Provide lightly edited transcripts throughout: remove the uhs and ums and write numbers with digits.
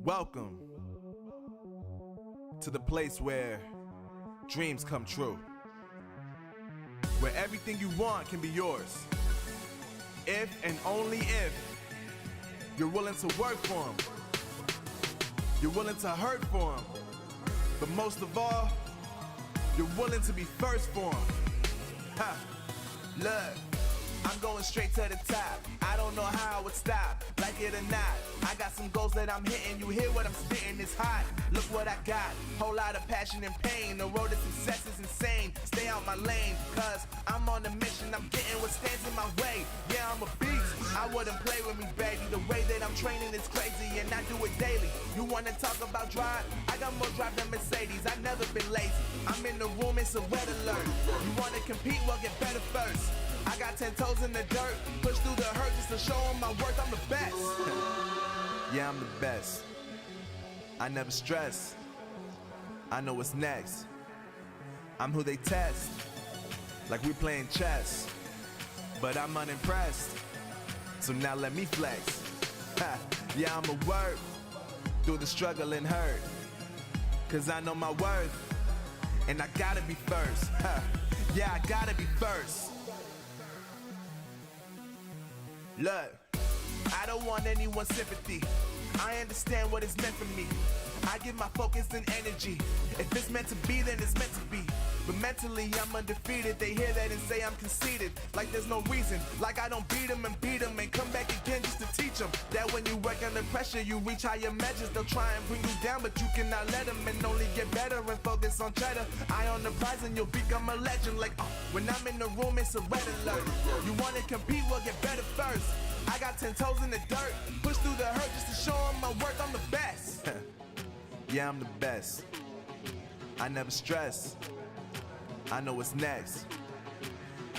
Welcome to the place where dreams come true, where everything you want can be yours, if and only if you're willing to work for them, you're willing to hurt for them, but most of all, you're willing to be first for them. Ha! Look, I'm going straight to the top. I don't know how I would stop, like it or not. I got some goals that I'm hitting. You hear what I'm spitting, it's hot. Look what I got, whole lot of passion and pain. The road to success is insane. Stay out my lane, cause I'm on a mission. I'm getting what stands in my way. Yeah, I'm a beast. I wouldn't play with me, baby. The way that I'm training is crazy, and I do it daily. You wanna talk about drive? I got more drive than Mercedes. I've never been lazy. I'm in the room, it's a red alert. You wanna compete? Well, get better first. I got 10 toes in the dirt, push through the hurt just to show them my worth. I'm the best. Yeah, I'm the best. I never stress. I know what's next. I'm who they test, like we playing chess. But I'm unimpressed, so now let me flex. Ha. Yeah, I'ma work through the struggle and hurt, cause I know my worth, and I gotta be first. Ha. Yeah, I gotta be first. Look, I don't want anyone's sympathy. I understand what is meant for me. I give my focus and energy. If it's meant to be, then it's meant to be. But mentally, I'm undefeated. They hear that and say I'm conceited. Like there's no reason. Like I don't beat them and come back again just to teach them that when you work under pressure, you reach higher measures. They'll try and bring you down, but you cannot let them, and only get better and focus on cheddar. Eye on the prize and you'll become a legend. Like, when I'm in the room, it's a red alert. You want to compete? Well, get better first. I got 10 toes in the dirt, push through the hurt just to show them my worth. I'm the best. Yeah, I'm the best. I never stress. I know what's next.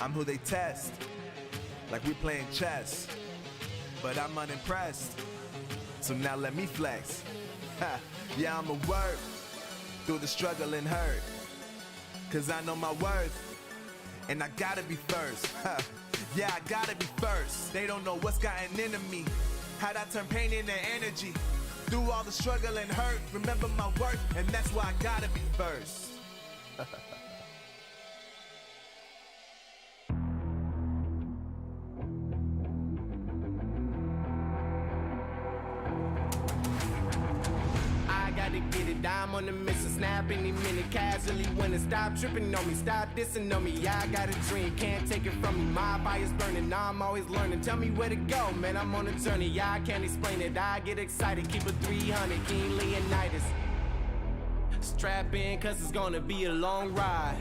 I'm who they test, like we playing chess. But I'm unimpressed, so now let me flex. Ha. Yeah, I'ma work through the struggle and hurt, cause I know my worth, and I gotta be first. Ha. Yeah, I gotta be first. They don't know what's gotten into me, how'd I turn pain into energy. Through all the struggle and hurt, remember my worth, and that's why I gotta be first. I'm on the mission, snap any minute, casually winning. Stop tripping on me, stop dissing on me. Yeah, I got a dream, can't take it from me. My fire's burning, now I'm always learning. Tell me where to go, man, I'm on a journey. Yeah, I can't explain it, I get excited. Keep a 300, King Leonidas. Strap in, cause it's gonna be a long ride.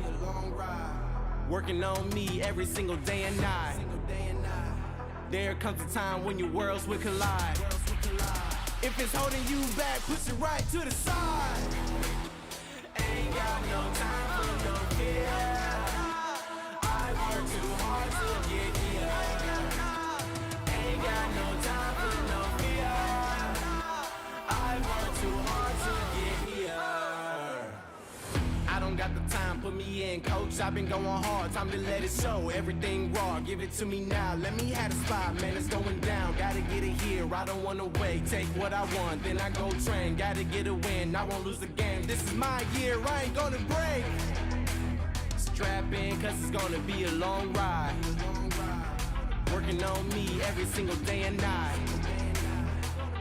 Working on me every single day and night. There comes a time when your worlds will collide. If it's holding you back, push it right to the side. Ain't got no time for no fear. I work too hard to get here. Ain't got no time for no fear. I work too hard to get here. I don't got the time, put me in, coach. I've been going hard, time to let it show. Everything raw, give it to me now. Let me have the spot, man, it's going down. Gotta get it here, I don't wanna wait. Take what I want, then I go train. Gotta get a win, I won't lose the game. This is my year, I ain't gonna break. Strap in, cause it's gonna be a long ride. Working on me every single day and night.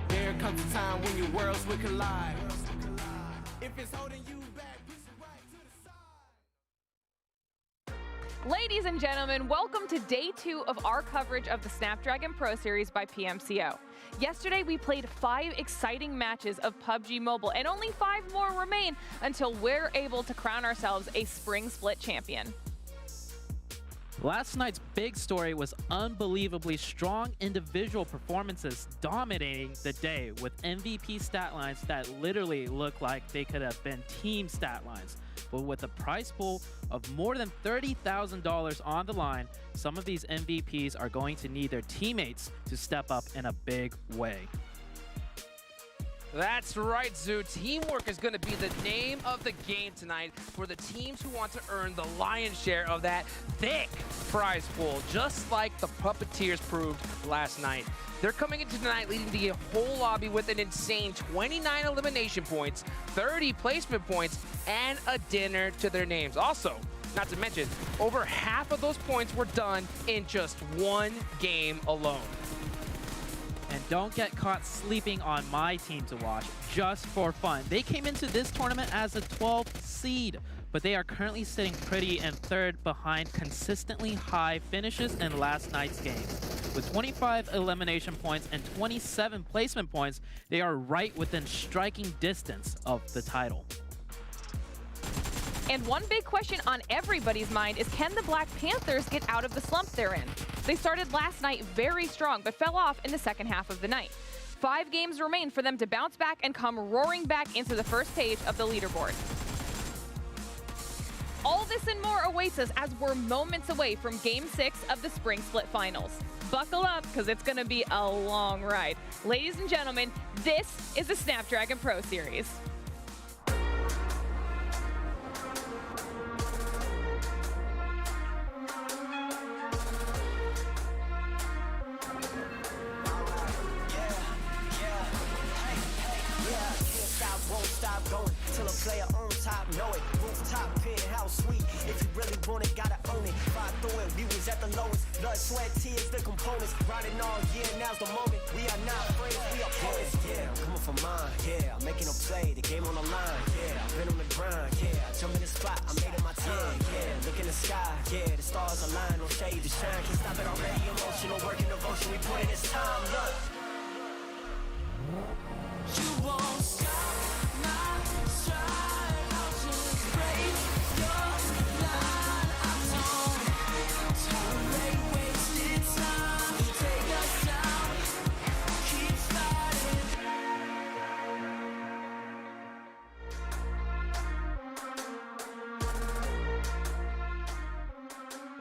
There comes a time when your worlds will collide. If it's holding you back, push it right to the side. Ladies and gentlemen, welcome to day 2 of our coverage of the Snapdragon Pro Series by PMCO. Yesterday, we played 5 exciting matches of PUBG Mobile, and only 5 more remain until we're able to crown ourselves a spring split champion. Last night's big story was unbelievably strong individual performances dominating the day with MVP stat lines that literally look like they could have been team stat lines. But with a prize pool of more than $30,000 on the line, some of these MVPs are going to need their teammates to step up in a big way. That's right, Zoo. Teamwork is going to be the name of the game tonight for the teams who want to earn the lion's share of that thick prize pool, just like the Puppeteers proved last night. They're coming into tonight leading the whole lobby with an insane 29 elimination points, 30 placement points, and a dinner to their names. Also, not to mention, over half of those points were done in just one game alone. And don't get caught sleeping on my team to watch, just for fun. They came into this tournament as a 12th seed, but they are currently sitting pretty in third behind consistently high finishes in last night's games. With 25 elimination points and 27 placement points, they are right within striking distance of the title. And one big question on everybody's mind is, can the Black Panthers get out of the slump they're in? They started last night very strong, but fell off in the second half of the night. 5 games remain for them to bounce back and come roaring back into the first page of the leaderboard. All this and more awaits us as we're moments away from Game 6 of the Spring Split Finals. Buckle up, because it's going to be a long ride. Ladies and gentlemen, this is the Snapdragon Pro Series. Going till a player on top, know it. Rooftop, penthouse suite. If you really want it, gotta own it. Fight through it, we was at the lowest. Blood, sweat, tears, the components. Riding all year, now's the moment. We are not friends, we are opponents. Yeah, I'm coming for mine. Yeah, I'm making a play, the game on the line. Yeah, I've been on the grind. Yeah, I jump in the spot, I made it my time. Yeah, look in the sky. Yeah, the stars align, no shade to shine. Can't stop it already. Emotional work and devotion. We put in this time. Look. You won't stop.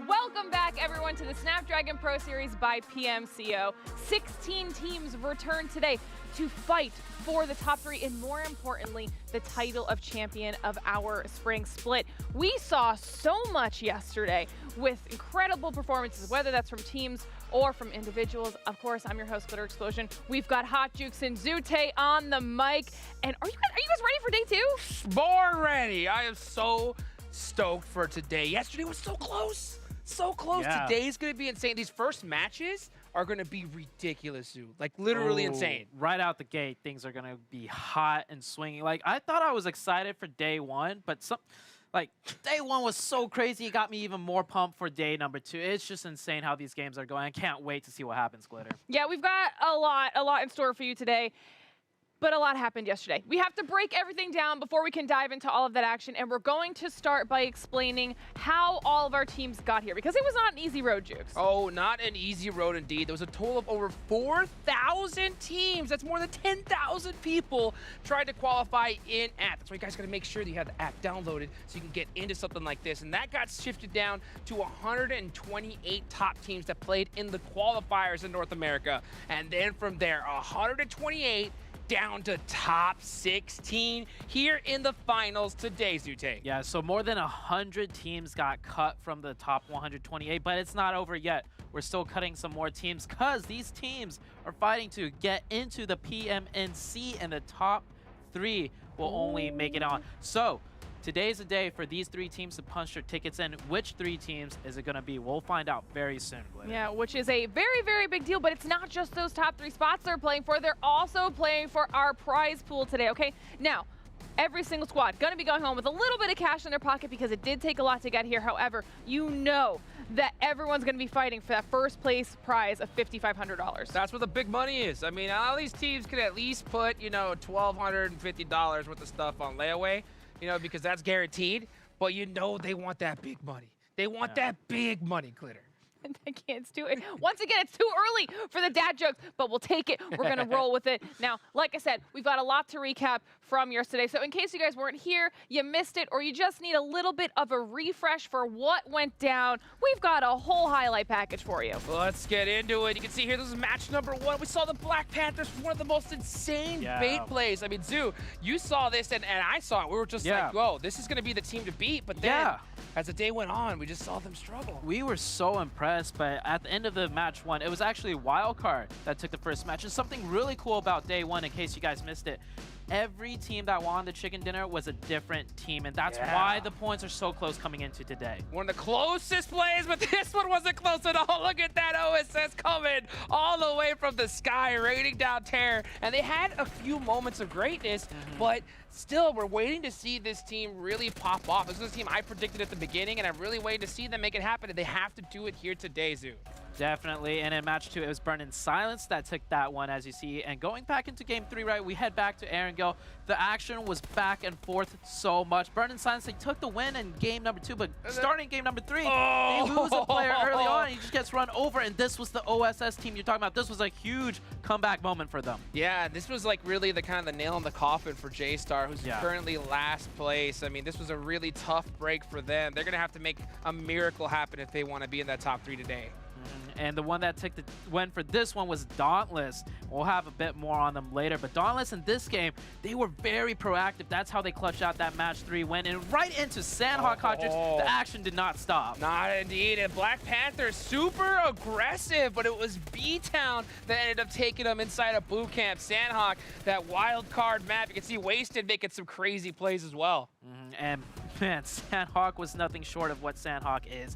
Welcome back, everyone, to the Snapdragon Pro Series by PMCO. 16 teams return today to fight for the top 3 and, more importantly, the title of champion of our spring split. We saw so much yesterday with incredible performances, whether that's from teams or from individuals. Of course, I'm your host, Glitter Explosion. We've got Hot Jukes and Zute on the mic. And are you guys ready for day 2? Born ready. I am so stoked for today. Yesterday was so close. So close. Yeah. Today's going to be insane. These first matches are going to be ridiculous, dude. Like, literally insane. Right out the gate, things are going to be hot and swinging. Like, I thought I was excited for day 1, but day 1 was so crazy. It got me even more pumped for day number 2. It's just insane how these games are going. I can't wait to see what happens, Glitter. Yeah, we've got a lot in store for you today. But a lot happened yesterday. We have to break everything down before we can dive into all of that action, and we're going to start by explaining how all of our teams got here, because it was not an easy road, Jukes. Oh, not an easy road indeed. There was a total of over 4,000 teams. That's more than 10,000 people tried to qualify in app. That's why you guys got to make sure that you have the app downloaded so you can get into something like this. And that got shifted down to 128 top teams that played in the qualifiers in North America. And then from there, 128 down to top 16 here in the finals today, Zute. Yeah, so more than 100 teams got cut from the top 128, but it's not over yet. We're still cutting some more teams because these teams are fighting to get into the PMNC, and the top 3 will only make it on. So today's the day for these 3 teams to punch their tickets in. Which 3 teams is it going to be? We'll find out very soon, Glitter. Yeah, which is a very, very big deal, but it's not just those top 3 spots they're playing for. They're also playing for our prize pool today, okay? Now, every single squad going to be going home with a little bit of cash in their pocket because it did take a lot to get here. However, you know that everyone's going to be fighting for that first place prize of $5,500. That's where the big money is. I mean, all these teams could at least put, you know, $1,250 worth of stuff on layaway, you know, because that's guaranteed. But you know they want that big money. They want that big money, Glitter. I can't do it. Once again, it's too early for the dad jokes, but we'll take it. We're going to roll with it. Now, like I said, we've got a lot to recap from yesterday. So in case you guys weren't here, you missed it, or you just need a little bit of a refresh for what went down, we've got a whole highlight package for you. Let's get into it. You can see here, this is match number 1. We saw the Black Panthers, one of the most insane bait plays. I mean, Zoo, you saw this, and I saw it. We were just like, whoa, this is going to be the team to beat. But then, as the day went on, we just saw them struggle. We were so impressed, but at the end of the match 1, it was actually Wildcard that took the first match. And something really cool about day 1, in case you guys missed it, every team that won the chicken dinner was a different team, and that's why the points are so close coming into today. One of the closest plays, but this one wasn't close at all. Look at that OSS coming all the way from the sky, raining down terror. And they had a few moments of greatness, but still, we're waiting to see this team really pop off. This is a team I predicted at the beginning, and I'm really waiting to see them make it happen, and they have to do it here today, Zoo. Definitely, and in match 2, it was Burn in Silence that took that one, as you see. And going back into game 3, right, we head back to Aaron Gill. The action was back and forth so much. Burn in Silence, they took the win in game number 2, but starting game number 3, they lose a player early on, and he just gets run over, and this was the OSS team you're talking about. This was a huge comeback moment for them. Yeah, this was like really the kind of the nail in the coffin for J-Star, who's currently last place. I mean, this was a really tough break for them. They're going to have to make a miracle happen if they want to be in that top 3 today. And the one that took the win for this one was Dauntless. We'll have a bit more on them later. But Dauntless in this game, they were very proactive. That's how they clutched out that match 3 win. And right into Sandhawk cartridge, the action did not stop. Not indeed. And Black Panther, super aggressive, but it was B-Town that ended up taking them inside of boot camp. Sandhawk, that wild card map. You can see Wasted making some crazy plays as well. And man, Sandhawk was nothing short of what Sandhawk is.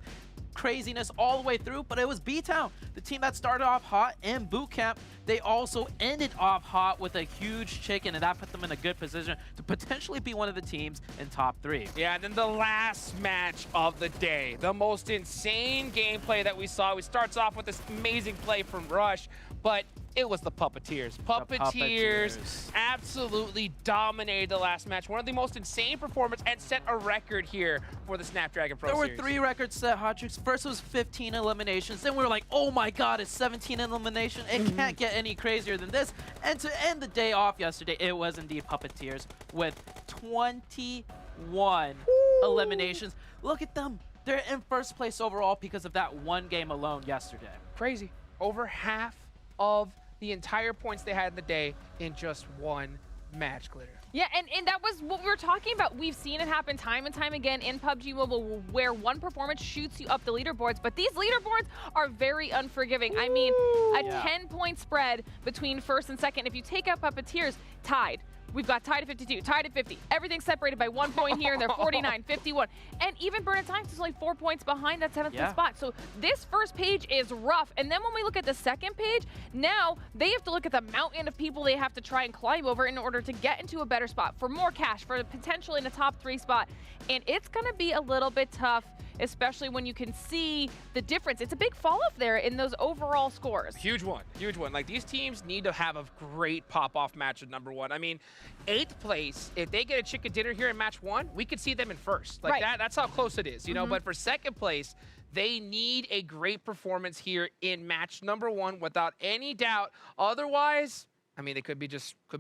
Craziness all the way through, but it was B-Town, the team that started off hot in boot camp. They also ended off hot with a huge chicken, and that put them in a good position to potentially be one of the teams in top 3. Yeah, and then the last match of the day, the most insane gameplay that we saw. It starts off with this amazing play from Rush, but it was the Puppeteers. Puppeteers absolutely dominated the last match. One of the most insane performances, and set a record here for the Snapdragon Pro Series. There were 3 records set, Hotchicks. First was 15 eliminations. Then we were like, oh my god, it's 17 eliminations. It can't get any crazier than this. And to end the day off yesterday, it was indeed Puppeteers with 21 eliminations. Look at them. They're in first place overall because of that one game alone yesterday. Crazy. Over half of the entire points they had in the day in just one match, Glitter. Yeah, and that was what we were talking about. We've seen it happen time and time again in PUBG Mobile, where one performance shoots you up the leaderboards, but these leaderboards are very unforgiving. I mean, a 10-point spread between first and second. If you take out Puppeteers, tied. We've got tied at 52, tied at 50. Everything's separated by 1 point here, and they're 49, 51. And even Burn in Silence is only 4 points behind that 7th spot. So this first page is rough. And then when we look at the second page, now they have to look at the mountain of people they have to try and climb over in order to get into a better spot, for more cash, for the potential in a top 3 spot. And it's going to be a little bit tough, especially when you can see the difference. It's a big fall off there in those overall scores. Huge one, huge one. Like, these teams need to have a great pop-off match at number 1. I mean, 8th place, if they get a chicken dinner here in match 1, we could see them in first. Like, that's how close it is, you know? But for 2nd place, they need a great performance here in match number 1 without any doubt. Otherwise, I mean, they could be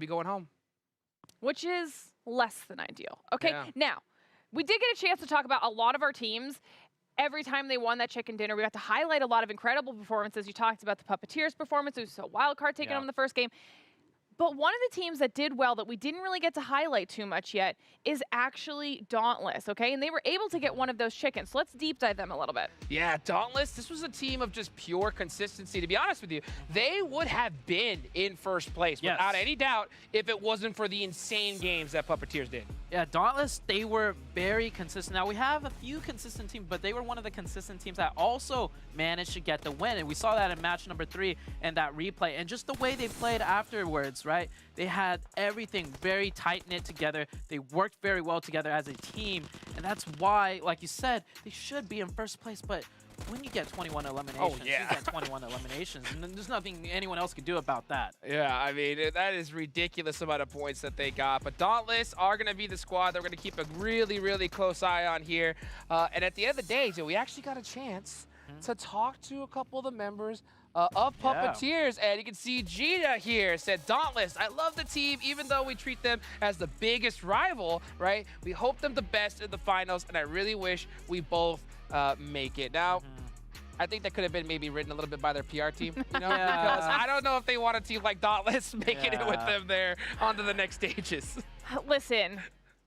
going home. Which is less than ideal. Okay, now, we did get a chance to talk about a lot of our teams. Every time they won that chicken dinner, we got to highlight a lot of incredible performances. You talked about the Puppeteers performance. We saw Wildcard taking on the first game. But one of the teams that did well that we didn't really get to highlight too much yet is actually Dauntless, okay? And they were able to get one of those chickens. So let's deep dive them a little bit. Yeah, Dauntless, this was a team of just pure consistency. To be honest with you, they would have been in first place without any doubt if it wasn't for the insane games that Puppeteers did. Yeah, Dauntless, they were very consistent. Now, we have a few consistent teams, but they were one of the consistent teams that also managed to get the win. And we saw that in match number 3 and that replay. And just the way they played afterwards, right? They had everything very tight-knit together. They worked very well together as a team. And that's why, like you said, they should be in first place. But when you get 21 eliminations, you get 21 eliminations. And there's nothing anyone else could do about that. Yeah, I mean, that is ridiculous amount of points that they got. But Dauntless are going to be the squad that we're going to keep a really, really close eye on here. And at the end of the day, Joe, we actually got a chance to talk to a couple of the members of Puppeteers. And you can see Gina here said, Dauntless, I love the team, even though we treat them as the biggest rival, right? We hope them the best in the finals, and I really wish we both make it. Now, I think that could have been maybe written a little bit by their PR team, you know? Because I don't know if they want a team like Dauntless making it with them there onto the next stages. Listen,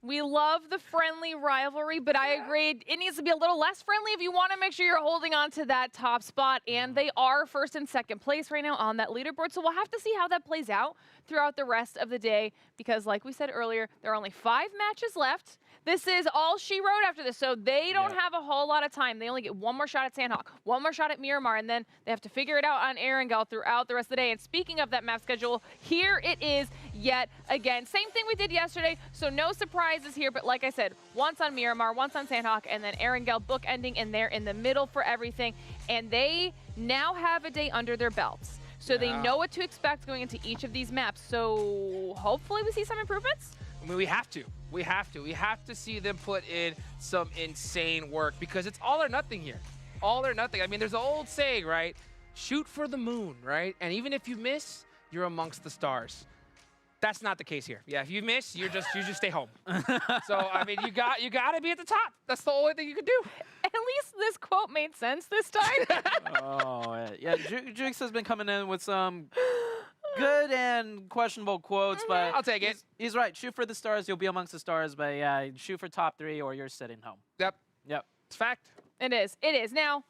we love the friendly rivalry, but I agree it needs to be a little less friendly if you want to make sure you're holding on to that top spot. And they are first and second place right now on that leaderboard. So we'll have to see how that plays out throughout the rest of the day because like we said earlier, there are only 5 matches left. This is all she wrote after this, so they don't have a whole lot of time. They only get one more shot at Sandhawk, one more shot at Miramar, and then they have to figure it out on Erangel throughout the rest of the day. And speaking of that map schedule, here it is yet again. Same thing we did yesterday, so no surprises here, but like I said, once on Miramar, once on Sandhawk, and then Erangel bookending, and they're in the middle for everything. And they now have a day under their belts. So they know what to expect going into each of these maps. So hopefully we see some improvements. I mean, we have to. We have to. We have to see them put in some insane work because it's all or nothing here. All or nothing. I mean, there's an old saying, right? Shoot for the moon, right? And even if you miss, you're amongst the stars. That's not the case here. Yeah, if you miss, you just stay home. So I mean, you got to be at the top. That's the only thing you can do. At least this quote made sense this time. Yeah, Jukes has been coming in with some good and questionable quotes, but I'll take it. He's right. Shoot for the stars, you'll be amongst the stars, but yeah, shoot for top 3 or you're sitting home. Yep. It's fact. It is. It is. Now,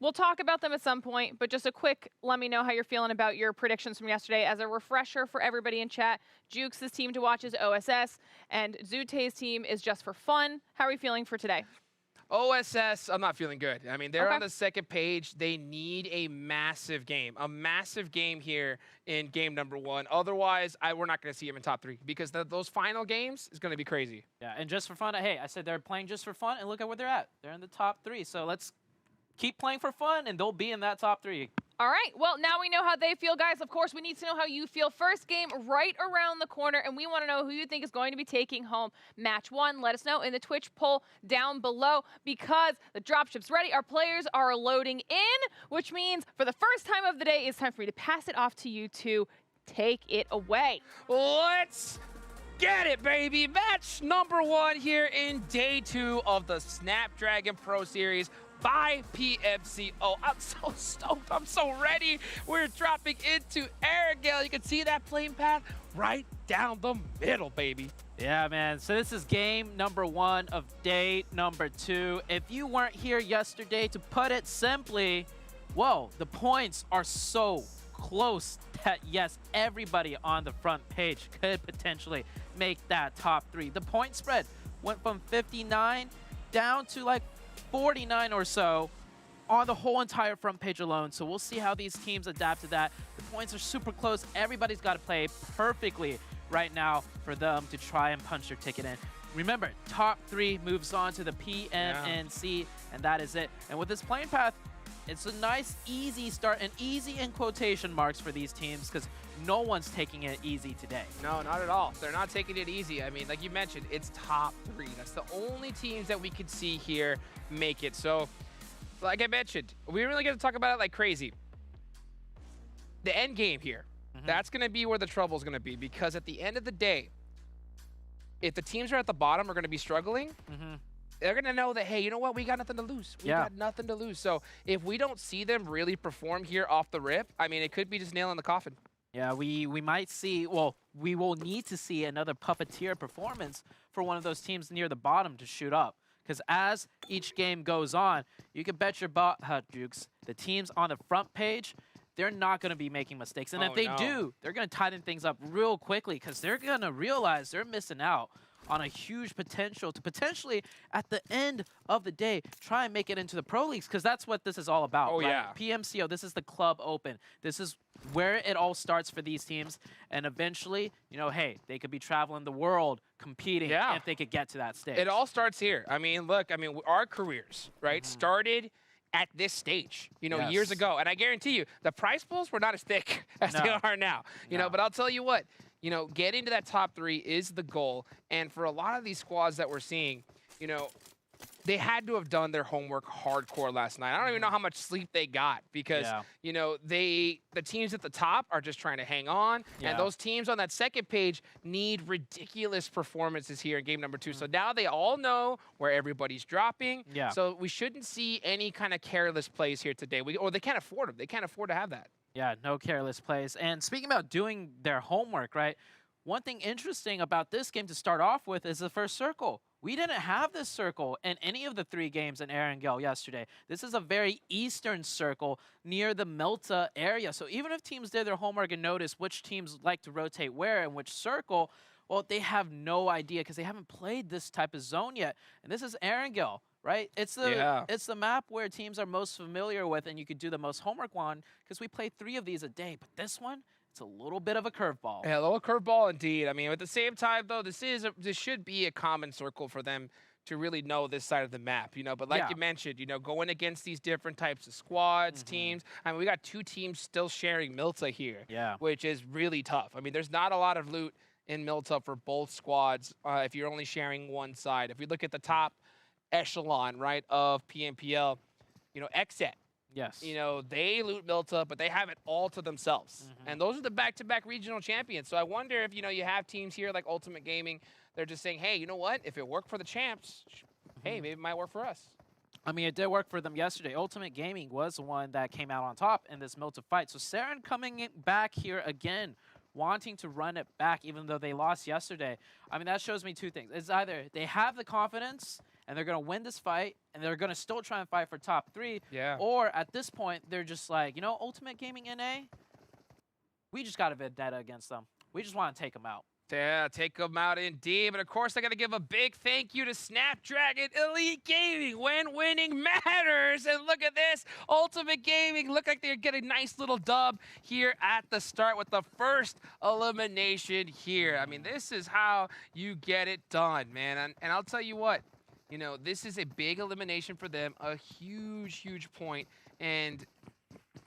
we'll talk about them at some point, but just a quick let me know how you're feeling about your predictions from yesterday. As a refresher for everybody in chat, Jukes' team to watch is OSS, and Zute's team is just for fun. How are we feeling for today? OSS, I'm not feeling good. I mean, they're on the second page. They need a massive game here in game number 1. Otherwise, we're not going to see them in top 3 because those final games is going to be crazy. Yeah, and just for fun, hey, I said they're playing just for fun, and look at where they're at. They're in the top 3, so let's keep playing for fun, and they'll be in that top 3. All right, well, now we know how they feel, guys. Of course, we need to know how you feel. First game right around the corner, and we want to know who you think is going to be taking home match 1. Let us know in the Twitch poll down below because the dropship's ready. Our players are loading in, which means for the first time of the day, it's time for me to pass it off to you to take it away. Let's get it, baby. Match number 1 here in day 2 of the Snapdragon Pro Series by PMCO. I'm so stoked. I'm so ready. We're dropping into Erangel. You can see that plane path right down the middle, baby. Yeah, man. So this is game number 1 of day number 2. If you weren't here yesterday, to put it simply, whoa, the points are so close that, yes, everybody on the front page could potentially make that top 3. The point spread went from 59 down to like 49 or so on the whole entire front page alone. So we'll see how these teams adapt to that. The points are super close. Everybody's got to play perfectly right now for them to try and punch their ticket in. Remember, top 3 moves on to the PMNC, and that is it. And with this playing path, it's a nice, easy start, and easy in quotation marks for these teams because no one's taking it easy today. No, not at all. They're not taking it easy. I mean, like you mentioned, it's top 3. That's the only teams that we could see here make it. So, like I mentioned, we're really going to talk about it like crazy. The end game here, that's going to be where the trouble's going to be because at the end of the day, if the teams are at the bottom are going to be struggling, they're going to know that, hey, you know what? We got nothing to lose. We got nothing to lose. So if we don't see them really perform here off the rip, I mean, it could be just nail in the coffin. Yeah, we might see, well, we will need to see another Puppeteer performance for one of those teams near the bottom to shoot up. Because as each game goes on, you can bet your butt, Jukes, the teams on the front page, they're not going to be making mistakes. And if they do, they're going to tighten things up real quickly because they're going to realize they're missing out on a huge potential to potentially, at the end of the day, try and make it into the pro leagues because that's what this is all about. Oh, yeah. PMCO, this is the club open. This is where it all starts for these teams. And eventually, you know, hey, they could be traveling the world competing if they could get to that stage. It all starts here. I mean, look, I mean, our careers, right, started at this stage, you know, years ago. And I guarantee you, the prize pools were not as thick as they are now. You know, but I'll tell you what, you know, getting to that top 3 is the goal. And for a lot of these squads that we're seeing, you know, they had to have done their homework hardcore last night. I don't even know how much sleep they got because, you know, the teams at the top are just trying to hang on. And those teams on that second page need ridiculous performances here in game number 2. So now they all know where everybody's dropping. So we shouldn't see any kind of careless plays here today. Or they can't afford them. They can't afford to have that. Yeah, no careless plays. And speaking about doing their homework, right? One thing interesting about this game to start off with is the first circle. We didn't have this circle in any of the 3 games in Erangel yesterday. This is a very eastern circle near the Milta area. So even if teams did their homework and noticed which teams like to rotate where and which circle, well, they have no idea because they haven't played this type of zone yet. And this is Erangel, right? It's the map where teams are most familiar with and you could do the most homework on because we play 3 of these a day. But this one, it's a little bit of a curveball. Yeah, a little curveball indeed. I mean, at the same time, though, this should be a common circle for them to really know this side of the map, you know. But like you mentioned, you know, going against these different types of squads, teams. I mean, we got 2 teams still sharing Milta here, which is really tough. I mean, there's not a lot of loot in Milta for both squads if you're only sharing one side. If we look at the top echelon, right, of PMPL, you know, XET. Yes. You know, they loot Milta, but they have it all to themselves. And those are the back-to-back regional champions. So I wonder if, you know, you have teams here like Ultimate Gaming, they're just saying, hey, you know what? If it worked for the champs, hey, maybe it might work for us. I mean, it did work for them yesterday. Ultimate Gaming was the one that came out on top in this Milta fight. So Saren coming back here again, wanting to run it back even though they lost yesterday. I mean, that shows me 2 things. It's either they have the confidence and they're going to win this fight, and they're going to still try and fight for top 3. Or at this point, they're just like, you know, Ultimate Gaming NA, we just got a vendetta against them. We just want to take them out. Yeah, take them out indeed. But of course, I got to give a big thank you to Snapdragon Elite Gaming when winning matters. And look at this, Ultimate Gaming look like they're getting a nice little dub here at the start with the first elimination here. I mean, this is how you get it done, man. And I'll tell you what. You know, this is a big elimination for them, a huge, huge point. And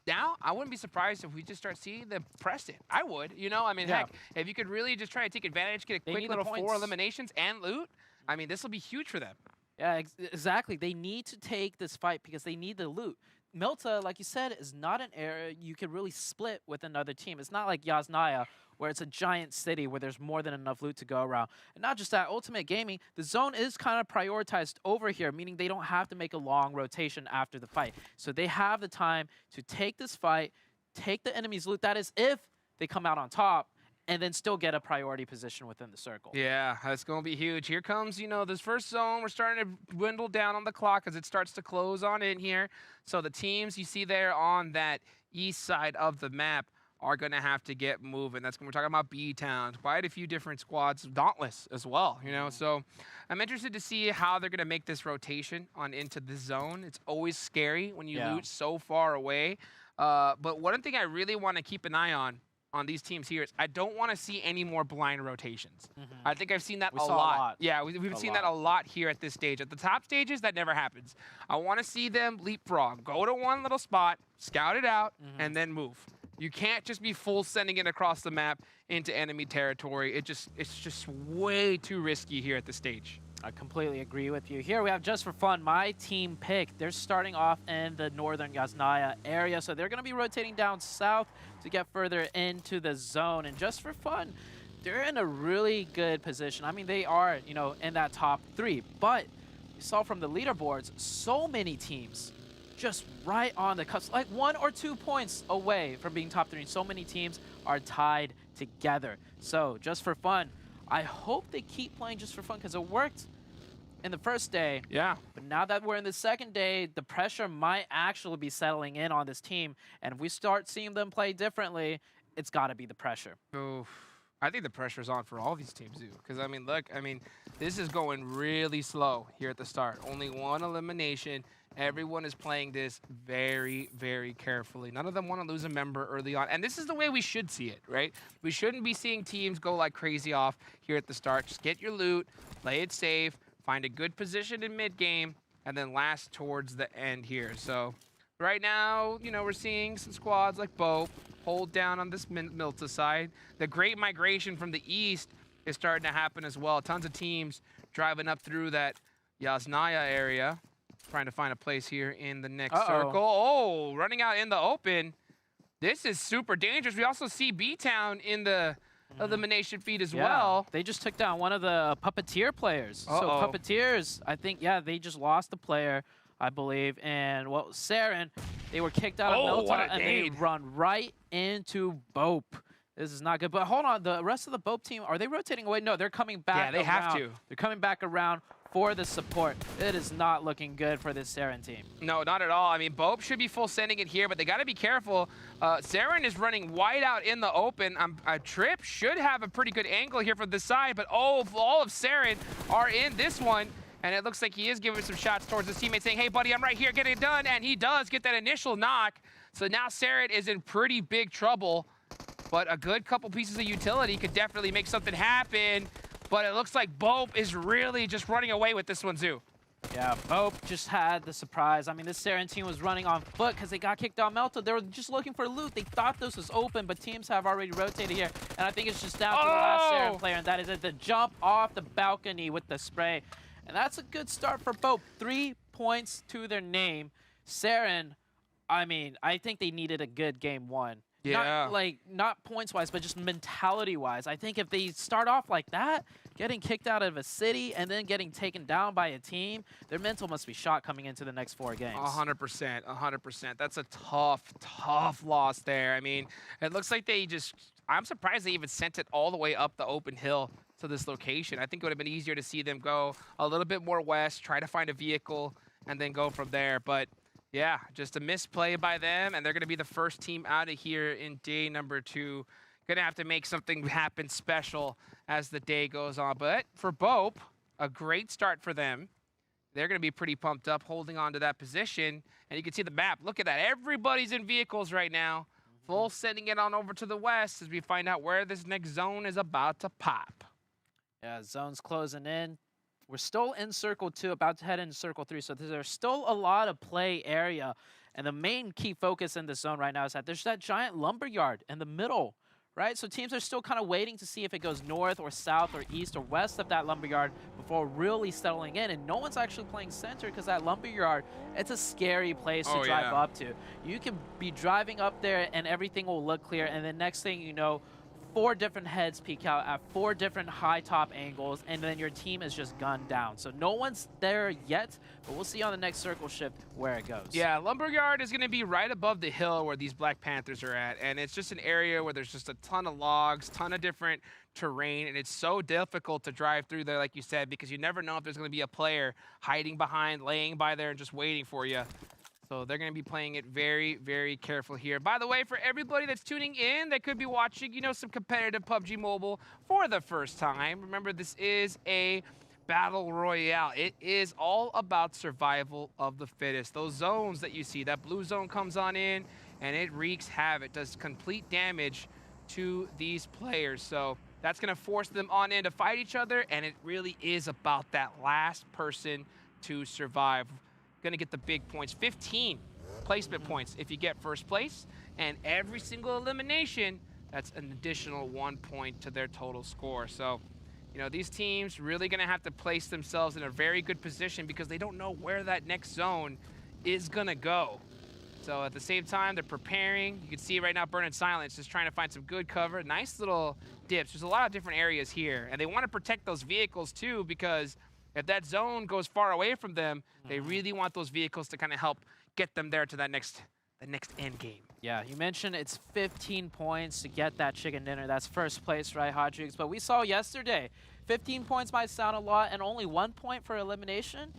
now I wouldn't be surprised if we just start seeing them press it. I would, you know, I mean, heck, if you could really just try to take advantage, get a quick little 4 eliminations and loot, I mean, this will be huge for them. Yeah, exactly. They need to take this fight because they need the loot. Milta, like you said, is not an area you can really split with another team. It's not like Yasnaya, where it's a giant city where there's more than enough loot to go around. And not just that, Ultimate Gaming, the zone is kind of prioritized over here, meaning they don't have to make a long rotation after the fight. So they have the time to take this fight, take the enemy's loot. That is if they come out on top, and then still get a priority position within the circle. Yeah, that's going to be huge. Here comes, you know, this first zone. We're starting to dwindle down on the clock as it starts to close on in here. So the teams you see there on that east side of the map are going to have to get moving. That's when we're talking about B-Towns, quite a few different squads, Dauntless as well, you know. So I'm interested to see how they're going to make this rotation on into the zone. It's always scary when you loot so far away. But one thing I really want to keep an eye on these teams here is I don't want to see any more blind rotations. I think I've seen that a lot. Yeah, we've seen that a lot here at this stage. At the top stages, that never happens. I want to see them leapfrog, go to one little spot, scout it out, and then move. You can't just be full sending it across the map into enemy territory. It's just way too risky here at this stage. I completely agree with you. Here we have, just for fun, my team pick. They're starting off in the northern Yasnaya area, so they're going to be rotating down south to get further into the zone. And just for fun, they're in a really good position. I mean, they are, you know, in that top 3. But you saw from the leaderboards, so many teams just right on the cusp, like 1 or 2 points away from being top 3. So many teams are tied together. So just for fun, I hope they keep playing just for fun because it worked in the first day. Yeah. But now that we're in the second day, the pressure might actually be settling in on this team. And if we start seeing them play differently, it's got to be the pressure. Oof. I think the pressure's on for all these teams, too. Because, I mean, look, this is going really slow here at the start. Only 1 elimination. Everyone is playing this very, very carefully. None of them want to lose a member early on. And this is the way we should see it, right? We shouldn't be seeing teams go like crazy off here at the start. Just get your loot, play it safe, find a good position in mid-game, and then last towards the end here. So right now, you know, we're seeing some squads like Bo hold down on this Milta side. The great migration from the east is starting to happen as well. Tons of teams driving up through that, Yasnaya area. Trying to find a place here in the next circle. Oh, running out in the open. This is super dangerous. We also see B-Town in the elimination feed as well. They just took down one of the Puppeteer players. So Puppeteers, I think, they just lost a player, I believe. And, well, Saren, they were kicked out of Milta, and they run right into Bope. This is not good. But hold on, the rest of the Bope team, are they rotating away? No, they're coming back around. Yeah, they have to. They're coming back around for the support. It is not looking good for this Saren team. No, not at all. I mean, Bope should be full sending it here, but they got to be careful. Saren is running wide out in the open. Trip should have a pretty good angle here from this side, but all of Saren are in this one. And it looks like he is giving some shots towards his teammate saying, hey, buddy, I'm right here, get it done. And he does get that initial knock. So now Saren is in pretty big trouble. But a good couple pieces of utility could definitely make something happen. But it looks like Bope is really just running away with this one, Zoo. Yeah, Bope just had the surprise. I mean, this Saren team was running on foot because they got kicked out Melta. They were just looking for loot. They thought this was open, but teams have already rotated here. And I think it's just down to the last Saren player, and that is the jump off the balcony with the spray. And that's a good start for Bope. 3 points to their name. Saren, I mean, I think they needed a good game one. Yeah. Not points-wise, but just mentality-wise. I think if they start off like that, getting kicked out of a city and then getting taken down by a team, their mental must be shot coming into the next 4 games. 100%, 100%. That's a tough loss there. I mean, it looks like they just, I'm surprised they even sent it all the way up the open hill to this location. I think it would have been easier to see them go a little bit more west, try to find a vehicle, and then go from there. But yeah, just a misplay by them, and they're going to be the first team out of here in day number 2. Going to have to make something happen special as the day goes on. But for Bope, a great start for them. They're going to be pretty pumped up, holding on to that position. And you can see the map. Look at that. Everybody's in vehicles right now. Full sending it on over to the west as we find out where this next zone is about to pop. Yeah, zone's closing in. We're still in Circle 2, about to head into Circle 3, so there's still a lot of play area. And the main key focus in this zone right now is that there's that giant lumberyard in the middle, right? So teams are still kind of waiting to see if it goes north or south or east or west of that lumberyard before really settling in. And no one's actually playing center because that lumberyard, it's a scary place to drive up to. You can be driving up there and everything will look clear, and the next thing you know, 4 different heads peek out at 4 different high top angles, and then your team is just gunned down. So no one's there yet, but we'll see on the next circle shift where it goes. Yeah, Lumberyard is going to be right above the hill where these Black Panthers are at, and it's just an area where there's just a ton of logs, ton of different terrain, and it's so difficult to drive through there, like you said, because you never know if there's going to be a player hiding behind, laying by there, and just waiting for you. So they're going to be playing it very, very careful here. By the way, for everybody that's tuning in that could be watching, some competitive PUBG Mobile for the first time, remember this is a battle royale. It is all about survival of the fittest. Those zones that you see, that blue zone comes on in and it wreaks havoc, does complete damage to these players. So that's going to force them on in to fight each other, and it really is about that last person to survive. Going to get the big points, 15 placement points if you get first place, and every single elimination, that's an additional 1 point to their total score. So, these teams really going to have to place themselves in a very good position because they don't know where that next zone is going to go. So at the same time, they're preparing. You can see right now, Burning Silence just trying to find some good cover. Nice little dips. There's a lot of different areas here, and they want to protect those vehicles too, because if that zone goes far away from them, they really want those vehicles to kind of help get them there to the next end game. Yeah, you mentioned it's 15 points to get that chicken dinner. That's first place, right, Hodrigues? But we saw yesterday, 15 points might sound a lot, and only 1 point for elimination.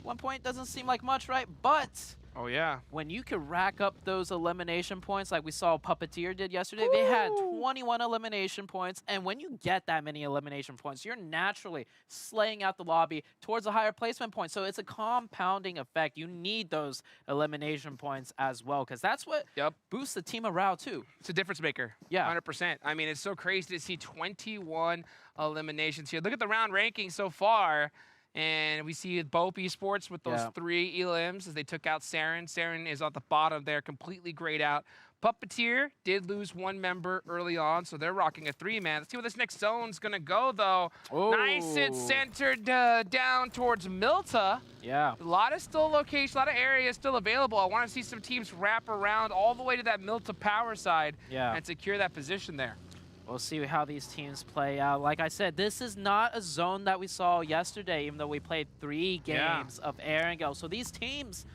1 point doesn't seem like much, right? But oh yeah, when you can rack up those elimination points like we saw Puppeteer did yesterday, they had 21 elimination points, and when you get that many elimination points, you're naturally slaying out the lobby towards a higher placement point. So it's a compounding effect. You need those elimination points as well, because that's what boosts the team morale too. It's a difference maker. Yeah, 100%. I mean, it's so crazy to see 21 eliminations here. Look at the round ranking so far. And we see Bope Esports with those 3 elims as they took out Saren. Saren is at the bottom there, completely grayed out. Puppeteer did lose one member early on, so they're rocking a 3-man. Let's see where this next zone's going to go, though. Ooh. Nice and centered down towards Milta. Yeah. A lot of still locations, a lot of areas still available. I want to see some teams wrap around all the way to that Milta power side and secure that position there. We'll see how these teams play out. Like I said, this is not a zone that we saw yesterday, even though we played 3 games of air and go. So these teams,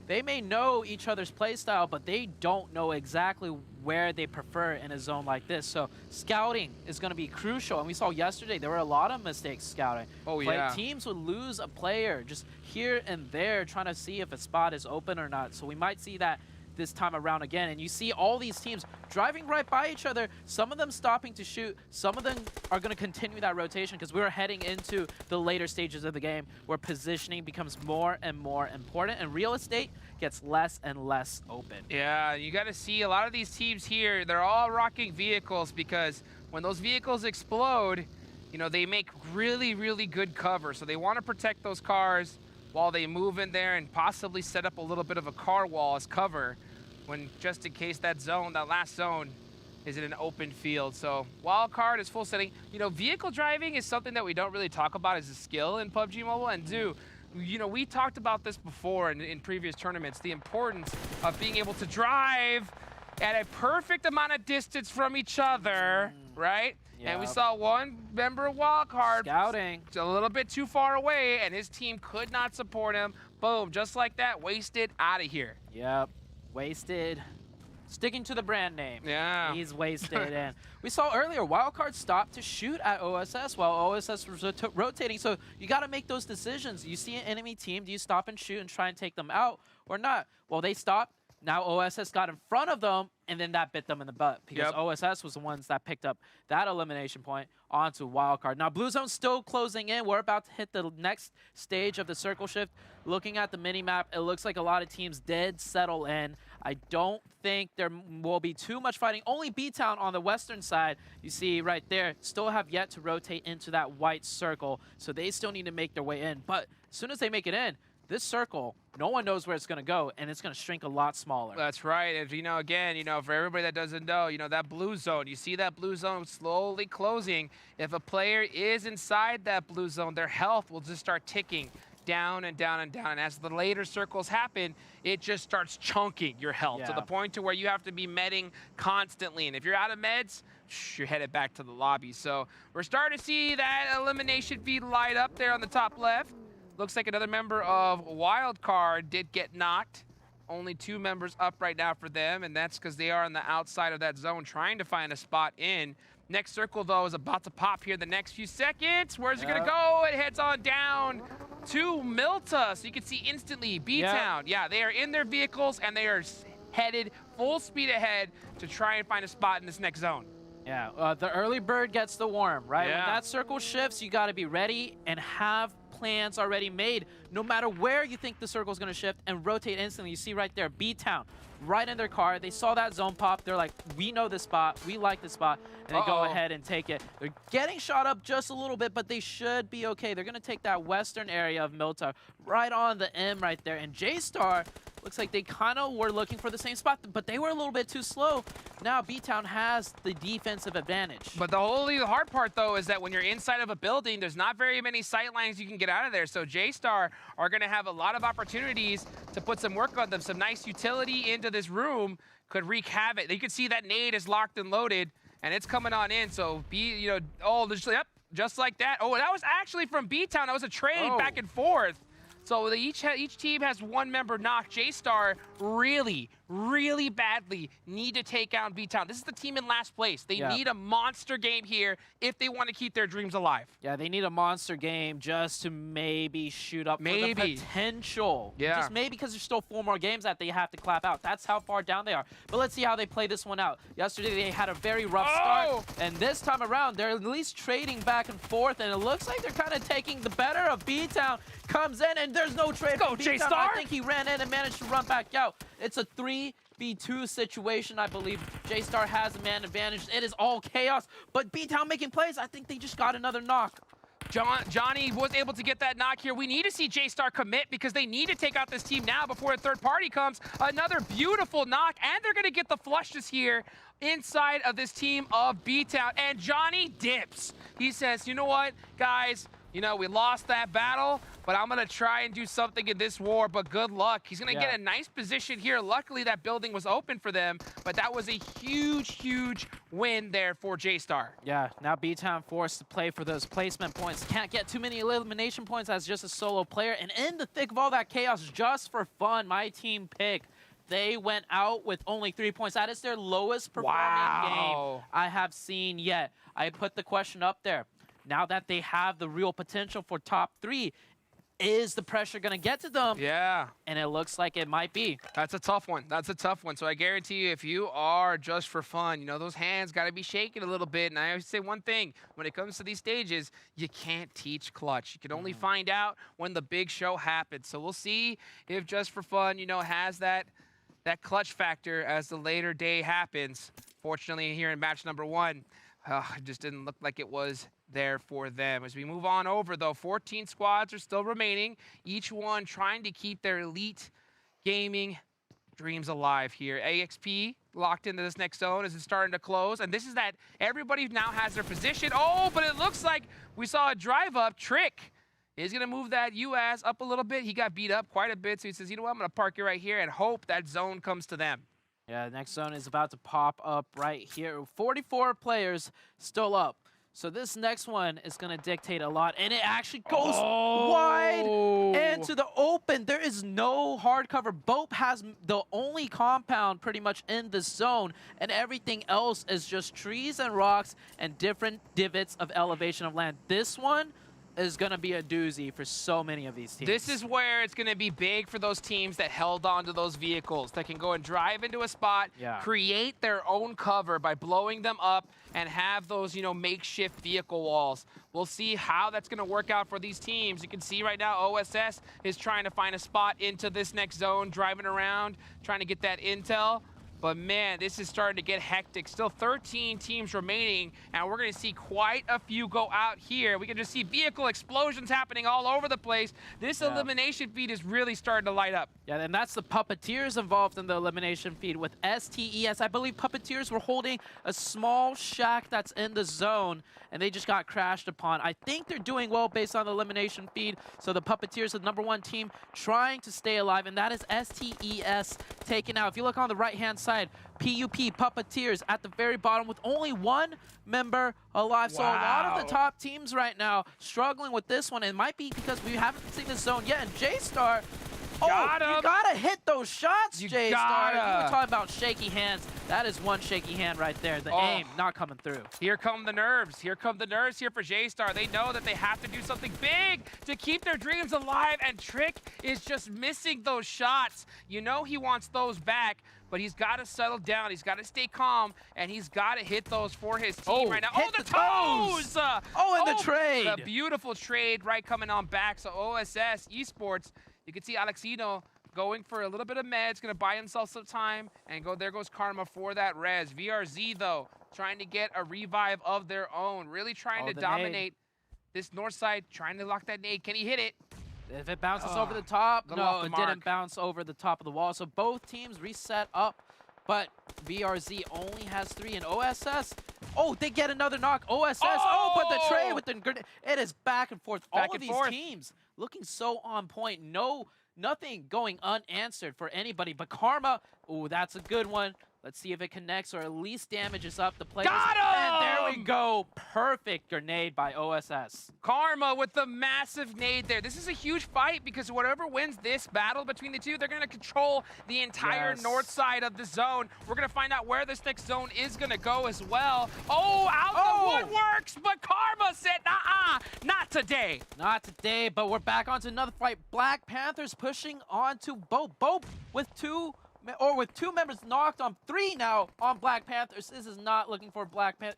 they may know each other's play style, but they don't know exactly where they prefer in a zone like this. So scouting is going to be crucial. And we saw yesterday there were a lot of mistakes scouting. Teams would lose a player just here and there trying to see if a spot is open or not. So we might see that this time around again. And you see all these teams driving right by each other, some of them stopping to shoot, some of them are going to continue that rotation because we're heading into the later stages of the game where positioning becomes more and more important and real estate gets less and less open. Yeah, you got to see a lot of these teams here, they're all rocking vehicles because when those vehicles explode, you know, they make really, really good cover. So they want to protect those cars while they move in there and possibly set up a little bit of a car wall as cover when just in case that zone, that last zone, is in an open field. So wild card is full setting. You know, vehicle driving is something that we don't really talk about as a skill in PUBG Mobile. And you know, we talked about this before in previous tournaments, the importance of being able to drive at a perfect amount of distance from each other, right? Yep. And we saw one member of Wildcard scouting a little bit too far away, and his team could not support him. Boom, just like that, wasted, out of here. Yep, wasted. Sticking to the brand name. Yeah. He's wasted. And we saw earlier, Wildcard stopped to shoot at OSS while OSS was rotating. So you got to make those decisions. You see an enemy team, do you stop and shoot and try and take them out or not? Well, they stopped. Now OSS got in front of them, and then that bit them in the butt because OSS was the ones that picked up that elimination point onto Wildcard. Now, Blue Zone's still closing in. We're about to hit the next stage of the circle shift. Looking at the mini-map, it looks like a lot of teams did settle in. I don't think there will be too much fighting. Only B-Town on the western side, you see right there, still have yet to rotate into that white circle, so they still need to make their way in. But as soon as they make it in, this circle, no one knows where it's going to go, and it's going to shrink a lot smaller. That's right. And, you know, again, you know, for everybody that doesn't know, you know, that blue zone, you see that blue zone slowly closing. If a player is inside that blue zone, their health will just start ticking down and down and down. And as the later circles happen, it just starts chunking your health to the point to where you have to be medding constantly. And if you're out of meds, you're headed back to the lobby. So we're starting to see that elimination feed light up there on the top left. Looks like another member of Wildcard did get knocked. Only 2 members up right now for them, and that's because they are on the outside of that zone trying to find a spot in. Next circle, though, is about to pop here the next few seconds. Where's it going to go? It heads on down to Milta. So you can see instantly B-Town. Yeah, they are in their vehicles, and they are headed full speed ahead to try and find a spot in this next zone. Yeah, the early bird gets the worm, right? When that circle shifts, you got to be ready and have plans already made, no matter where you think the circle is going to shift, and rotate instantly. You see right there, B-Town, right in their car. They saw that zone pop. They're like, we know this spot. We like this spot. And they go ahead and take it. They're getting shot up just a little bit, but they should be okay. They're going to take that western area of Milta right on the M right there. And J-Star looks like they kind of were looking for the same spot, but they were a little bit too slow. Now B-Town has the defensive advantage. But the hard part, though, is that when you're inside of a building, there's not very many sight lines you can get out of there. So J-Star are going to have a lot of opportunities to put some work on them. Some nice utility into this room could wreak havoc. You can see that nade is locked and loaded, and it's coming on in. So just like that. Oh, that was actually from B-Town. That was a trade back and forth. So each team has 1 member knocked. J-Star really, really badly need to take out B-Town. This is the team in last place. They need a monster game here if they want to keep their dreams alive. Yeah, they need a monster game just to maybe shoot up for the potential. Yeah. Just maybe because there's still 4 more games that they have to clap out. That's how far down they are. But let's see how they play this one out. Yesterday, they had a very rough start. And this time around, they're at least trading back and forth. And it looks like they're kind of taking the better of B-Town. Comes in, and there's no trade. Go, J-Star! I think he ran in and managed to run back out. It's a 3v2 situation, I believe. J-Star has a man advantage. It is all chaos, but B-Town making plays. I think they just got another knock. Johnny was able to get that knock here. We need to see J-Star commit because they need to take out this team now before a third party comes. Another beautiful knock, and they're going to get the flushes here inside of this team of B-Town. And Johnny dips. He says, you know what, guys? You know, we lost that battle, but I'm going to try and do something in this war, but good luck. He's going to get a nice position here. Luckily, that building was open for them, but that was a huge, huge win there for J-Star. Yeah, now B-Town forced to play for those placement points. Can't get too many elimination points as just a solo player. And in the thick of all that chaos, just for fun, my team picked. They went out with only 3 points. That is their lowest performing game I have seen yet. I put the question up there. Now that they have the real potential for top 3, is the pressure going to get to them? Yeah. And it looks like it might be. That's a tough one. That's a tough one. So I guarantee you, if you are just for fun, you know, those hands got to be shaking a little bit. And I always say one thing, when it comes to these stages, you can't teach clutch. You can only find out when the big show happens. So we'll see if just for fun, you know, has that clutch factor as the later day happens. Fortunately, here in match number 1, it just didn't look like it was there for them. As we move on over, though, 14 squads are still remaining, each one trying to keep their elite gaming dreams alive here. AXP locked into this next zone as it's starting to close, and this is that everybody now has their position. Oh, but it looks like we saw a drive up. Trick is going to move that UAS up a little bit. He got beat up quite a bit, so he says, you know what, I'm going to park it right here and hope that zone comes to them. Yeah, the next zone is about to pop up right here. 44 players still up. So this next one is going to dictate a lot, and it actually goes wide into the open. There is no hard cover. Bope has the only compound pretty much in the zone, and everything else is just trees and rocks and different divots of elevation of land. This one is going to be a doozy for so many of these teams. This is where it's going to be big for those teams that held on to those vehicles, that can go and drive into a spot, create their own cover by blowing them up, and have those, you know, makeshift vehicle walls. We'll see how that's going to work out for these teams. You can see right now OSS is trying to find a spot into this next zone, driving around, trying to get that intel. But man, this is starting to get hectic. Still 13 teams remaining, and we're going to see quite a few go out here. We can just see vehicle explosions happening all over the place. This elimination feed is really starting to light up. Yeah, and that's the Puppeteers involved in the elimination feed with STES. I believe Puppeteers were holding a small shack that's in the zone, and they just got crashed upon. I think they're doing well based on the elimination feed, so the Puppeteers are the #1 team trying to stay alive, and that is STES taken out. If you look on the right-hand side, PUP Puppeteers at the very bottom with only 1 member alive. So a lot of the top teams right now struggling with this one. It might be because we haven't seen the zone yet. And J-Star, you gotta hit those shots, J-Star. You were talking about shaky hands. That is one shaky hand right there. The aim not coming through. Here come the nerves. Here come the nerves here for J-Star. They know that they have to do something big to keep their dreams alive, and Trick is just missing those shots. You know he wants those back, but he's got to settle down. He's got to stay calm, and he's got to hit those for his team right now. Oh, the toes! And the trade. The beautiful trade right coming on back. So OSS Esports, you can see Alexino going for a little bit of meds, going to buy himself some time, and there goes Karma for that res. VRZ, though, trying to get a revive of their own, really trying to dominate this north side, trying to lock that nade. Can he hit it? If it bounces over the top, no, it didn't bounce over the top of the wall. So both teams reset up, but VRZ only has 3, and OSS, they get another knock. OSS, but the trade with the grenade. It is back and forth. All of these teams looking so on point. Nothing going unanswered for anybody, but Karma, that's a good one. Let's see if it connects or at least damages up the players. Got him! And there we go. Perfect grenade by OSS. Karma with the massive nade there. This is a huge fight because whatever wins this battle between the two, they're going to control the entire north side of the zone. We're going to find out where this next zone is going to go as well. The woodworks, but Karma said, not today. Not today, but we're back onto another fight. Black Panthers pushing onto Bope. Bope with 2 members knocked on 3 now on Black Panthers. This is not looking for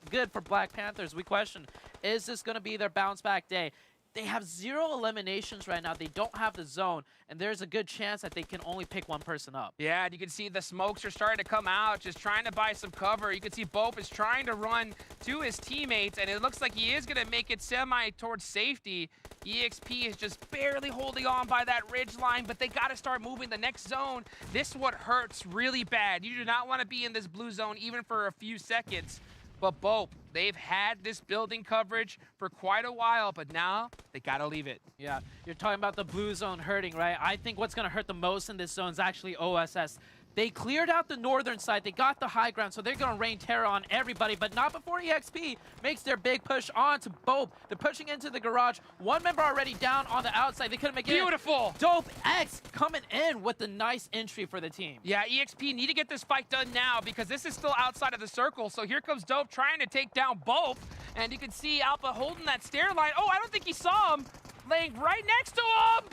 good for Black Panthers. We question, is this going to be their bounce back day? They have 0 eliminations right now. They don't have the zone, and there's a good chance that they can only pick one person up. Yeah, and you can see the smokes are starting to come out, just trying to buy some cover. You can see Bope is trying to run to his teammates, and it looks like he is going to make it semi towards safety. EXP is just barely holding on by that ridge line, but they got to start moving the next zone. This what hurts really bad. You do not want to be in this blue zone even for a few seconds. But Bope, they've had this building coverage for quite a while, but now they got to leave it. Yeah, you're talking about the blue zone hurting, right? I think what's going to hurt the most in this zone is actually OSS. They cleared out the northern side. They got the high ground, so they're going to rain terror on everybody, but not before EXP makes their big push onto Bope. They're pushing into the garage. One member already down on the outside. They couldn't make it. Beautiful. Dope X coming in with the nice entry for the team. Yeah, EXP need to get this fight done now because this is still outside of the circle. So here comes Dope trying to take down Bope, and you can see Alpha holding that stair line. Oh, I don't think he saw him. Laying right next to him.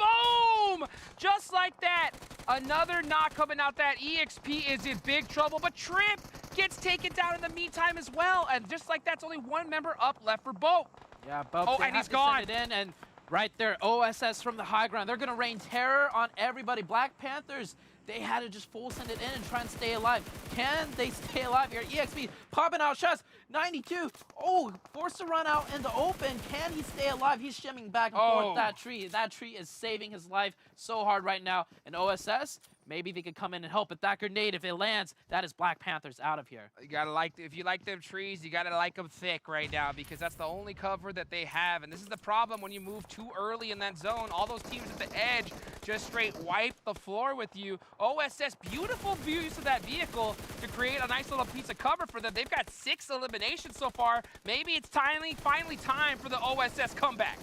Boom! Just like that. Another knock coming out. That EXP is in big trouble, but Trip gets taken down in the meantime as well. And just like that's only one member up left for Bope. Yeah, Bope. Oh, and he's gone. Send it in, and right there, OSS from the high ground. They're going to rain terror on everybody. Black Panthers, they had to just full send it in and try and stay alive. Can they stay alive here? EXP popping out shots. 92. Oh, forced to run out in the open. Can he stay alive? He's shimming back and forth that tree. That tree is saving his life so hard right now. And OSS, maybe they could come in and help. But that grenade, if it lands, that is Black Panthers out of here. You gotta like, if you like them trees, you gotta like them thick right now because that's the only cover that they have. And this is the problem when you move too early in that zone. All those teams at the edge just straight wipe the floor with you. OSS, beautiful use of that vehicle to create a nice little piece of cover for them. They've got 6 eliminations so far. Maybe it's finally time for the OSS comeback.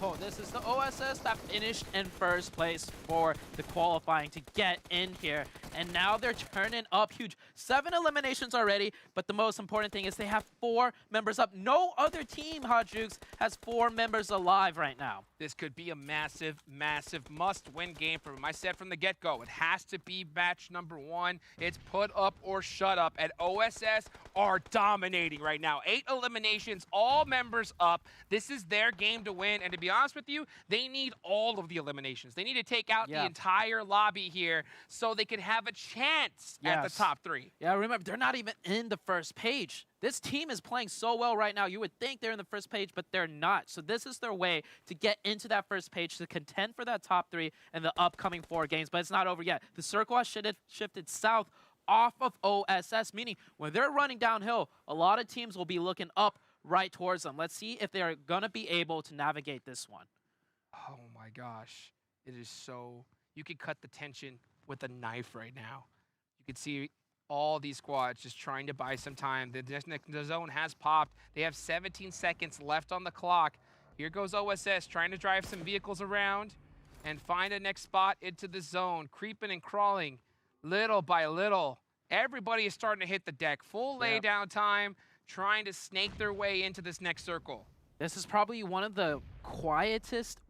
Oh, this is the OSS that finished in first place for the qualifying to get in here. And now they're turning up huge. 7 eliminations already, but the most important thing is they have 4 members up. No other team, Hot Jukes, has 4 members alive right now. This could be a massive, massive must-win game for them. I said from the get-go, it has to be match number 1. It's put up or shut up, and OSS are dominating right now. 8 eliminations, all members up. This is their game to win, and to be honest with you, they need all of the eliminations. They need to take out the entire lobby here so they can have a chance at the top 3. Yeah, remember, they're not even in the first page. This team is playing so well right now. You would think they're in the first page, but they're not. So this is their way to get into that first page, to contend for that top 3 in the upcoming 4 games. But it's not over yet. The circle has shifted south off of OSS, meaning when they're running downhill, a lot of teams will be looking up right towards them. Let's see if they're going to be able to navigate this one. Oh my gosh. It is so... You could cut the tension with a knife right now. You could see all these squads just trying to buy some time. The zone has popped. They have 17 seconds left on the clock. Here goes OSS trying to drive some vehicles around and find a next spot into the zone. Creeping and crawling little by little. Everybody is starting to hit the deck. Full laydown time, trying to snake their way into this next circle. This is probably one of the quietest,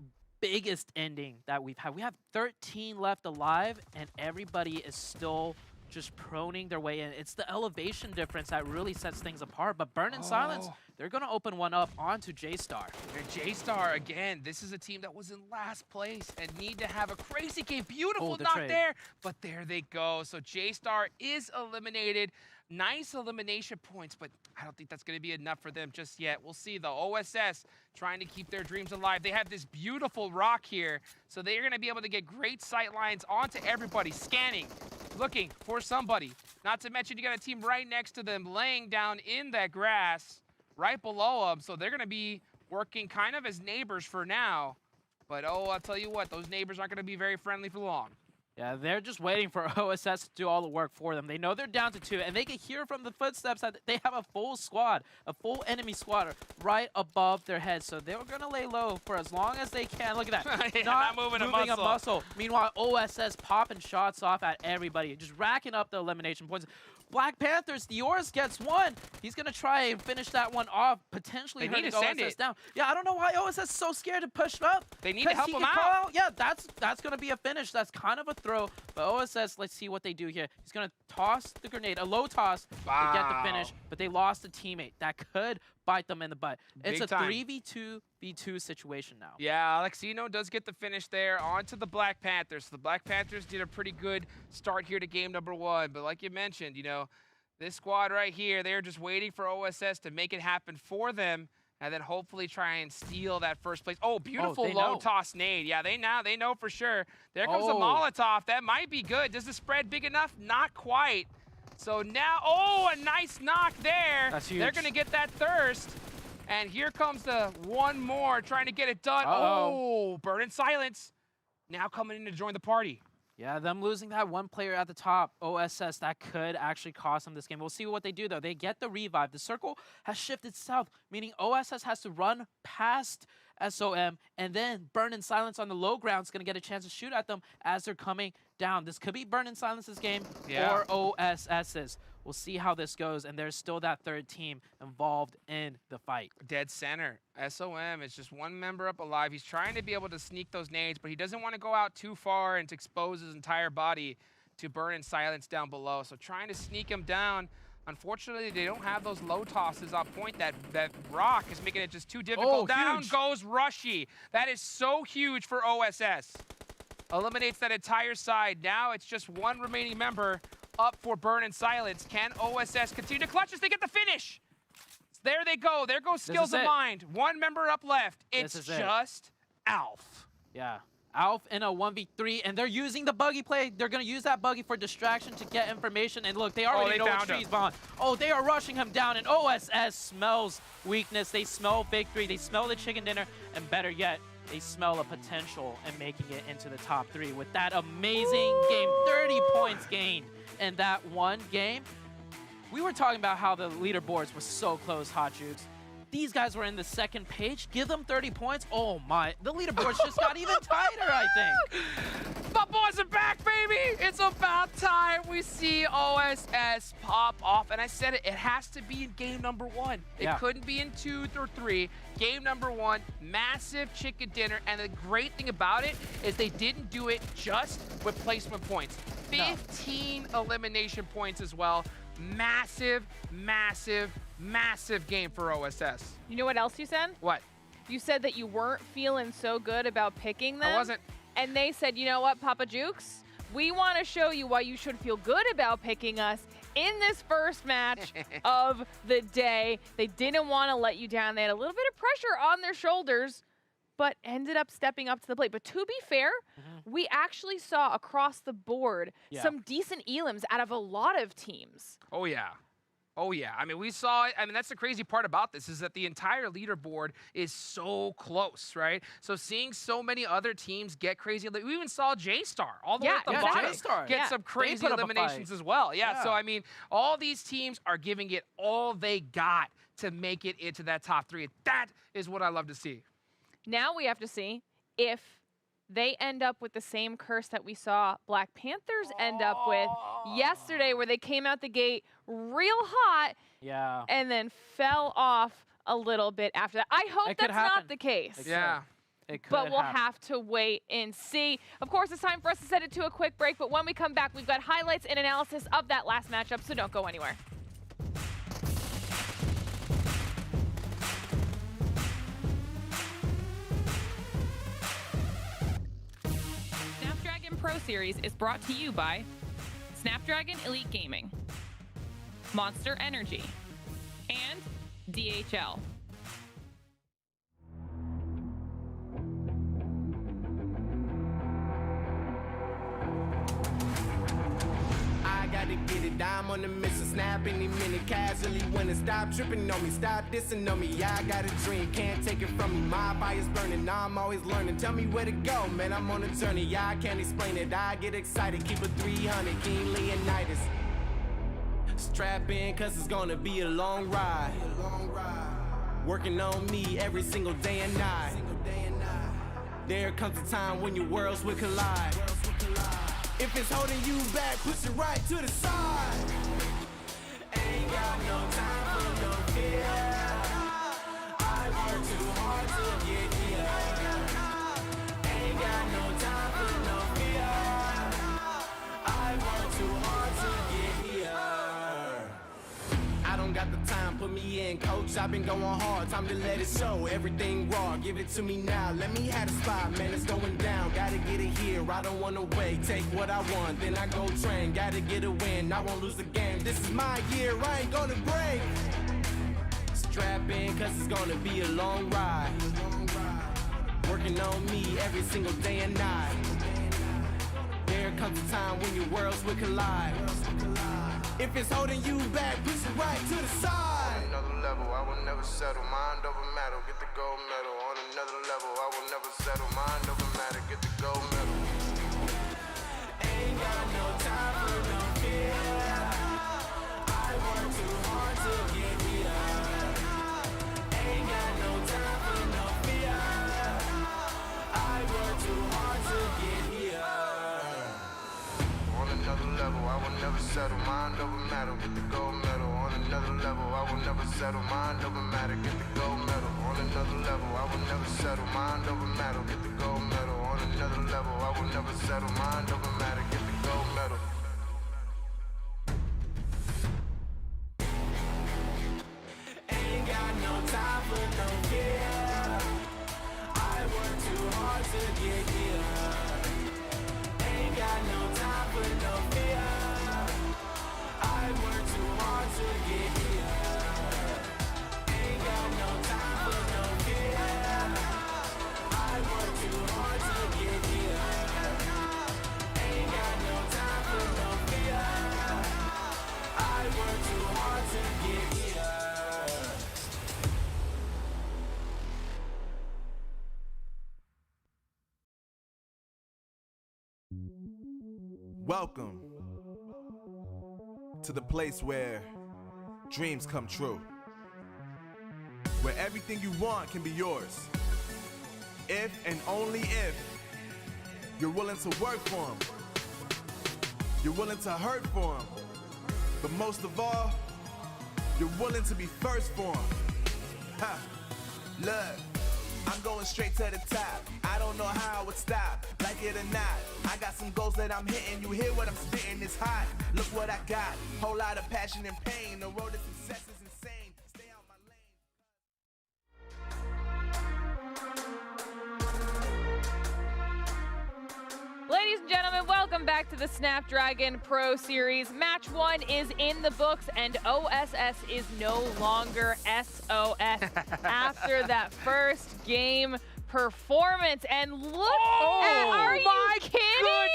biggest ending that we've had. We have 13 left alive, and everybody is still just proning their way in. It's the elevation difference that really sets things apart. But Burn in Silence, they're going to open one up onto J-Star. And J-Star, again, this is a team that was in last place and need to have a crazy game. Beautiful knock there, but there they go. So J-Star is eliminated. Nice elimination points, but I don't think that's going to be enough for them just yet. We'll see. The OSS trying to keep their dreams alive. They have this beautiful rock here, so they're going to be able to get great sight lines onto everybody, scanning, looking for somebody. Not to mention you got a team right next to them laying down in that grass right below them, so they're going to be working kind of as neighbors for now. But, I'll tell you what, those neighbors aren't going to be very friendly for long. Yeah, they're just waiting for OSS to do all the work for them. They know they're down to 2, and they can hear from the footsteps that they have a full squad, a full enemy squad right above their heads. So they're going to lay low for as long as they can. Look at that. not moving a muscle. Meanwhile, OSS popping shots off at everybody, just racking up the elimination points. Black Panthers, Dior's gets 1. He's going to try and finish that one off, potentially hurting OSS down. Yeah, I don't know why OSS is so scared to push up. They need to help him out. Yeah, that's going to be a finish. That's kind of a throw. But OSS, let's see what they do here. He's going to tossed the grenade, a low toss to get the finish, but they lost a teammate that could bite them in the butt. It's Big a time. 3v2v2 situation now. Yeah, Alexino does get the finish there onto the Black Panthers. So the Black Panthers did a pretty good start here to game number 1. But like you mentioned, you know, this squad right here, they're just waiting for OSS to make it happen for them and then hopefully try and steal that first place. Oh, beautiful low toss nade. Yeah, they know for sure. There comes the Molotov. That might be good. Does the spread big enough? Not quite. So now, a nice knock there. That's huge. They're going to get that thirst. And here comes the one more trying to get it done. Oh, Burn in Silence. Now coming in to join the party. Yeah, them losing that one player at the top, OSS, that could actually cost them this game. We'll see what they do, though. They get the revive. The circle has shifted south, meaning OSS has to run past SOM, and then Burn in Silence on the low ground is going to get a chance to shoot at them as they're coming down. This could be Burn in Silence's game or OSS's. We'll see how this goes, and there's still that third team involved in the fight. Dead center. SOM is just one member up alive. He's trying to be able to sneak those nades, but he doesn't want to go out too far and to expose his entire body to Burn in Silence down below. So trying to sneak him down. Unfortunately, they don't have those low tosses on point. That rock is making it just too difficult. Down goes Rushy. That is so huge for OSS. Eliminates that entire side. Now it's just one remaining member up for Burn in Silence. Can OSS continue to clutch as they get the finish? There they go. There goes Skills of Mind. One member up left. It's just Alf. Yeah. Alf in a 1v3, and they're using the buggy play. They're going to use that buggy for distraction to get information. And look, they already know what tree's behind. Oh, they are rushing him down, and OSS smells weakness. They smell victory. They smell the chicken dinner, and better yet, they smell a potential in making it into the top 3 with that amazing game. 30 points gained in that one game. We were talking about how the leaderboards were so close, Hot Jukes. These guys were in the second page. Give them 30 points. Oh my, the leaderboards just got even tighter, I think. My boys are back, baby. It's about time we see OSS pop off. And I said it has to be in game number 1. It couldn't be in 2 or 3. Game number 1, massive chicken dinner. And the great thing about it is they didn't do it just with placement points. 15 elimination points as well. Massive, massive, massive game for OSS. You know what else you said? What? You said that you weren't feeling so good about picking them. I wasn't. And they said, you know what, Papa Jukes? We want to show you why you should feel good about picking us in this first match of the day. They didn't want to let you down. They had a little bit of pressure on their shoulders, but ended up stepping up to the plate. But to be fair, we actually saw across the board some decent elims out of a lot of teams. Oh, yeah. Oh, yeah. I mean, we saw it. I mean, that's the crazy part about this is that the entire leaderboard is so close, right? So seeing so many other teams get crazy. We even saw J-Star all the way at the bottom get some crazy eliminations as well. Yeah, so, I mean, all these teams are giving it all they got to make it into that top 3. That is what I love to see. Now we have to see if they end up with the same curse that we saw Black Panthers end up with yesterday, where they came out the gate real hot and then fell off a little bit after that. I hope that's not the case. But we'll have to wait and see. Of course, it's time for us to send it to a quick break, but when we come back, we've got highlights and analysis of that last matchup, so don't go anywhere. Pro Series is brought to you by Snapdragon Elite Gaming, Monster Energy, and DHL. I gotta get it, I'm on the mission, snap any minute, casually winning. Stop tripping on me, stop dissing on me. Yeah, I got a dream, can't take it from me. My fire's burning, I'm always learning. Tell me where to go, man, I'm on a journey. Yeah, I can't explain it, I get excited. Keep it 300, King Leonidas. Strap in, cause it's gonna be a long ride. Working on me every single day and night. There comes a time when your worlds will collide. If it's holding you back, push it right to the side. Ain't got no time for no fear. I work too hard to get here. Ain't got no time for no fear. I work too hard to get here. put me in, coach. I've been going hard, time to let it show. Everything raw, give it to me now. Let me have the spot, man, it's going down. Gotta get it here, I don't wanna wait. Take what I want, then I go train. Gotta get a win, I won't lose the game. This is my year, I ain't gonna break. Strap in, cause it's gonna be a long ride. Working on me every single day and night. There comes a time when your worlds will collide. If it's holding you back, push it right to the side. On another level, I will never settle. Mind over matter, get the gold medal. On another level, I will never settle. Mind over matter, get the gold medal. Ain't got no time for no fear. I work too hard to get here. Ain't got no time for no fear. I work too hard to get here. On another level, I will never settle. Mind over matter, get the gold medal. On another level, I will never settle. Mind over matter, get the gold medal. On another level, I will never settle. Mind over matter, get the gold medal. On another level, I will never settle. Mind over matter, get the gold medal. Ain't got no time for no fear. I work too hard to get here. Ain't got no time for no fear. I work too hard to get here. Ain't got no time for no fear. I work too hard to get here. Ain't got no time for no fear. I work too hard to get here. Welcome to the place where dreams come true. Where everything you want can be yours. If and only if you're willing to work for them. You're willing to hurt for them. But most of all, you're willing to be first for them. Ha! Look, I'm going straight to the top. I don't know how I would stop, like it or not. I got some goals that I'm hitting. You hear what I'm spitting? It's hot. Look what I got. Whole lot of passion and pain. The road to success is insane. Stay out my lane. Ladies and gentlemen, welcome back to the Snapdragon Pro Series. Match 1 is in the books, and OSS is no longer SOS after that first game performance. And look at, are you kidding?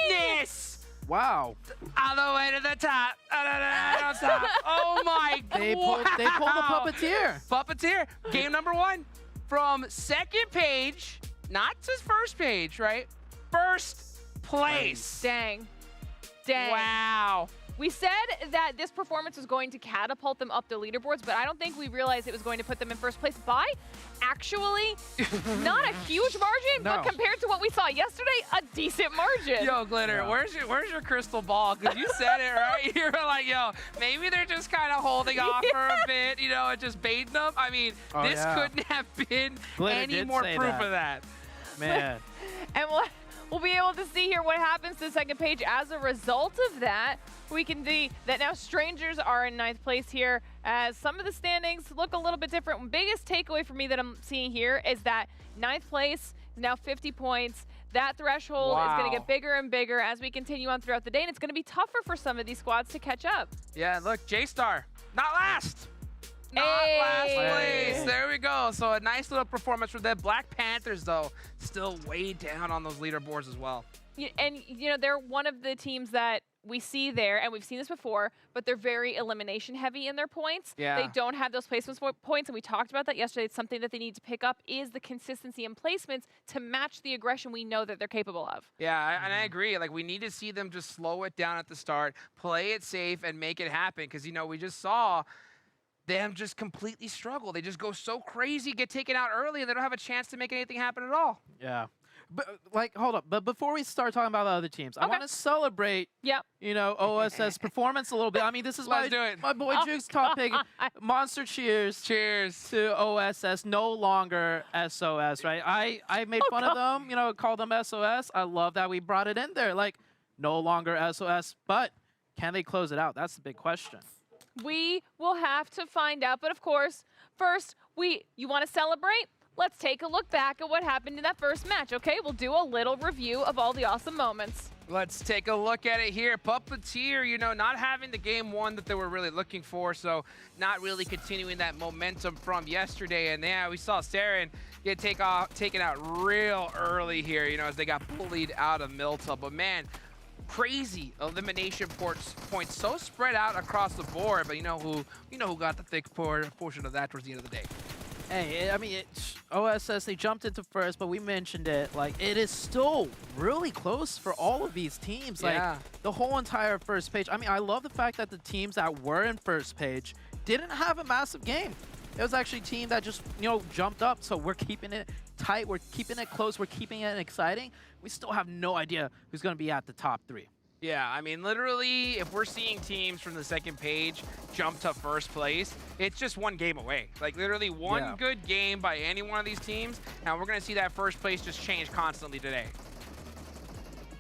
Goodness! Wow. All the way to the top. Top. Oh my god. They pulled the puppeteer. Puppeteer. Game number 1 from second page, not his first page, right? First place. Dang. Dang. Wow. We said that this performance was going to catapult them up the leaderboards, but I don't think we realized it was going to put them in first place by actually not a huge margin, No. but compared to what we saw yesterday, a decent margin. Yo, Glitter, Yeah. where's your crystal ball? Because you said it, right? You were like, yo, maybe they're just kind of holding off for a bit, you know, and just baiting them. I mean, this couldn't have been Glitter any did more say proof that. of that. Man. And we'll be able to see here what happens to the second page. As a result of that, we can see that now Strangers are in 9th place here, as some of the standings look a little bit different. Biggest takeaway for me that I'm seeing here is that 9th place is now 50 points. That threshold is going to get bigger and bigger as we continue on throughout the day, and it's going to be tougher for some of these squads to catch up. Yeah, look, J-Star, not last. Not Hey. last place. There we go. So a nice little performance for the Black Panthers, though, still way down on those leaderboards as well. And, you know, they're one of the teams that we see there, and we've seen this before, but they're very elimination heavy in their points. Yeah. They don't have those placements points, and we talked about that yesterday. It's something that they need to pick up, is the consistency in placements to match the aggression we know that they're capable of. Yeah, and I agree. Like, we need to see them just slow it down at the start, play it safe, and make it happen. Because, you know, we just saw them just completely struggle. They just go so crazy, get taken out early, and they don't have a chance to make anything happen at all. Yeah. But, like, hold up. But before we start talking about the other teams, I Okay. want to celebrate, Yep. you know, OSS performance a little bit. I mean, this is Let's do it. my boy Juke's top pick. Monster cheers Cheers. to OSS, no longer SOS, right? I made fun of them, you know, called them SOS. I love that we brought it in there. Like, no longer SOS, but can they close it out? That's the big question. We will have to find out. But of course, first, you want to celebrate? Let's take a look back at what happened in that first match, okay? We'll do a little review of all the awesome moments. Let's take a look at it here. Puppeteer, you know, not having the game one that they were really looking for, so not really continuing that momentum from yesterday. And yeah, we saw Saren get taken out real early here, you know, as they got bullied out of Milta. But man, crazy elimination points so spread out across the board. But you know who got the thick portion of that towards the end of the day. Hey, I mean, OSS, they jumped into first, but we mentioned it. Like, it is still really close for all of these teams. Like, the whole entire first page. I mean, I love the fact that the teams that were in first page didn't have a massive game. It was actually a team that just, you know, jumped up. So we're keeping it tight. We're keeping it close. We're keeping it exciting. We still have no idea who's going to be at the top 3. Yeah, I mean, literally, if we're seeing teams from the second page jump to first place, it's just one game away. Like, literally one good game by any one of these teams, and we're going to see that first place just change constantly today.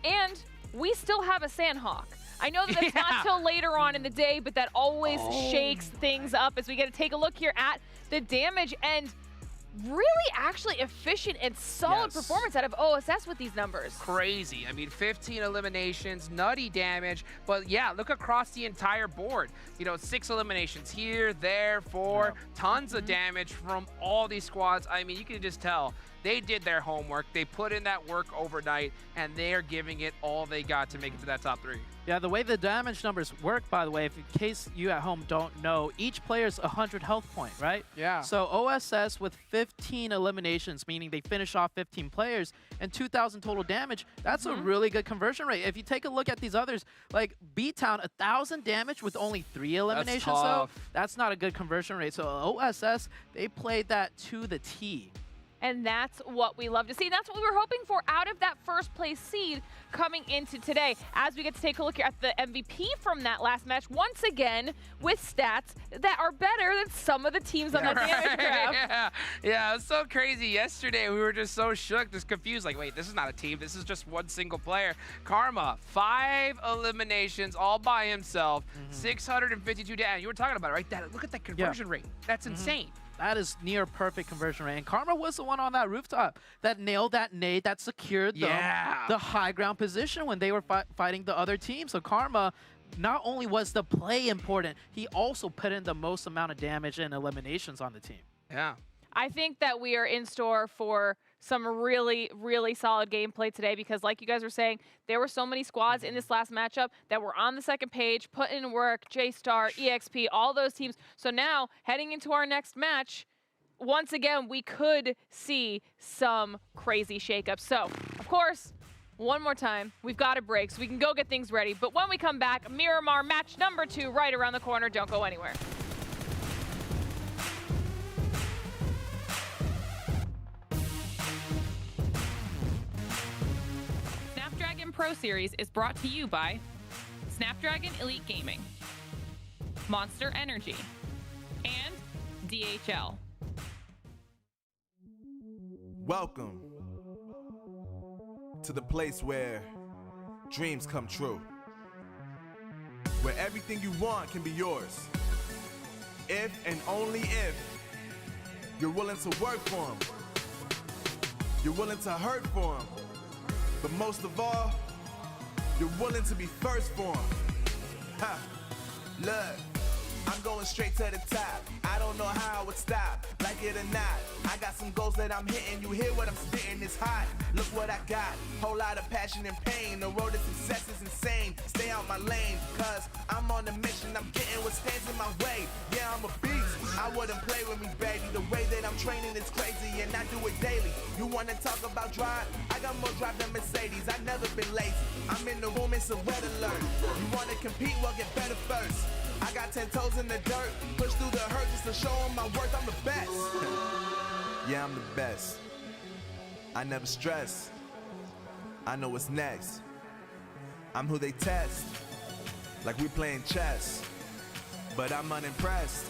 And we still have a Sandhawk. I know that it's not till later on in the day, but that always shakes things up as we get to take a look here at the damage. And really actually efficient and solid performance out of OSS with these numbers. Crazy. I mean, 15 eliminations, nutty damage, but yeah, look across the entire board. You know, 6 eliminations here, there, 4, tons of damage from all these squads. I mean, you can just tell they did their homework. They put in that work overnight, and they're giving it all they got to make it to that top 3. Yeah, the way the damage numbers work, by the way, if in case you at home don't know, each player's 100 health point, right? Yeah. So OSS with 15 eliminations, meaning they finish off 15 players, and 2,000 total damage, that's a really good conversion rate. If you take a look at these others, like B-Town, 1,000 damage with only 3 eliminations, so that's not a good conversion rate. So OSS, they played that to the T. And that's what we love to see. That's what we were hoping for out of that first place seed coming into today. As we get to take a look at the MVP from that last match, once again, with stats that are better than some of the teams on that damage graph. Yeah, it was so crazy. Yesterday, we were just so shook, just confused. Like, wait, this is not a team. This is just one single player. Karma, 5 eliminations all by himself, 652 damage. You were talking about it, right? Look at that conversion rate. That's insane. That is near perfect conversion rate. And Karma was the one on that rooftop that nailed that nade, that secured the high ground position when they were fighting the other team. So Karma, not only was the play important, he also put in the most amount of damage and eliminations on the team. Yeah. I think that we are in store for some really, really solid gameplay today because like you guys were saying, there were so many squads in this last matchup that were on the second page, putting in work, J-Star, EXP, all those teams. So now, heading into our next match, once again, we could see some crazy shakeups. So, of course, one more time, we've got a break so we can go get things ready. But when we come back, Miramar match number 2 right around the corner. Don't go anywhere. Snapdragon Pro Series is brought to you by Snapdragon Elite Gaming, Monster Energy, and DHL. Welcome to the place where dreams come true, where everything you want can be yours, if and only if you're willing to work for them, you're willing to hurt for them, but most of all, you're willing to be first for them. Ha! Look, I'm going straight to the top. I don't know how I would stop, like it or not. I got some goals that I'm hitting. You hear what I'm spitting? It's hot. Look what I got. Whole lot of passion and pain. The road to success is insane. Stay out my lane, cause I'm on a mission. I'm getting what stands in my way. Yeah, I'm a beast. I wouldn't play with me, baby. The way that I'm training is crazy, and I do it daily. You wanna talk about drive? I got more drive than Mercedes. I've never been lazy. I'm in the room, it's a red alert. You wanna compete? Well, get better first. I got 10 toes in the dirt, push through the hurt just to show them my worth. I'm the best. Yeah, I'm the best. I never stress. I know what's next. I'm who they test, like we playing chess. But I'm unimpressed,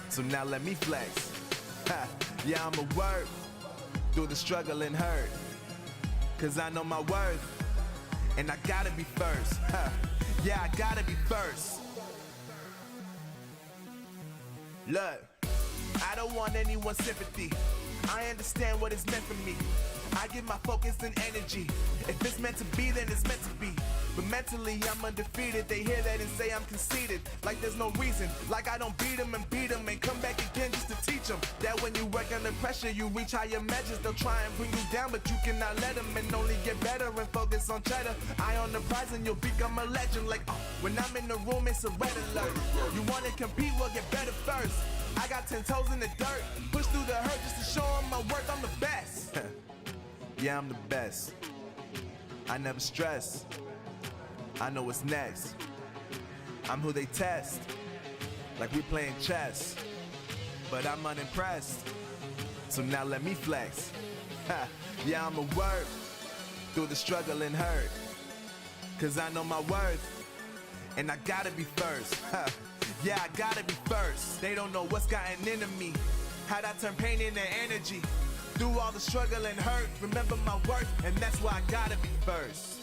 so now let me flex. Ha. Yeah, I'ma work through the struggle and hurt, cause I know my worth, and I gotta be first. Ha. Yeah, I gotta be first. Look, I don't want anyone's sympathy. I understand what is meant for me. I give my focus and energy. If it's meant to be, then it's meant to be. But mentally, I'm undefeated. They hear that and say I'm conceited. Like there's no reason. Like I don't beat them and come back again just to teach them that when you work under pressure, you reach higher measures. They'll try and bring you down, but you cannot let them and only get better and focus on cheddar. Eye on the prize and you'll become a legend. Like, when I'm in the room, it's a red alert. You want to compete, well, get better first. I got 10 toes in the dirt. Push through the hurt just to show them my work. I'm the best. Yeah, I'm the best. I never stress. I know what's next. I'm who they test. Like we playing chess. But I'm unimpressed. So now let me flex. Yeah, I'm a work through the struggle and hurt. Cause I know my worth. And I gotta be first. Yeah, I gotta be first. They don't know what's gotten into me. How'd I turn pain into energy? Through all the struggle and hurt, remember my worth, and that's why I gotta be first.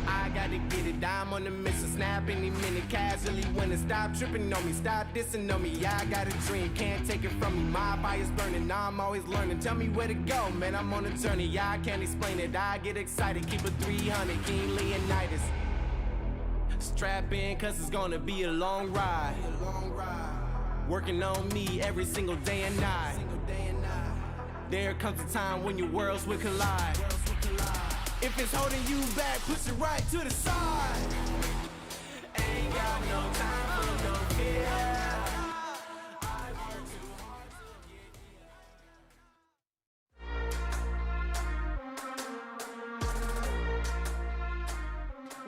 I gotta get it, I'm on the mission, snap any minute, casually winning. Stop tripping on me, stop dissing on me. Yeah, I got a dream, can't take it from me. My fire's burning, I'm always learning. Tell me where to go, man, I'm on a journey. Yeah, I can't explain it, I get excited. Keep it 300, King Leonidas. Strap in, cause it's gonna be a long ride. Working on me every single day and night. There comes a time when your worlds will collide. If it's holding you back, push it right to the side. Ain't got no time for no fear. I work too hard to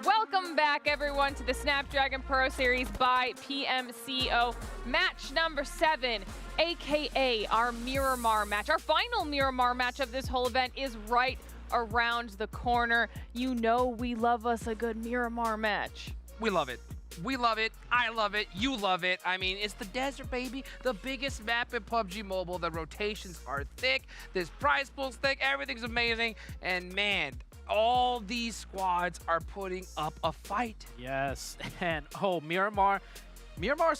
get Welcome back, everyone, to the Snapdragon Pro Series by PMCO. Match number 7, aka our Miramar match. Our final Miramar match of this whole event is right around the corner. You know we love us a good Miramar match. We love it. We love it. I love it. You love it. I mean, it's the desert, baby. The biggest map in PUBG Mobile. The rotations are thick. This prize pool's thick. Everything's amazing. And man, all these squads are putting up a fight. Yes, and Miramar's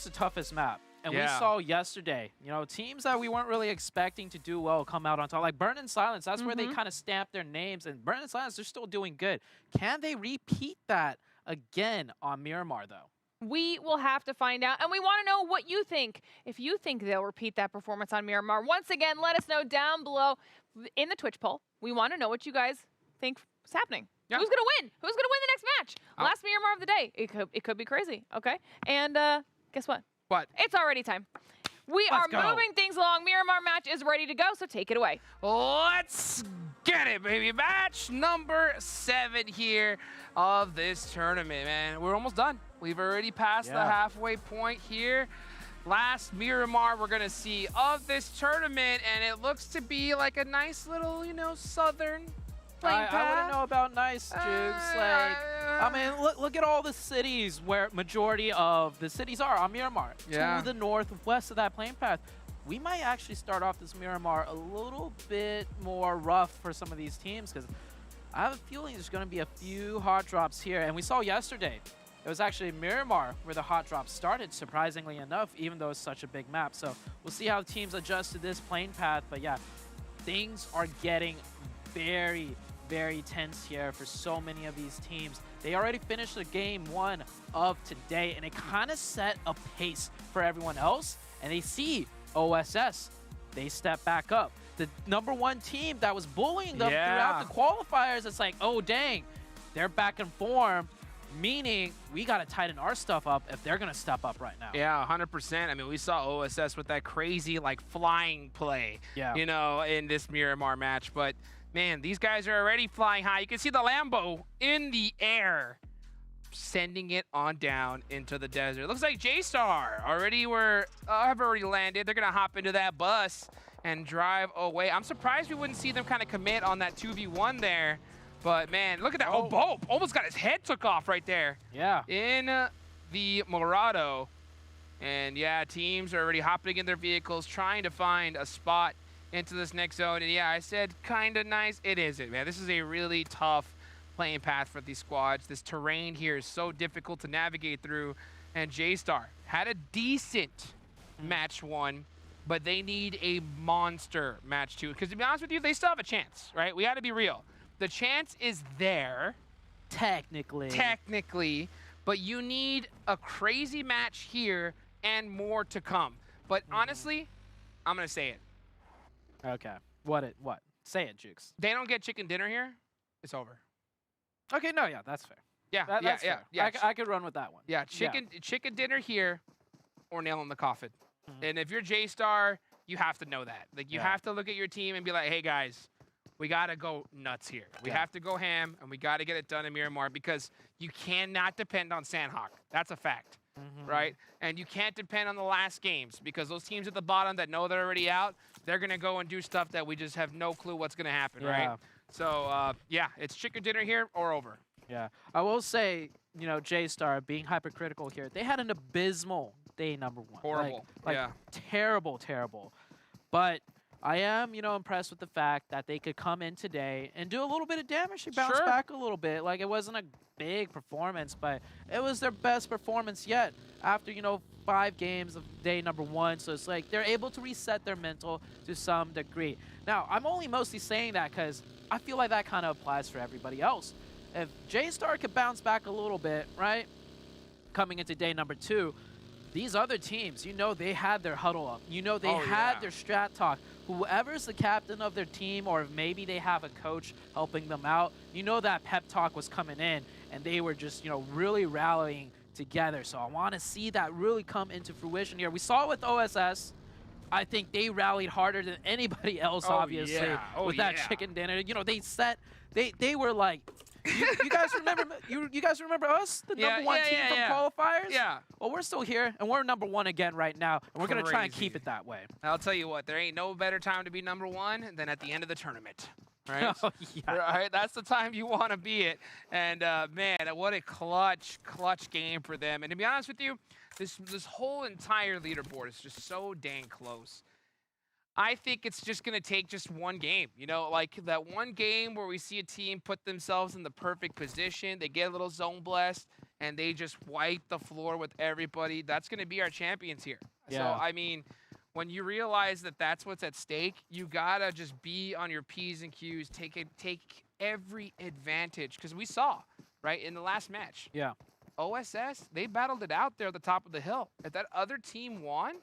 the toughest map. And we saw yesterday, you know, teams that we weren't really expecting to do well come out on top. Like Burn and Silence, that's where they kind of stamped their names. And Burn and Silence, they're still doing good. Can they repeat that again on Miramar, though? We will have to find out, and we want to know what you think. If you think they'll repeat that performance on Miramar, once again, let us know down below in the Twitch poll. We want to know what you guys think is happening. Who's going to win? Who's going to win the next match? Last Miramar of the day. It could be crazy, okay? And guess what? What? It's already time. Let's are moving things along. Miramar match is ready to go, so take it away. Let's get it, baby. Match number 7 here of this tournament, man. We're almost done. We've already passed the halfway point here. Last Miramar we're going to see of this tournament, and it looks to be like a nice little, you know, southern playing path. I wouldn't know about nice, Jukes. I mean, look at all the cities where majority of the cities are on Miramar. To the northwest of that playing path. We might actually start off this Miramar a little bit more rough for some of these teams, because I have a feeling there's going to be a few hot drops here. And we saw yesterday, it was actually Miramar where the hot drops started, surprisingly enough, even though it's such a big map. So we'll see how teams adjust to this playing path. But yeah, things are getting very, very tense here for so many of these teams. They already finished the game 1 of today, and it kind of set a pace for everyone else. And they see OSS, they step back up. The #1 team that was bullying them throughout the qualifiers, it's like, oh dang, they're back in form, meaning we got to tighten our stuff up if they're going to step up right now. Yeah, 100%. I mean, we saw OSS with that crazy, like, flying play, you know, in this Miramar match. But, man, these guys are already flying high. You can see the Lambo in the air, sending it on down into the desert. It looks like J-Star have already landed. They're going to hop into that bus and drive away. I'm surprised we wouldn't see them kind of commit on that 2v1 there. But, man, look at that. Oh, Bope almost got his head took off right there. Yeah. In the Morado. And yeah, teams are already hopping in their vehicles, trying to find a spot into this next zone. And yeah, I said kind of nice. It isn't, man. This is a really tough playing path for these squads. This terrain here is so difficult to navigate through. And J-Star had a decent match 1, but they need a monster match 2. Because to be honest with you, they still have a chance, right? We got to be real. The chance is there. Technically, but you need a crazy match here and more to come. But honestly, I'm going to say it. Okay. What? Say it, Jukes. They don't get chicken dinner here, it's over. Okay, no, yeah, that's fair. Yeah, That's fair. I could run with that one. Yeah, chicken dinner here or nail in the coffin. And if you're J-Star, you have to know that. Like, you have to look at your team and be like, hey, guys, we got to go nuts here. We have to go ham, and we got to get it done in Miramar because you cannot depend on Sandhawk. That's a fact, right? And you can't depend on the last games because those teams at the bottom that know they're already out, they're going to go and do stuff that we just have no clue what's going to happen, right? So, yeah, it's chicken dinner here or over. Yeah. I will say, you know, J-Star being hypercritical here, they had an abysmal day number 1. Horrible. Like terrible. But I am, you know, impressed with the fact that they could come in today and do a little bit of damage. They bounced back a little bit. Like, it wasn't a big performance, but it was their best performance yet after, you know, 5 games of day number 1. So it's like they're able to reset their mental to some degree. Now, I'm only mostly saying that because I feel like that kind of applies for everybody else. If J-Star could bounce back a little bit, right, coming into day number 2, these other teams, you know, they had their huddle up. You know, they had their strat talk. Whoever's the captain of their team, or maybe they have a coach helping them out, you know that pep talk was coming in, and they were just, you know, really rallying together. So I want to see that really come into fruition here. We saw it with OSS. I think they rallied harder than anybody else, obviously, with that chicken dinner. You know, they were like, you guys remember you guys remember us, the number 1 team from qualifiers? Yeah. Well, we're still here, and we're number 1 again right now, and we're going to try and keep it that way. I'll tell you what, there ain't no better time to be number 1 than at the end of the tournament. Right? Right? That's the time you want to be it. And, man, what a clutch game for them. And to be honest with you, this whole entire leaderboard is just so dang close. I think it's just going to take just one game, you know, like that one game where we see a team put themselves in the perfect position, they get a little zone blessed, and they just wipe the floor with everybody. That's going to be our champions here. So, I mean, when you realize that that's what's at stake, you got to just be on your P's and Q's, take every advantage. Because we saw, right, in the last match, OSS, they battled it out there at the top of the hill. If that other team won,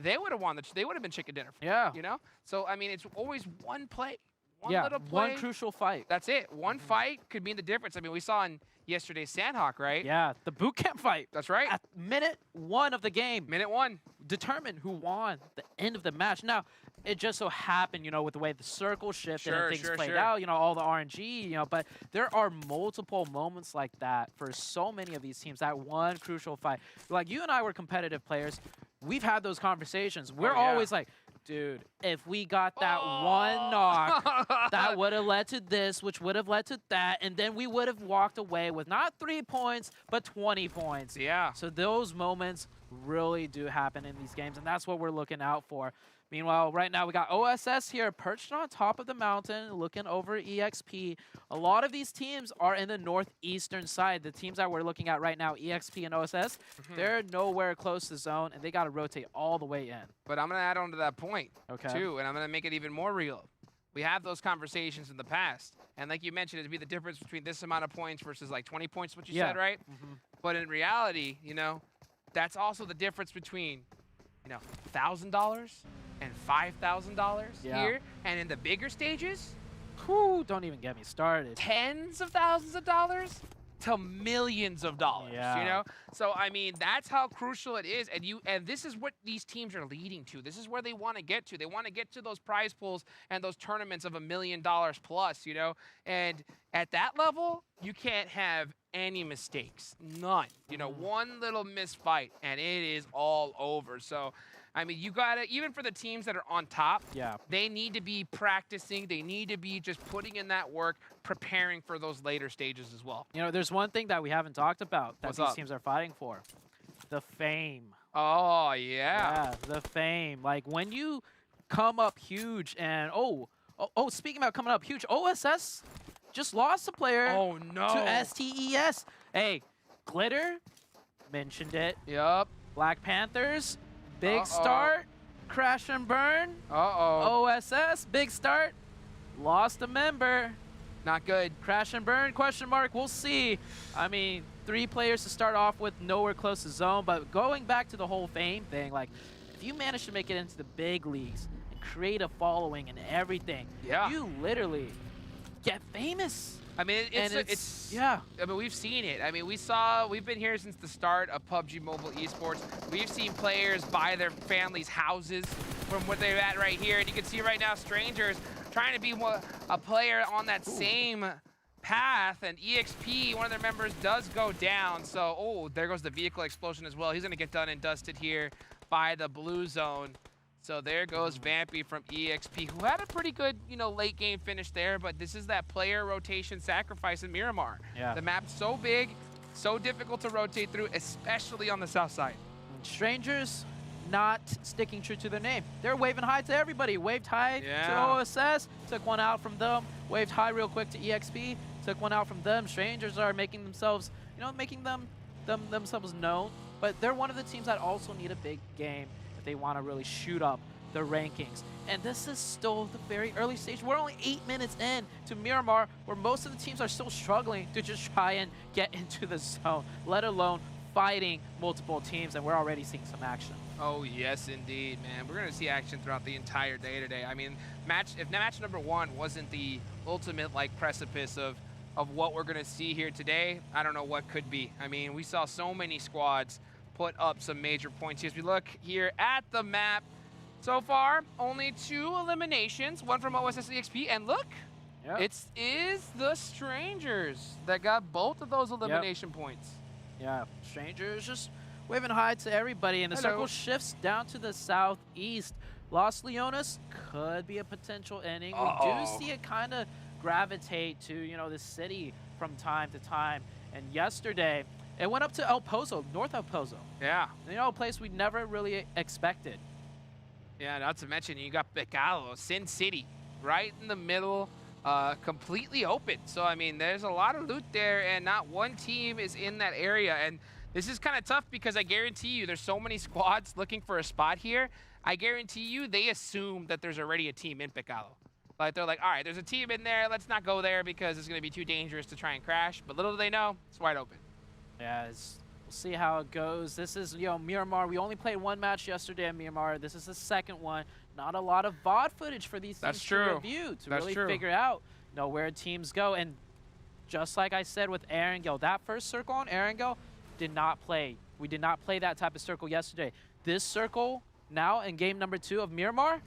they would have won. They would have been chicken dinner. You know? So, I mean, it's always one play. One little play. One crucial fight. That's it. One fight could mean the difference. I mean, we saw in yesterday's Sandhawk, right? Yeah, the boot camp fight. That's right. At minute 1 of the game. Minute 1. Determined who won the end of the match. Now, it just so happened, you know, with the way the circle shifted and things played out, you know, all the RNG, you know, but there are multiple moments like that for so many of these teams, that one crucial fight. Like, you and I were competitive players. We've had those conversations. We're always like, dude, if we got that one knock, that would have led to this, which would have led to that, and then we would have walked away with not 3 points, but 20 points. Yeah. So those moments really do happen in these games, and that's what we're looking out for. Meanwhile, right now we got OSS here perched on top of the mountain, looking over EXP. A lot of these teams are in the northeastern side. The teams that we're looking at right now, EXP and OSS, they're nowhere close to zone, and they got to rotate all the way in. But I'm going to add on to that point, too, and I'm going to make it even more real. We have those conversations in the past, and like you mentioned, it'd be the difference between this amount of points versus like 20 points, what you said, right? But in reality, you know, that's also the difference between, you know, $1,000 and $5,000 here, and in the bigger stages, don't even get me started. Tens of thousands of dollars to millions of dollars, you know? So, I mean, that's how crucial it is. And this is what these teams are leading to. This is where they want to get to. They want to get to those prize pools and those tournaments of $1 million plus, you know? And at that level, you can't have any mistakes. None. You know, one little misfight, and it is all over. So, I mean, you got to, even for the teams that are on top, they need to be practicing. They need to be just putting in that work, preparing for those later stages as well. You know, there's one thing that we haven't talked about that these teams are fighting for. The fame. Oh, Yeah, the fame. Like when you come up huge and speaking about coming up huge, OSS just lost a player Oh, no. to STES. Hey, Glitter mentioned it. Yup. Black Panthers, big start. Crash and burn. Uh-oh. OSS, big start. Lost a member. Not good. Crash and burn, question mark, we'll see. I mean, 3 players to start off with, nowhere close to zone, but going back to the whole fame thing, like, if you manage to make it into the big leagues and create a following and everything, you literally get famous. I mean, it's yeah. I mean, we've seen it. I mean, we've been here since the start of PUBG Mobile Esports. We've seen players buy their families' houses from where they're at right here. And you can see right now, Strangers trying to be a player on that same path. And EXP, one of their members, does go down. So, there goes the vehicle explosion as well. He's going to get done and dusted here by the blue zone. So there goes Vampy from EXP, who had a pretty good, late game finish there, but this is that player rotation sacrifice in Miramar. Yeah. The map's so big, so difficult to rotate through, especially on the south side. Strangers not sticking true to their name. They're waving hi to everybody. Waved hi to OSS, took one out from them. Waved hi real quick to EXP, took one out from them. Strangers are making themselves, making themselves known, but they're one of the teams that also need a big game if they want to really shoot up the rankings. And this is still the very early stage. We're only 8 minutes in to Miramar, where most of the teams are still struggling to just try and get into the zone, let alone fighting multiple teams, and we're already seeing some action. Oh, yes, indeed, man. We're going to see action throughout the entire day today. I mean, if match number 1 wasn't the ultimate, precipice of what we're going to see here today, I don't know what could be. I mean, we saw so many squads put up some major points. As we look here at the map, so far, only 2 eliminations, one from OSS EXP, and look, it is the Strangers that got both of those elimination points. Yeah, Strangers just waving hi to everybody, and the circle shifts down to the southeast. Los Leones could be a potential ending. We do see it kind of gravitate to, the city from time to time, and yesterday, it went up to El Pozo, North El Pozo. Yeah. A place we never really expected. Yeah, not to mention, you got Pecado, Sin City, right in the middle, completely open. So, I mean, there's a lot of loot there, and not one team is in that area. And this is kind of tough because I guarantee you there's so many squads looking for a spot here. I guarantee you they assume that there's already a team in Pecado. Like, they're like, all right, there's a team in there. Let's not go there because it's going to be too dangerous to try and crash. But little do they know, it's wide open. Yeah, we'll see how it goes. This is, Miramar. We only played 1 match yesterday in Miramar. This is the second one. Not a lot of VOD footage for these teams to review to really figure out, where teams go. And just like I said with Erangel, that first circle on Erangel did not play. We did not play that type of circle yesterday. This circle now in game number 2 of Miramar,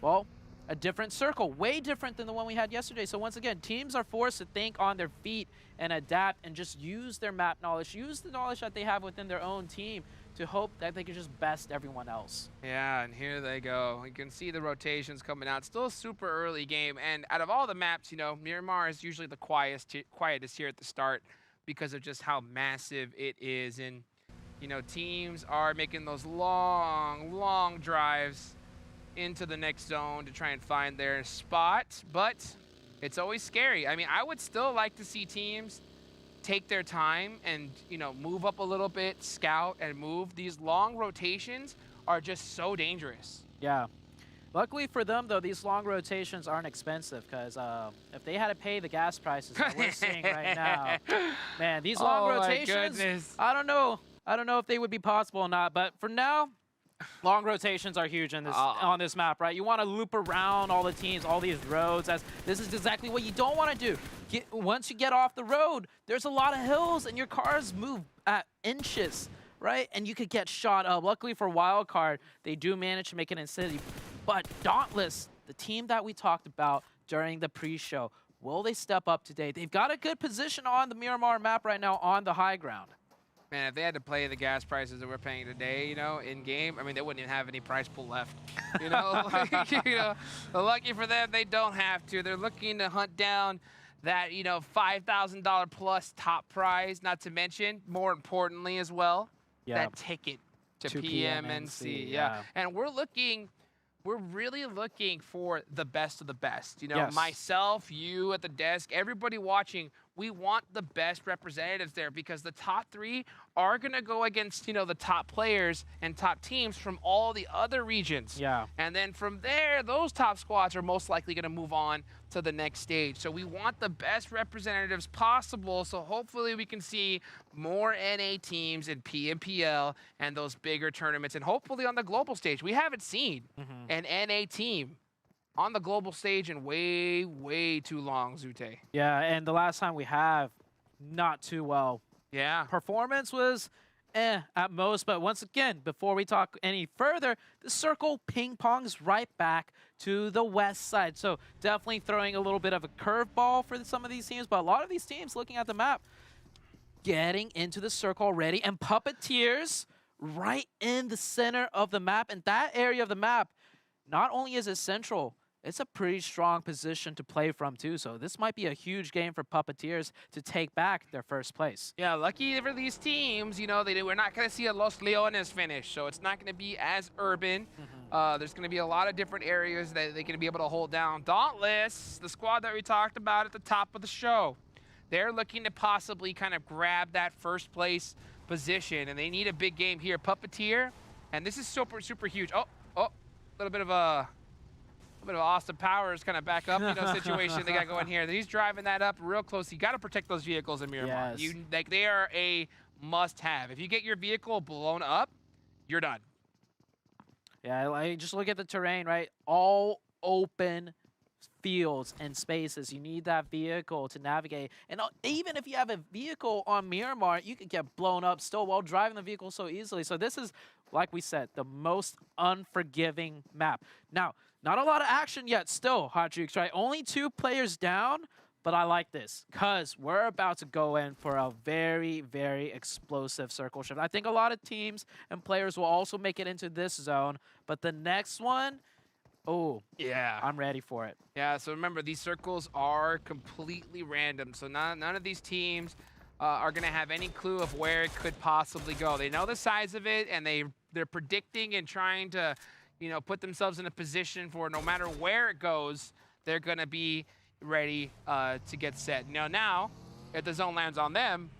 well, a different circle, way different than the one we had yesterday. So once again, teams are forced to think on their feet and adapt and just use their map knowledge, use the knowledge that they have within their own team to hope that they can just best everyone else. Yeah, and here they go. You can see the rotations coming out. Still a super early game, and out of all the maps, Miramar is usually the quietest here at the start because of just how massive it is. And, teams are making those long drives into the next zone to try and find their spot, but it's always scary. I mean, I would still like to see teams take their time and, move up a little bit, scout and move. These long rotations are just so dangerous. Yeah. Luckily for them, though, these long rotations aren't expensive because if they had to pay the gas prices that we're seeing right now, man, these long rotations, I don't know if they would be possible or not, but for now, long rotations are huge in this on this map, right? You want to loop around all the teams, all these roads, as this is exactly what you don't want to do. Once you get off the road, there's a lot of hills, and your cars move at inches, right? And you could get shot up. Luckily for Wildcard, they do manage to make it in city. But Dauntless, the team that we talked about during the pre-show, will they step up today? They've got a good position on the Miramar map right now on the high ground. Man, if they had to play the gas prices that we're paying today, in game, I mean, they wouldn't even have any price pool left. Lucky for them, they don't have to. They're looking to hunt down that, $5,000 plus top prize, not to mention, more importantly as well, that ticket to To PMNC. PMNC, Yeah. And we're really looking for the best of the best. You know, Yes. myself, you at the desk, everybody watching, we want the best representatives there because the top 3 are going to go against, you know, the top players and top teams from all the other regions. Yeah. And then from there, those top squads are most likely going to move on to the next stage. So we want the best representatives possible. So hopefully we can see more NA teams in PMPL and those bigger tournaments. And hopefully on the global stage, we haven't seen an NA team on the global stage in way, way too long, Zute. Yeah, and the last time we have, not too well. Yeah. Performance was at most, but once again, before we talk any further, the circle ping pongs right back to the west side. So definitely throwing a little bit of a curveball for some of these teams, but a lot of these teams, looking at the map, getting into the circle already, and Puppeteers right in the center of the map. And that area of the map, not only is it central, it's a pretty strong position to play from too. So this might be a huge game for Puppeteers to take back their first place. Yeah, lucky for these teams, you know, we're not going to see a Los Leones finish, so it's not going to be as urban. There's going to be a lot of different areas that they're going to be able to hold down. Dauntless, the squad that we talked about at the top of the show, they're looking to possibly kind of grab that first place position, and they need a big game here. Puppeteer, and this is super, super huge. Oh, a little bit of Austin Powers kind of back up, you know, situation they got going here. He's driving that up real close. You got to protect those vehicles in Miramar. Yes. Like, they are a must-have. If you get your vehicle blown up, you're done. Yeah, like just look at the terrain, right? All open fields and spaces. You need that vehicle to navigate. And even if you have a vehicle on Miramar, you could get blown up still while driving the vehicle so easily. So this is, like we said, the most unforgiving map. Now, not a lot of action yet still, Hot Jukes, right? Only 2 players down, but I like this because we're about to go in for a very, very explosive circle shift. I think a lot of teams and players will also make it into this zone, but the next one, oh, Yeah. I'm ready for it. Yeah, so remember, these circles are completely random. So none of these teams are going to have any clue of where it could possibly go. They know the size of it, and they're predicting and trying to, you know, put themselves in a position for no matter where it goes, they're going to be ready to get set. Now, if the zone lands on them,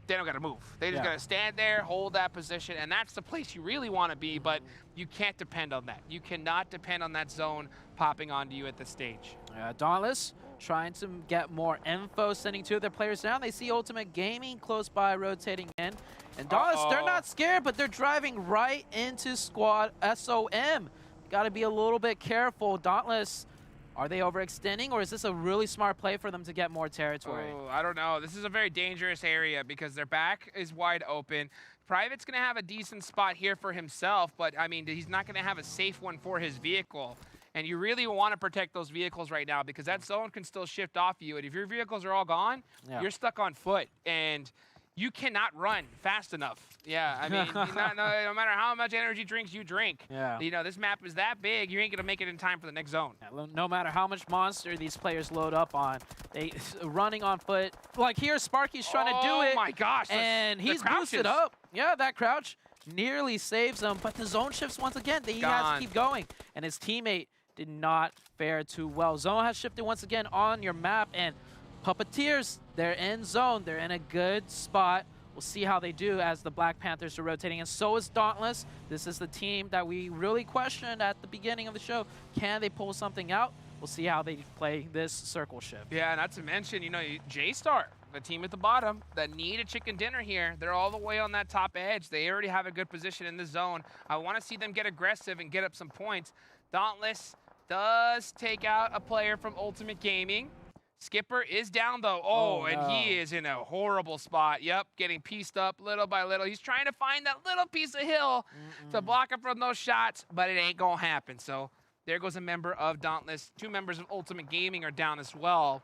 they don't got to move. They just got to stand there, hold that position, and that's the place you really want to be, but you can't depend on that. You cannot depend on that zone popping onto you at the stage. Dauntless trying to get more info, sending 2 of their players down. They see Ultimate Gaming close by, rotating in. And Dauntless, they're not scared, but they're driving right into squad SOM. Got to be a little bit careful. Dauntless, are they overextending, or is this a really smart play for them to get more territory? Oh, I don't know. This is a very dangerous area because their back is wide open. Private's going to have a decent spot here for himself, but, I mean, he's not going to have a safe one for his vehicle. And you really want to protect those vehicles right now because that zone can still shift off you. And if your vehicles are all gone, you're stuck on foot. And you cannot run fast enough. Yeah, I mean, no matter how much energy drinks you drink, you know, this map is that big, you ain't going to make it in time for the next zone. Yeah, no matter how much monster these players load up on, they running on foot. Like here, Sparky's trying to do it. Oh my gosh. And he's boosted up. Yeah, that crouch nearly saves him, but the zone shifts once again. He has to keep going. And his teammate did not fare too well. Zone has shifted once again on your map, and Puppeteers, they're in zone. They're in a good spot. We'll see how they do as the Black Panthers are rotating, and so is Dauntless. This is the team that we really questioned at the beginning of the show. Can they pull something out? We'll see how they play this circle shift. Yeah, not to mention, you know, J-Star, the team at the bottom that need a chicken dinner here. They're all the way on that top edge. They already have a good position in the zone. I want to see them get aggressive and get up some points. Dauntless does take out a player from Ultimate Gaming. Skipper is down, though. Oh, and he is in a horrible spot. Yep, getting pieced up little by little. He's trying to find that little piece of hill to block him from those shots, but it ain't going to happen. So there goes a member of Dauntless. 2 members of Ultimate Gaming are down as well.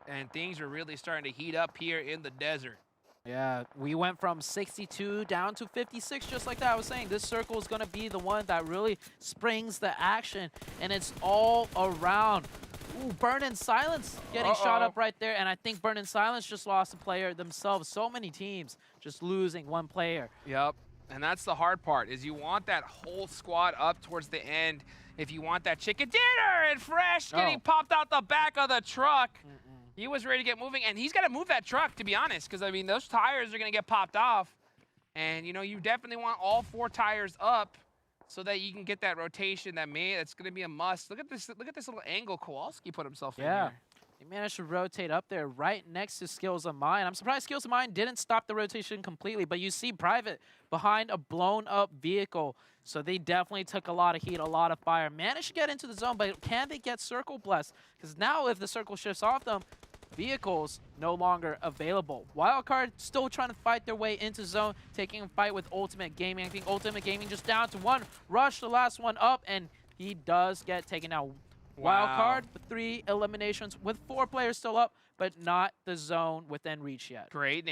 And things are really starting to heat up here in the desert. Yeah, we went from 62 down to 56, just like that. I was saying, this circle is going to be the one that really springs the action, and it's all around. Ooh, Burn in Silence getting shot up right there, and I think Burn in Silence just lost a player themselves. So many teams just losing one player. Yep. And that's the hard part, is you want that whole squad up towards the end if you want that chicken dinner and Fresh getting popped out the back of the truck. He was ready to get moving, and he's got to move that truck, to be honest, because, I mean, those tires are going to get popped off. And, you know, you definitely want all 4 tires up so that you can get that rotation that's going to be a must. Look at this little angle Kowalski put himself in here. He managed to rotate up there right next to Skills of Mine. I'm surprised Skills of Mine didn't stop the rotation completely, but you see Private behind a blown-up vehicle. So they definitely took a lot of heat, a lot of fire. Managed to get into the zone, but can they get Circle blessed? Because now if the Circle shifts off them, vehicles no longer available. Wildcard still trying to fight their way into zone, taking a fight with Ultimate Gaming. I think Ultimate Gaming just down to 1. Rush the last one up, and he does get taken out. Wildcard with 3 eliminations with 4 players still up, but not the zone within reach yet. Great,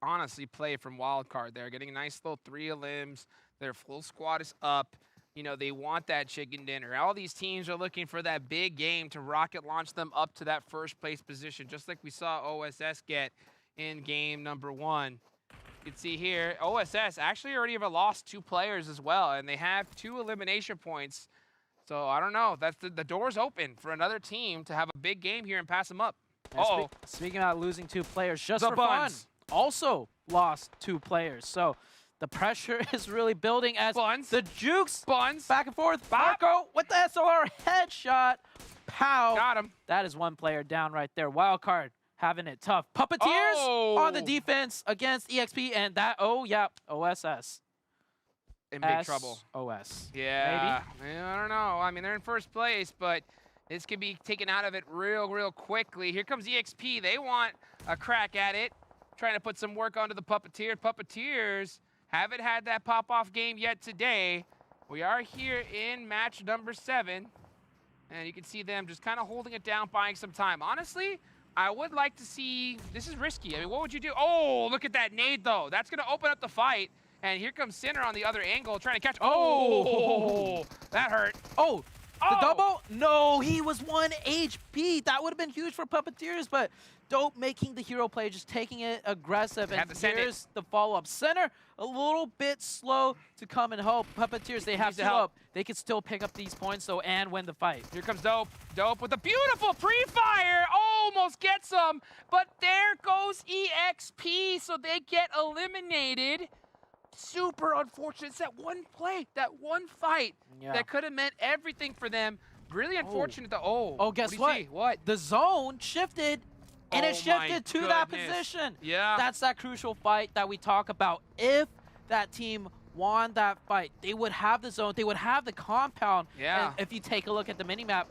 honestly, play from Wildcard there. Getting a nice little 3 elims. Their full squad is up. You know, they want that chicken dinner. All these teams are looking for that big game to rocket launch them up to that first place position, just like we saw OSS get in game number 1. You can see here, OSS actually already have lost 2 players as well, and they have 2 elimination points. So I don't know. That's the door's open for another team to have a big game here and pass them up. Speaking about losing 2 players, just the for Buns fun, also lost 2 players. So the pressure is really building as the Jukes back and forth. Marco with the SLR headshot. Pow. Got him. That is 1 player down right there. Wildcard having it tough. Puppeteers on the defense against EXP, and that, OSS. In big trouble. OS. Yeah. Maybe? I don't know. I mean, they're in first place, but this could be taken out of it real quickly. Here comes EXP. They want a crack at it, trying to put some work onto the Puppeteers. Puppeteers haven't had that pop-off game yet today. We are here in match number 7, and you can see them just kind of holding it down, buying some time. Honestly, I would like to see, this is risky. I mean, what would you do? Oh, look at that nade, though. That's going to open up the fight. And here comes Sinner on the other angle, trying to catch. Oh, that hurt. Oh, the double? No, he was 1 HP. That would have been huge for Puppeteers, but Dope making the hero play, just taking it aggressive. And here's the follow-up. Center, a little bit slow to come and help. Puppeteers, they have to help. They can still pick up these points, though, and win the fight. Here comes Dope. Dope with a beautiful pre-fire. Almost gets them, but there goes EXP, so they get eliminated. Super unfortunate. It's that one play, that one fight that could have meant everything for them. Really unfortunate. Guess what? What? The zone shifted, and it shifted to that position. Yeah. That's that crucial fight that we talk about. If that team won that fight, they would have the zone, they would have the compound. Yeah. And if you take a look at the minimap,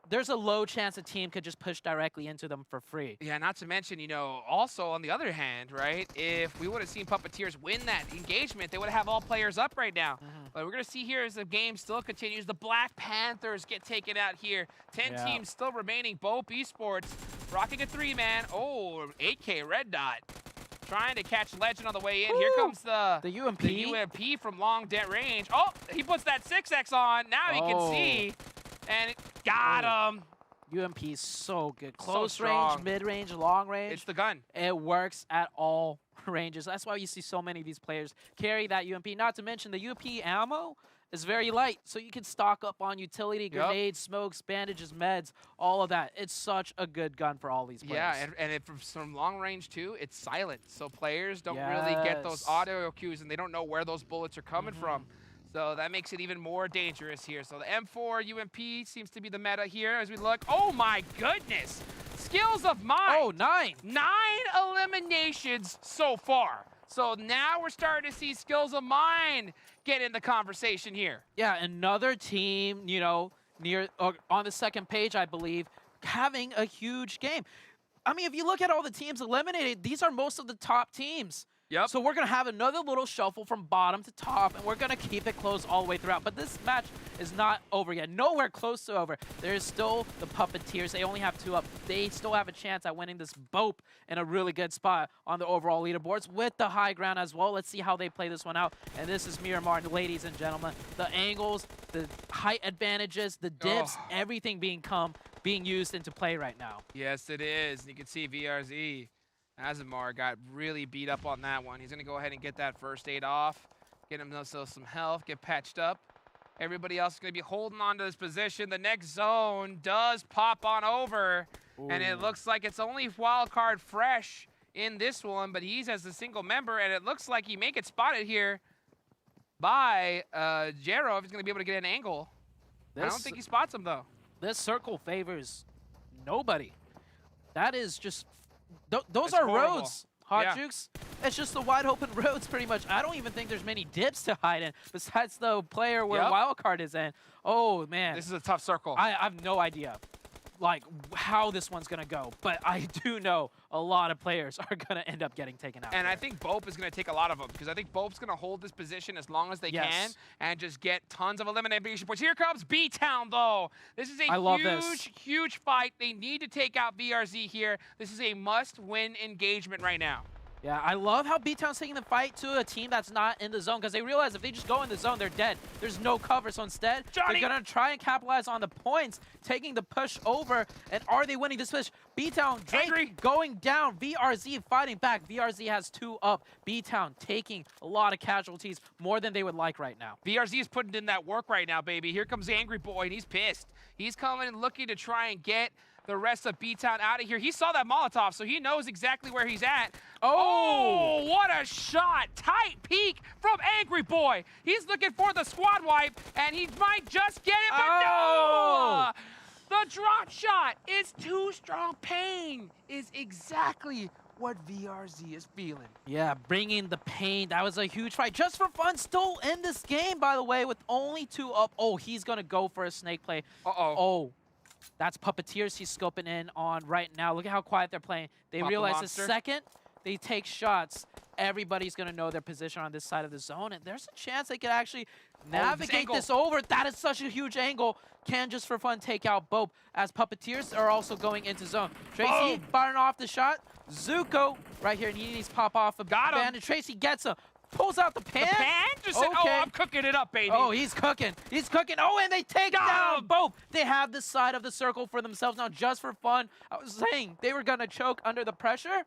there's a low chance a team could just push directly into them for free. Yeah, not to mention, you know, also on the other hand, right, if we would have seen Puppeteers win that engagement, they would have all players up right now. But we're going to see here as the game still continues, the Black Panthers get taken out here. 10 teams still remaining. Bope Esports rocking a 3-man. Oh, 8K Red Dot. Trying to catch Legend on the way in. Here comes the UMP. The UMP from long range. Oh, he puts that 6X on. Now he can see. And got him. UMP is so good. Close So range, mid-range, long range. It's the gun. It works at all ranges. That's why you see so many of these players carry that UMP. Not to mention the UMP ammo is very light, so you can stock up on utility, grenades, smokes, bandages, meds, all of that. It's such a good gun for all these players. Yeah, and from long range too, it's silent. So players don't really get those audio cues, and they don't know where those bullets are coming from. So that makes it even more dangerous here. So the M4 UMP seems to be the meta here as we look. Oh my goodness! Skills of Mine. Oh, 9. 9 eliminations so far. So now we're starting to see Skills of Mine get in the conversation here. Yeah, another team, you know, on the second page, I believe, having a huge game. I mean, if you look at all the teams eliminated, these are most of the top teams. Yep. So we're going to have another little shuffle from bottom to top, and we're going to keep it close all the way throughout. But this match is not over yet. Nowhere close to over. There's still the Puppeteers. They only have 2 up. They still have a chance at winning this Bope in a really good spot on the overall leaderboards with the high ground as well. Let's see how they play this one out. And this is Miramar, ladies and gentlemen. The angles, the height advantages, the dips, everything being used into play right now. Yes, it is. You can see VRZ Azamar got really beat up on that one. He's going to go ahead and get that first aid off, get himself some health, get patched up. Everybody else is going to be holding on to this position. The next zone does pop on over, and it looks like it's only wildcard Fresh in this one, but he's as a single member, and it looks like he may get spotted here by Jero if he's going to be able to get an angle. I don't think he spots him, though. This circle favors nobody. That is just... those It's are horrible. roads, Hot Yeah. Jukes. It's just the wide open roads, pretty much. I don't even think there's many dips to hide in, besides the player where Yep. Wildcard is in. Oh, man. This is a tough circle. I have no idea, like, how this one's going to go. But I do know a lot of players are going to end up getting taken out. And there. I think Bope is going to take a lot of them, because I think Bope's going to hold this position as long as they can and just get tons of elimination points. Here comes B-Town, though. This is a huge fight. They need to take out VRZ here. This is a must-win engagement right now. Yeah, I love how B-Town's taking the fight to a team that's not in the zone, because they realize if they just go in the zone, they're dead. There's no cover, so instead, they're going to try and capitalize on the points, taking the push over, and are they winning this push? B-Town, Drake going down, VRZ fighting back. VRZ has 2 up. B-Town taking a lot of casualties, more than they would like right now. VRZ is putting in that work right now, baby. Here comes Angry Boy, and he's pissed. He's coming and looking to try and get the rest of B-Town out of here. He saw that Molotov, so he knows exactly where he's at. Oh, what a shot. Tight peek from Angry Boy. He's looking for the squad wipe, and he might just get it, but no! The drop shot is too strong. Pain is exactly what VRZ is feeling. Yeah, bringing the pain. That was a huge fight. Just for fun, still in this game, by the way, with only 2 up. Oh, he's going to go for a snake play. Oh. That's Puppeteers he's scoping in on right now. Look at how quiet they're playing. They realize the second they take shots, everybody's going to know their position on this side of the zone, and there's a chance they could actually navigate this over. That is such a huge angle. Can just for fun take out Bope, as Puppeteers are also going into zone. Tracy firing off the shot. Zuko right here, and he needs to pop off a bandit. Tracy gets him. Pulls out the pan. The pan? Just said, oh, I'm cooking it up, baby. Oh, he's cooking. He's cooking. Oh, and they take down Bope. They have the side of the circle for themselves now just for fun. I was saying they were going to choke under the pressure.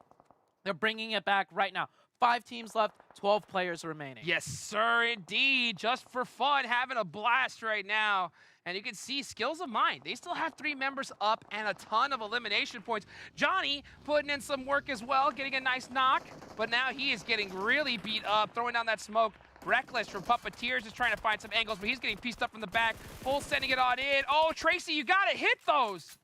They're bringing it back right now. 5 teams left, 12 players remaining. Yes, sir, indeed. Just for fun, having a blast right now. And you can see Skills of Mine. They still have 3 members up and a ton of elimination points. Johnny putting in some work as well, getting a nice knock. But now he is getting really beat up, throwing down that smoke. Reckless from Puppeteers is trying to find some angles, but he's getting pieced up from the back. Full sending it on in. Oh, Tracy, you got to hit those.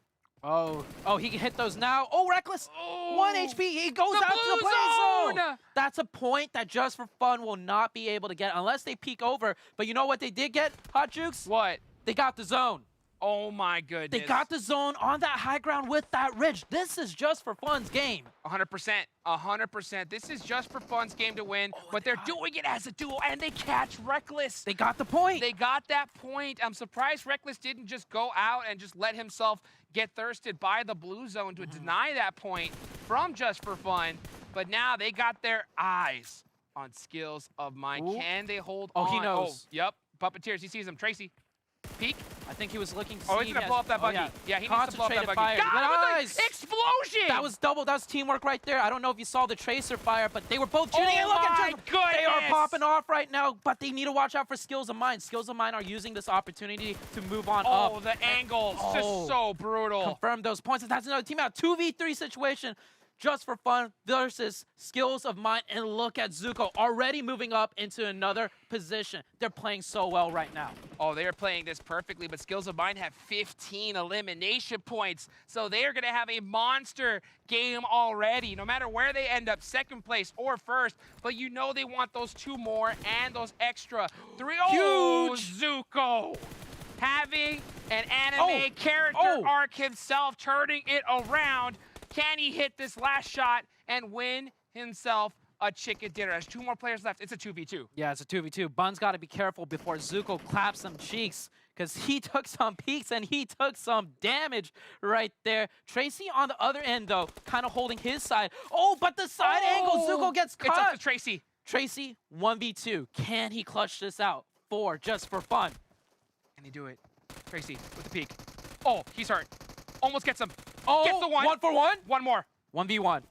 Oh, he can hit those now. Oh, Reckless. 1 HP. He goes out to the play zone. That's a point that just for fun will not be able to get unless they peek over. But you know what they did get, Hot Jukes? What? They got the zone. Oh my goodness. They got the zone on that high ground with that ridge. This is just for fun's game. 100%. 100%. This is just for fun's game to win, but they're doing it as a duo, and they catch Reckless. They got the point. They got that point. I'm surprised Reckless didn't just go out and just let himself get thirsted by the blue zone to deny that point from just for fun. But now they got their eyes on Skills of Mine. Can they hold on? He knows. Oh, yep. Puppeteers. He sees him. Tracy. Peek. I think he was looking to see. Oh, he's going to blow up that buggy. Yeah, he needs to blow up that buggy. Fire. God, explosion! That was double. That was teamwork right there. I don't know if you saw the Tracer fire, but they were both shooting. Oh, look my at goodness! They are popping off right now, but they need to watch out for Skills of Mine. Skills of Mine are using this opportunity to move on up. Oh, the angles. Just so brutal. Confirm those points. And that's another team out. 2v3 situation. Just for fun versus Skills of Mine. And look at Zuko already moving up into another position. They're playing so well right now. Oh, they are playing this perfectly, but Skills of Mine have 15 elimination points. So they are going to have a monster game already, no matter where they end up, second place or first. But you know they want those 2 more and those extra 3. Oh, huge! Zuko! Having an anime character arc himself, turning it around. Can he hit this last shot and win himself a chicken dinner? There's 2 more players left. It's a 2v2. Yeah, it's a 2v2. Bun's got to be careful before Zuko claps some cheeks because he took some peeks and he took some damage right there. Tracy on the other end, though, kind of holding his side. Oh, but the side angle, Zuko gets cut. It's up to Tracy. Tracy, 1v2. Can he clutch this out? 4 just for fun. Can he do it? Tracy with the peek. Oh, he's hurt. Almost gets him. Oh, gets the 1. 1 for 1? 1 more. 1v1.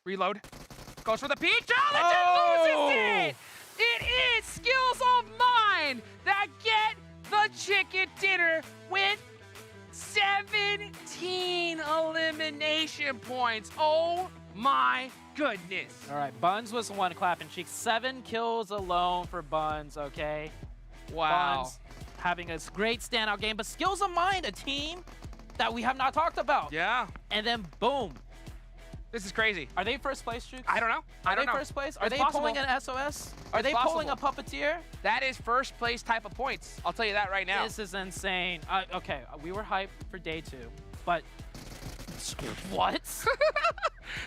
Reload. Goes for the peak challenge and loses it! It is skills of mine that get the chicken dinner with 17 elimination points. Oh my goodness. All right, Buns was the one clapping cheeks. 7 kills alone for Buns, okay? Wow. Buns having a great standout game, but Skills of Mind, a team that we have not talked about. Yeah. And then boom. This is crazy. Are they first place, Jukes? I don't know. I don't know. Are they first place? Are It's they possible. pulling an SOS? Are It's they pulling a possible. Puppeteer? That is first place type of points. I'll tell you that right now. This is insane. Okay, we were hyped for day 2, but what?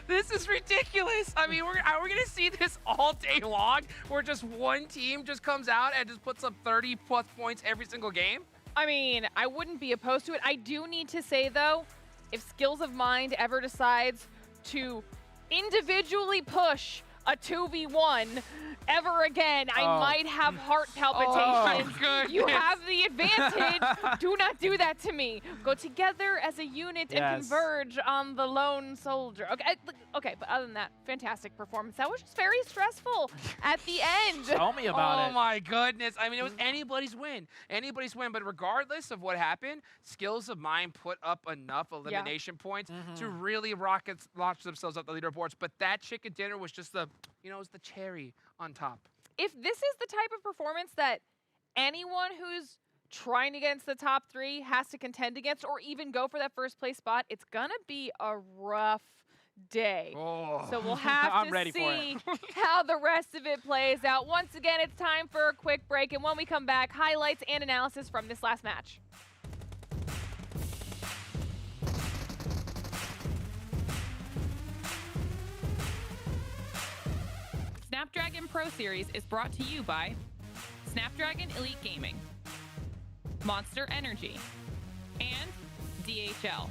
This is ridiculous. I mean, are we going to see this all day long where just one team just comes out and just puts up 30+ points every single game? I mean, I wouldn't be opposed to it. I do need to say, though, if Skills of Mind ever decides to individually push a 2v1 ever again, I might have heart palpitations. Oh, you have the advantage. Do not do that to me. Go together as a unit and Yes. converge on the lone soldier. Okay, but other than that, fantastic performance. That was just very stressful at the end. Tell me about Oh it. my goodness. I mean, it was anybody's win. Anybody's win. But regardless of what happened, Skills of Mine put up enough elimination points to really launch themselves up the leaderboards. But that chicken dinner was just the, it was the cherry on top. If this is the type of performance that anyone who's trying to get into the top 3 has to contend against or even go for that first place spot, it's gonna be a rough day. Oh. So we'll have I'm to ready for see how the rest of it plays out. Once again, it's time for a quick break, and when we come back, highlights and analysis from this last match. Snapdragon Pro Series is brought to you by Snapdragon Elite Gaming, Monster Energy, and DHL.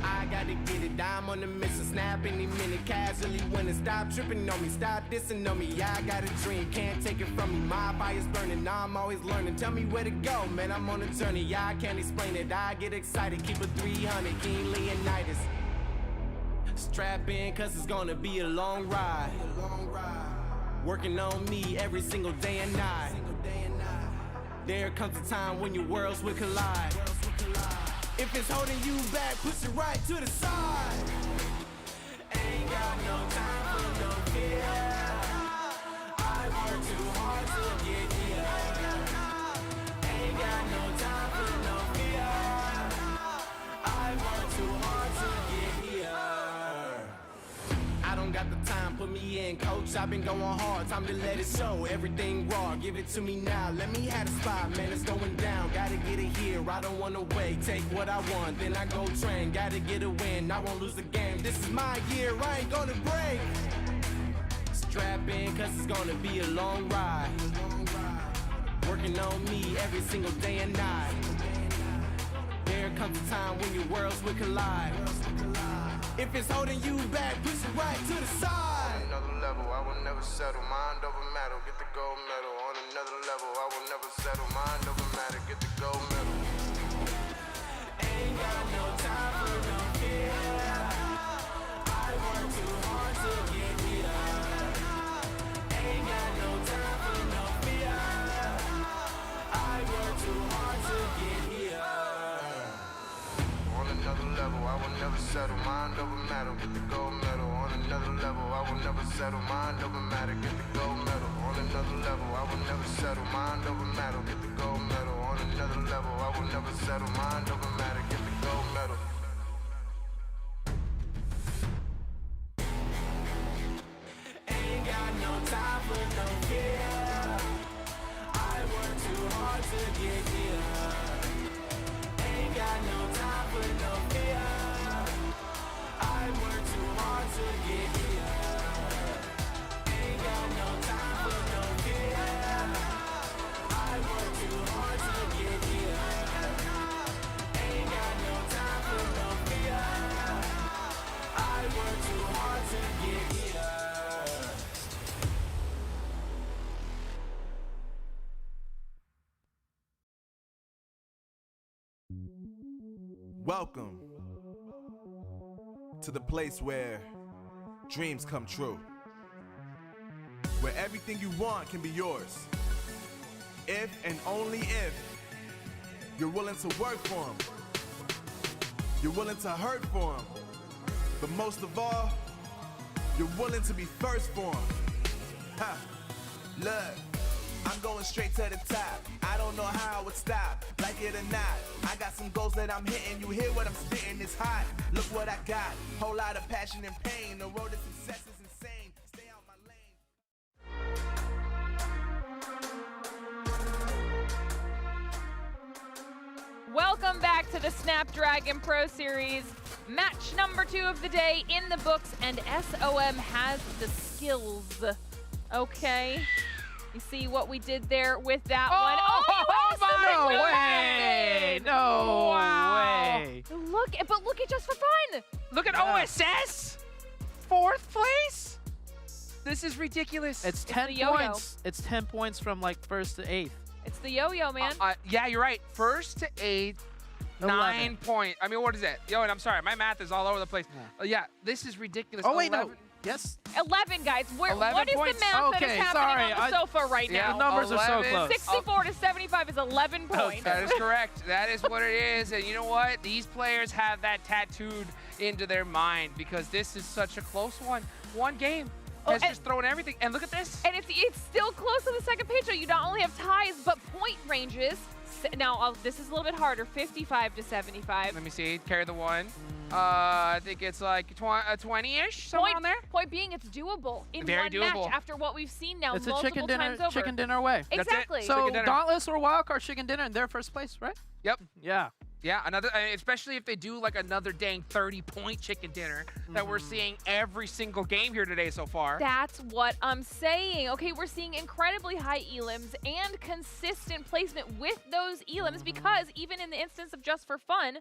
I gotta get it, I'm on the mission, snap any minute, casually winning. Stop tripping on me, stop dissing on me. Yeah, I got a dream, can't take it from me. My fire's burning, I'm always learning. Tell me where to go, man, I'm on a journey. Yeah, I can't explain it, I get excited. Keep it 300, King Leonidas. Strap in, cause it's gonna be a long ride. Working on me every single day and night. There comes a time when your worlds will collide. If it's holding you back, push it right to the side. Ain't got no time for no fear. I work too hard to get here. Ain't got no time for no fear. I work too hard to get here. I don't got the time, put me in, coach. I've been going hard, time to let it show. Everything raw, give it to me now. Let me have the spot, man, it's going down. Gotta get it here, I don't wanna wait. Take what I want, then I go train. Gotta get a win, I won't lose the game. This is my year, I ain't gonna break. Strap in, cause it's gonna be a long ride. Working on me every single day and night. There comes a time when your worlds will collide. If it's holding you back, push it right to the side. On another level, I will never settle. Mind over matter, get the gold medal. On another level, I will never settle. Mind over matter, get the gold medal. Ain't got no time for no fear. I work too hard to get here. Ain't got no time for no fear. I work too hard to get here. On another level, I will never settle. Mind over matter, get the gold medal. On another level, I will never settle. Mind over matter, get the gold medal. On another level, I will never settle. Mind over matter, get the gold medal. On another level, I will never settle. Mind over matter, get the gold medal. Ain't got no time for no fear. I work too hard to get here. Ain't got no time for no fear. I work too hard to get here. Ain't got no time for no fear. I work too hard to get here. Ain't got no time for Welcome to the place where dreams come true. Where everything you want can be yours. If and only if you're willing to work for them. You're willing to hurt for them. But most of all, you're willing to be first for them. Ha! Look, I'm going straight to the top. I don't know how I would stop, like it or not. I got some goals that I'm hitting. You hear what I'm spitting? It's hot. Look what I got. Whole lot of passion and pain. The road to success is insane. Stay out my lane. Welcome back to the Snapdragon Pro Series. Match number 2 of the day in the books, and SOM has the skills. Okay. You see what we did there with that one? Oh, you no way! No way! But look at Just for Fun. Look at OSS! 4th place? This is ridiculous. It's the 10 yo-yo. points. It's 10 points from like 1st to 8th. It's the yo-yo, man. Yeah, you're right. 1st to 8th, 9 points. I mean, what is that? Yo, and I'm sorry, my math is all over the place. Yeah, this is ridiculous. Oh, wait, 11. no. Yes. 11, guys. 11 what is points. the math that is Okay, happening sorry, on the sofa right Yeah, now? The numbers are so 11. close. 64 to 75 is 11 points. That is correct. That is what it is. And you know what? These players have that tattooed into their mind because this is such a close one. One game has just thrown everything. And look at this. And it's still close to the second page, so you not only have ties, but point ranges. Now, this is a little bit harder, 55 to 75. Let me see. Carry the one. I think it's like 20-ish, somewhere on there. Point being, it's doable in Very one doable. match after what we've seen now It's a multiple chicken dinner, times over. chicken dinner away. That's it. Exactly. So Chicken dinner. Dauntless or Wildcard chicken dinner in their first place, right? Yep. Yeah. Yeah, another, especially if they do like another dang 30-point chicken dinner that we're seeing every single game here today so far. That's what I'm saying. Okay, we're seeing incredibly high elims and consistent placement with those elims because even in the instance of Just for Fun,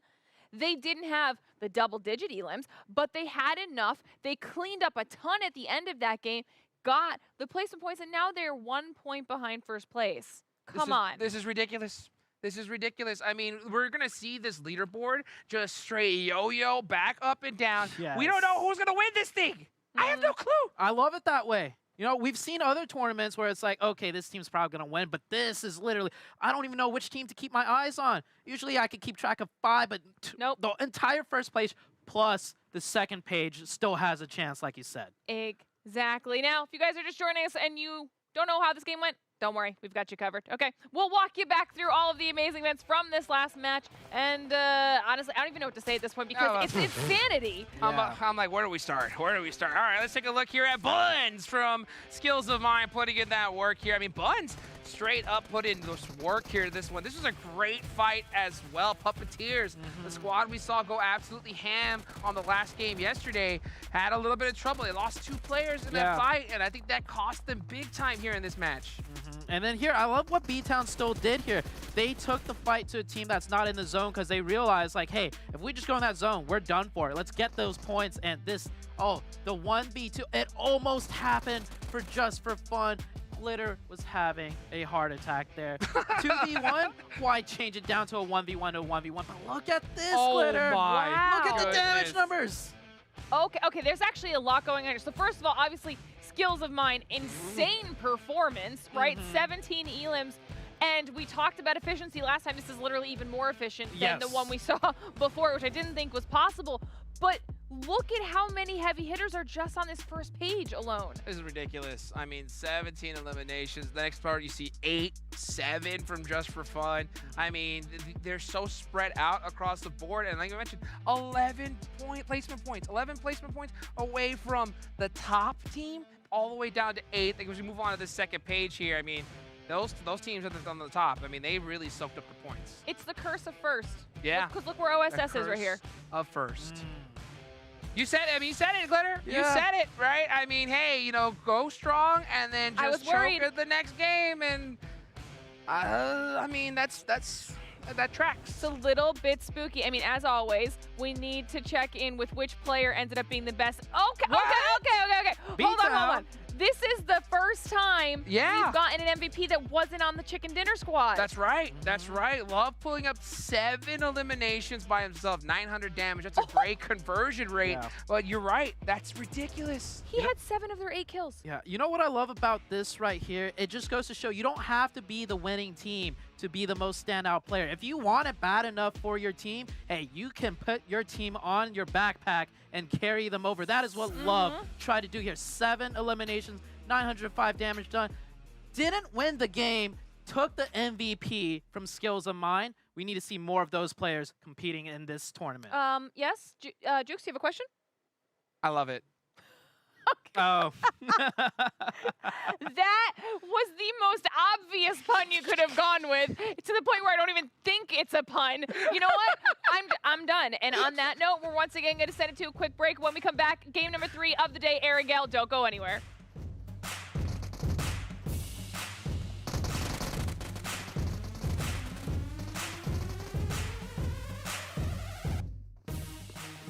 they didn't have the double-digit elims, but they had enough. They cleaned up a ton at the end of that game, got the placement points, and now they're 1 point behind first place. Come on. This is ridiculous. This is ridiculous. I mean, we're going to see this leaderboard just straight yo-yo back up and down. Yes. We don't know who's going to win this thing. I have no clue. I love it that way. You know, we've seen other tournaments where it's like, okay, this team's probably going to win, but this is literally, I don't even know which team to keep my eyes on. Usually I could keep track of 5, but Nope. the entire first page plus the second page still has a chance, like you said. Exactly. Now, if you guys are just joining us and you don't know how this game went, don't worry, we've got you covered. Okay, we'll walk you back through all of the amazing events from this last match. And honestly, I don't even know what to say at this point because it's insanity. I'm like, where do we start? Where do we start? All right, let's take a look here at Buns from Skills of Mine, putting in that work here. I mean, Buns straight up put in this work here, this one. This was a great fight as well. Puppeteers, the squad we saw go absolutely ham on the last game yesterday, had a little bit of trouble. They lost 2 players in that fight, and I think that cost them big time here in this match. And then here, I love what B-Town still did here. They took the fight to a team that's not in the zone because they realized, like, hey, if we just go in that zone, we're done for it. Let's get those points. And this, the 1v2, it almost happened for Just for Fun. Glitter was having a heart attack there. 2v1, why change it down to a 1v1 to a 1v1? But look at this, Glitter. Wow. Look at the damage numbers. Okay, there's actually a lot going on here. So first of all, obviously, Skills of Mine, insane performance, right? 17 elims. And we talked about efficiency last time. This is literally even more efficient than the one we saw before, which I didn't think was possible. But look at how many heavy hitters are just on this first page alone. This is ridiculous. I mean, 17 eliminations. The next part, you see 8, 7 from Just for Fun. I mean, they're so spread out across the board. And like I mentioned, 11 placement points away from the top team all the way down to 8th. Like, as we move on to the second page here, I mean, those teams on the top, I mean, they really soaked up the points. It's the curse of first. Yeah. Because look where OSS is right here. Of first. You said it. I mean, you said it, Glitter. Yeah. You said it, right? I mean, hey, you know, go strong and then just choke at the next game. And I mean, that tracks. It's a little bit spooky. I mean, as always, we need to check in with which player ended up being the best. Okay. Hold on. This is the first time we've gotten an MVP that wasn't on the chicken dinner squad. That's right. That's right. Love pulling up 7 eliminations by himself, 900 damage. That's a great conversion rate. Yeah. But you're right. That's ridiculous. He had 7 of their 8 kills. Yeah, you know what I love about this right here? It just goes to show you don't have to be the winning team to be the most standout player. If you want it bad enough for your team, hey, you can put your team on your backpack and carry them over. That is what Love tried to do here. 7 eliminations, 905 damage done. Didn't win the game, took the MVP from Skills of Mine. We need to see more of those players competing in this tournament. Yes, Jukes, do you have a question? I love it. Oh. That was the most obvious pun you could have gone with, to the point where I don't even think it's a pun. You know what? I'm done. And on that note, we're once again going to send it to a quick break. When we come back, game number 3 of the day, Arigale, don't go anywhere.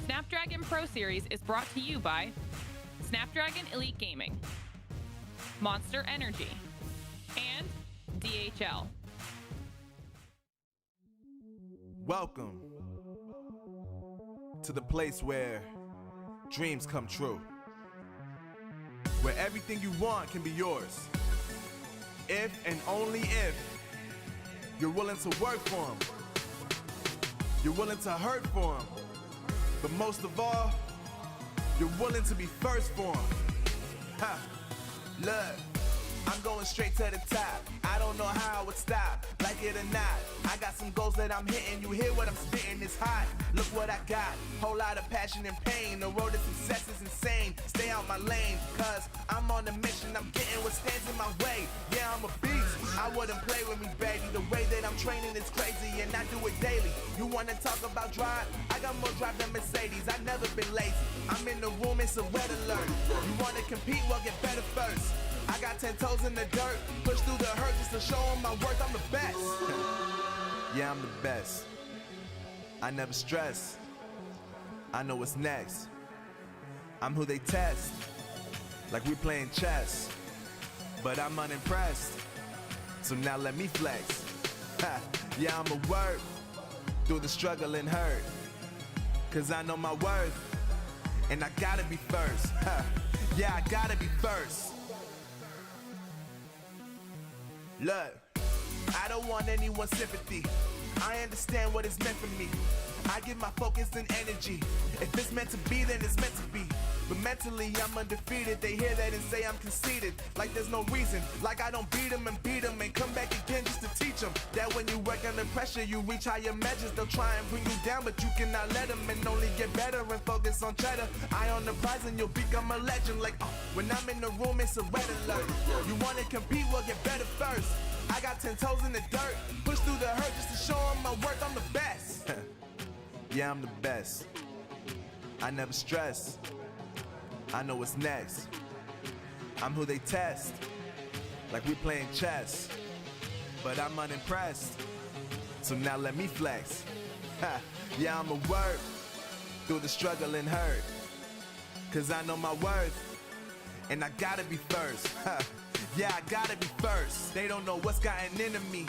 Snapdragon Pro Series is brought to you by Snapdragon Elite Gaming, Monster Energy, and DHL. Welcome to the place where dreams come true, where everything you want can be yours, if and only if you're willing to work for them, you're willing to hurt for them, but most of all, you're willing to be first for them. Ha! Look, I'm going straight to the top. I don't know how I would stop, like it or not. I got some goals that I'm hitting. You hear what I'm spitting? It's hot. Look what I got. Whole lot of passion and pain. The road to success is insane. Stay out my lane, cause I'm on a mission. I'm getting what stands in my way. Yeah, I'm a beast. I wouldn't play with me, baby. The way that I'm training is crazy, and I do it daily. You wanna talk about drive? I got more drive than Mercedes. I've never been lazy. I'm in the room, it's a red alert. You wanna compete? Well, get better first. I got 10 toes in the dirt, push through the hurt just to show them my worth. I'm the best. Yeah, I'm the best. I never stress. I know what's next. I'm who they test, like we playing chess. But I'm unimpressed, so now let me flex. Ha. Yeah, I'm a work through the struggle and hurt, cause I know my worth, and I gotta be first. Ha. Yeah, I gotta be first. Look, I don't want anyone's sympathy. I understand what it's meant for me. I give my focus and energy. If it's meant to be, then it's meant to be. But mentally, I'm undefeated. They hear that and say I'm conceited. Like there's no reason. Like I don't beat them and come back again just to teach them that when you work under pressure, you reach higher measures. They'll try and bring you down, but you cannot let them, and only get better and focus on cheddar. Eye on the prize and you'll become a legend. Like, when I'm in the room, it's a red alert. You wanna compete? Well, get better first. I got 10 toes in the dirt, push through the hurt just to show them my worth. I'm the best. Yeah, I'm the best. I never stress. I know what's next. I'm who they test, like we playing chess. But I'm unimpressed, so now let me flex. Ha. Yeah, I'm a work through the struggle and hurt, cause I know my worth, and I gotta be first. Ha. Yeah, I gotta be first. They don't know what's gotten into me,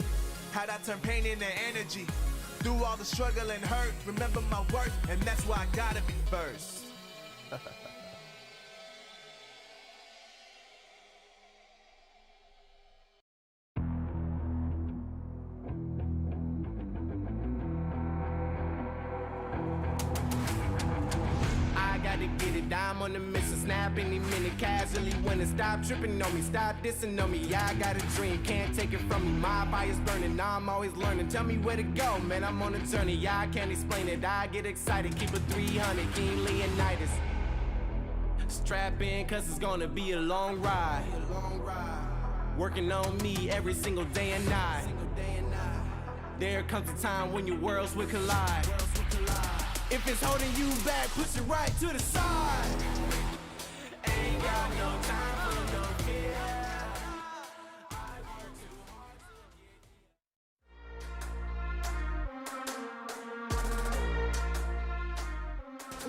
how'd I turn pain into energy. Through all the struggle and hurt, remember my worth, and that's why I gotta be first. To get it, I'm on the mission, snap any minute, casually winning. Stop tripping on me, stop dissing on me. Yeah, I got a dream, can't take it from me. My fire's burning, now I'm always learning. Tell me where to go, man, I'm on a journey. Yeah, I can't explain it, I get excited. Keep it 300, King Leonidas. Strap in, cause it's gonna be a long ride. Working on me every single day and night. There comes a time when your worlds will collide. If it's holding you back, push it right to the side. Ain't got no time for no fear.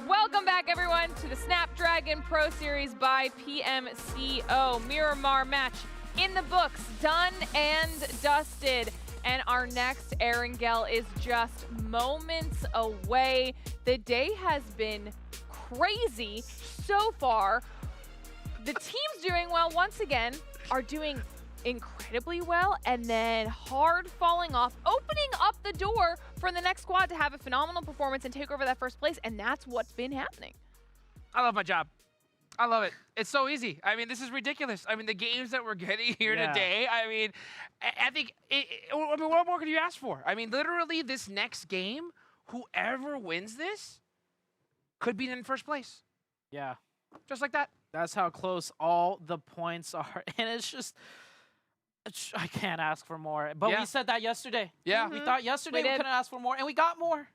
Welcome back, everyone, to the Snapdragon Pro Series by PMCO Miramar match in the books, done and dusted. And our next Erangel is just moments away. The day has been crazy so far. The teams doing well once again are doing incredibly well, and then hard falling off, opening up the door for the next squad to have a phenomenal performance and take over that first place, and that's what's been happening. I love my job. I love it. It's so easy. I mean, this is ridiculous. I mean, the games that we're getting here today, I mean, I think, I mean, what more could you ask for? I mean, literally, this next game, whoever wins this could be in first place. Yeah. Just like that. That's how close all the points are. And it's just, I can't ask for more. But we said that yesterday. Yeah. We thought yesterday we did. couldn't ask for more, and we got more.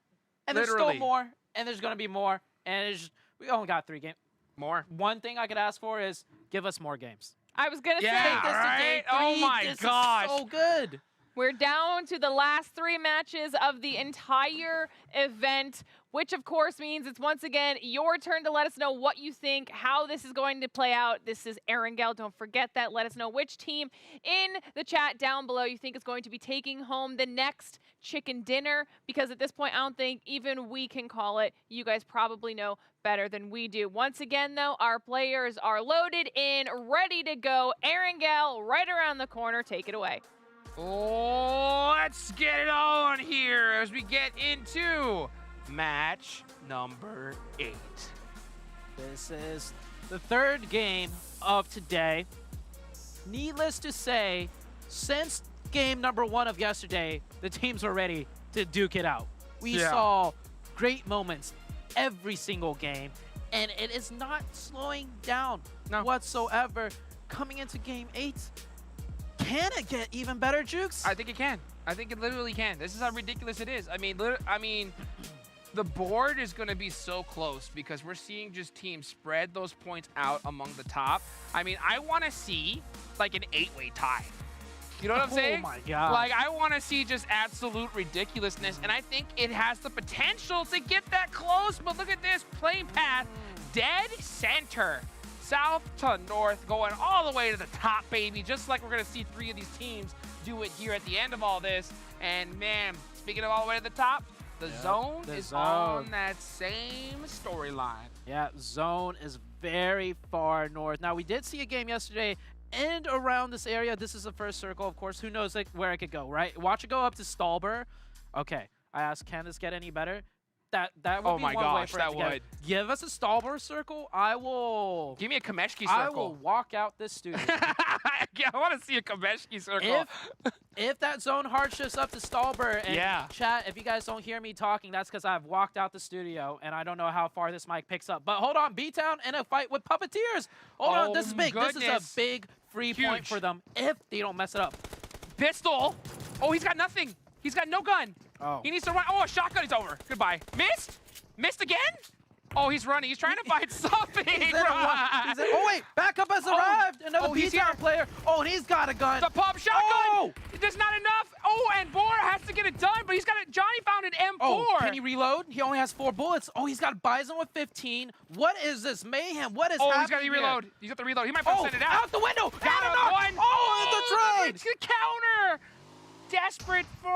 And there's Literally. still more, and there's going to be more. And it's just, we only got 3 games. More. One thing I could ask for is give us more games. I was gonna Yeah, say, Take this to right? day Oh 3. my This gosh. is so good. we're down to the last 3 matches of the entire event, which of course means it's once again your turn to let us know what you think, how this is going to play out. This is Erangel. Don't forget that. Let us know which team in the chat down below you think is going to be taking home the next chicken dinner, because at this point I don't think even we can call it. You guys probably know better than we do. Once again though, our players are loaded in, ready to go. Erangel right around the corner. Take it away. Oh, let's get it on here as we get into match number 8. This is the 3rd game of today. Needless to say, since game number 1 of yesterday, the teams were ready to duke it out. We saw great moments every single game, and it is not slowing down whatsoever. Coming into game 8, can it get even better, Jukes? I think it can. I think it literally can. This is how ridiculous it is. I mean, the board is going to be so close because we're seeing just teams spread those points out among the top. I mean, I want to see like an 8-way tie. You know what I'm saying? Oh my God. Like, I want to see just absolute ridiculousness, and I think it has the potential to get that close. But look at this playing path, dead center. South to north, going all the way to the top, baby. Just like we're going to see 3 of these teams do it here at the end of all this. And, man, speaking of all the way to the top, the zone is on that same storyline. Yeah, zone is very far north. Now, we did see a game yesterday and around this area. This is the first circle, of course. Who knows like, where it could go, right? Watch it go up to Stalber. Okay, I asked, can this get any better? That would be one way for it to get. Give us a Stalber circle. I will. Give me a Kameshki circle. I will walk out this studio. Yeah, I want to see a Kameshki circle. If that zone hard shifts up to Stalber, and chat, if you guys don't hear me talking, that's because I've walked out the studio, and I don't know how far this mic picks up. But hold on, B-Town in a fight with Puppeteers. Hold on, this is big. Goodness. This is a big free point for them if they don't mess it up. Pistol. Oh, he's got nothing. He's got no gun. Oh. He needs to run. Oh, a shotgun is over. Goodbye. Missed? Missed again? Oh, he's running. He's trying to find something. Oh, wait. Backup has arrived. Another B-Town player. Oh, and he's got a gun. The pump shotgun. Oh! There's not enough. Oh, and Boar has to get it done, but he's got it. Johnny found an M4. Oh, can he reload? He only has 4 bullets. Oh, he's got a Bison with 15. What is this mayhem? What is happening? He's got to reload. Here? He's got to reload. He might have to send it out. Out the window. Got Out one. Oh, the trade. It's the counter. Desperate for.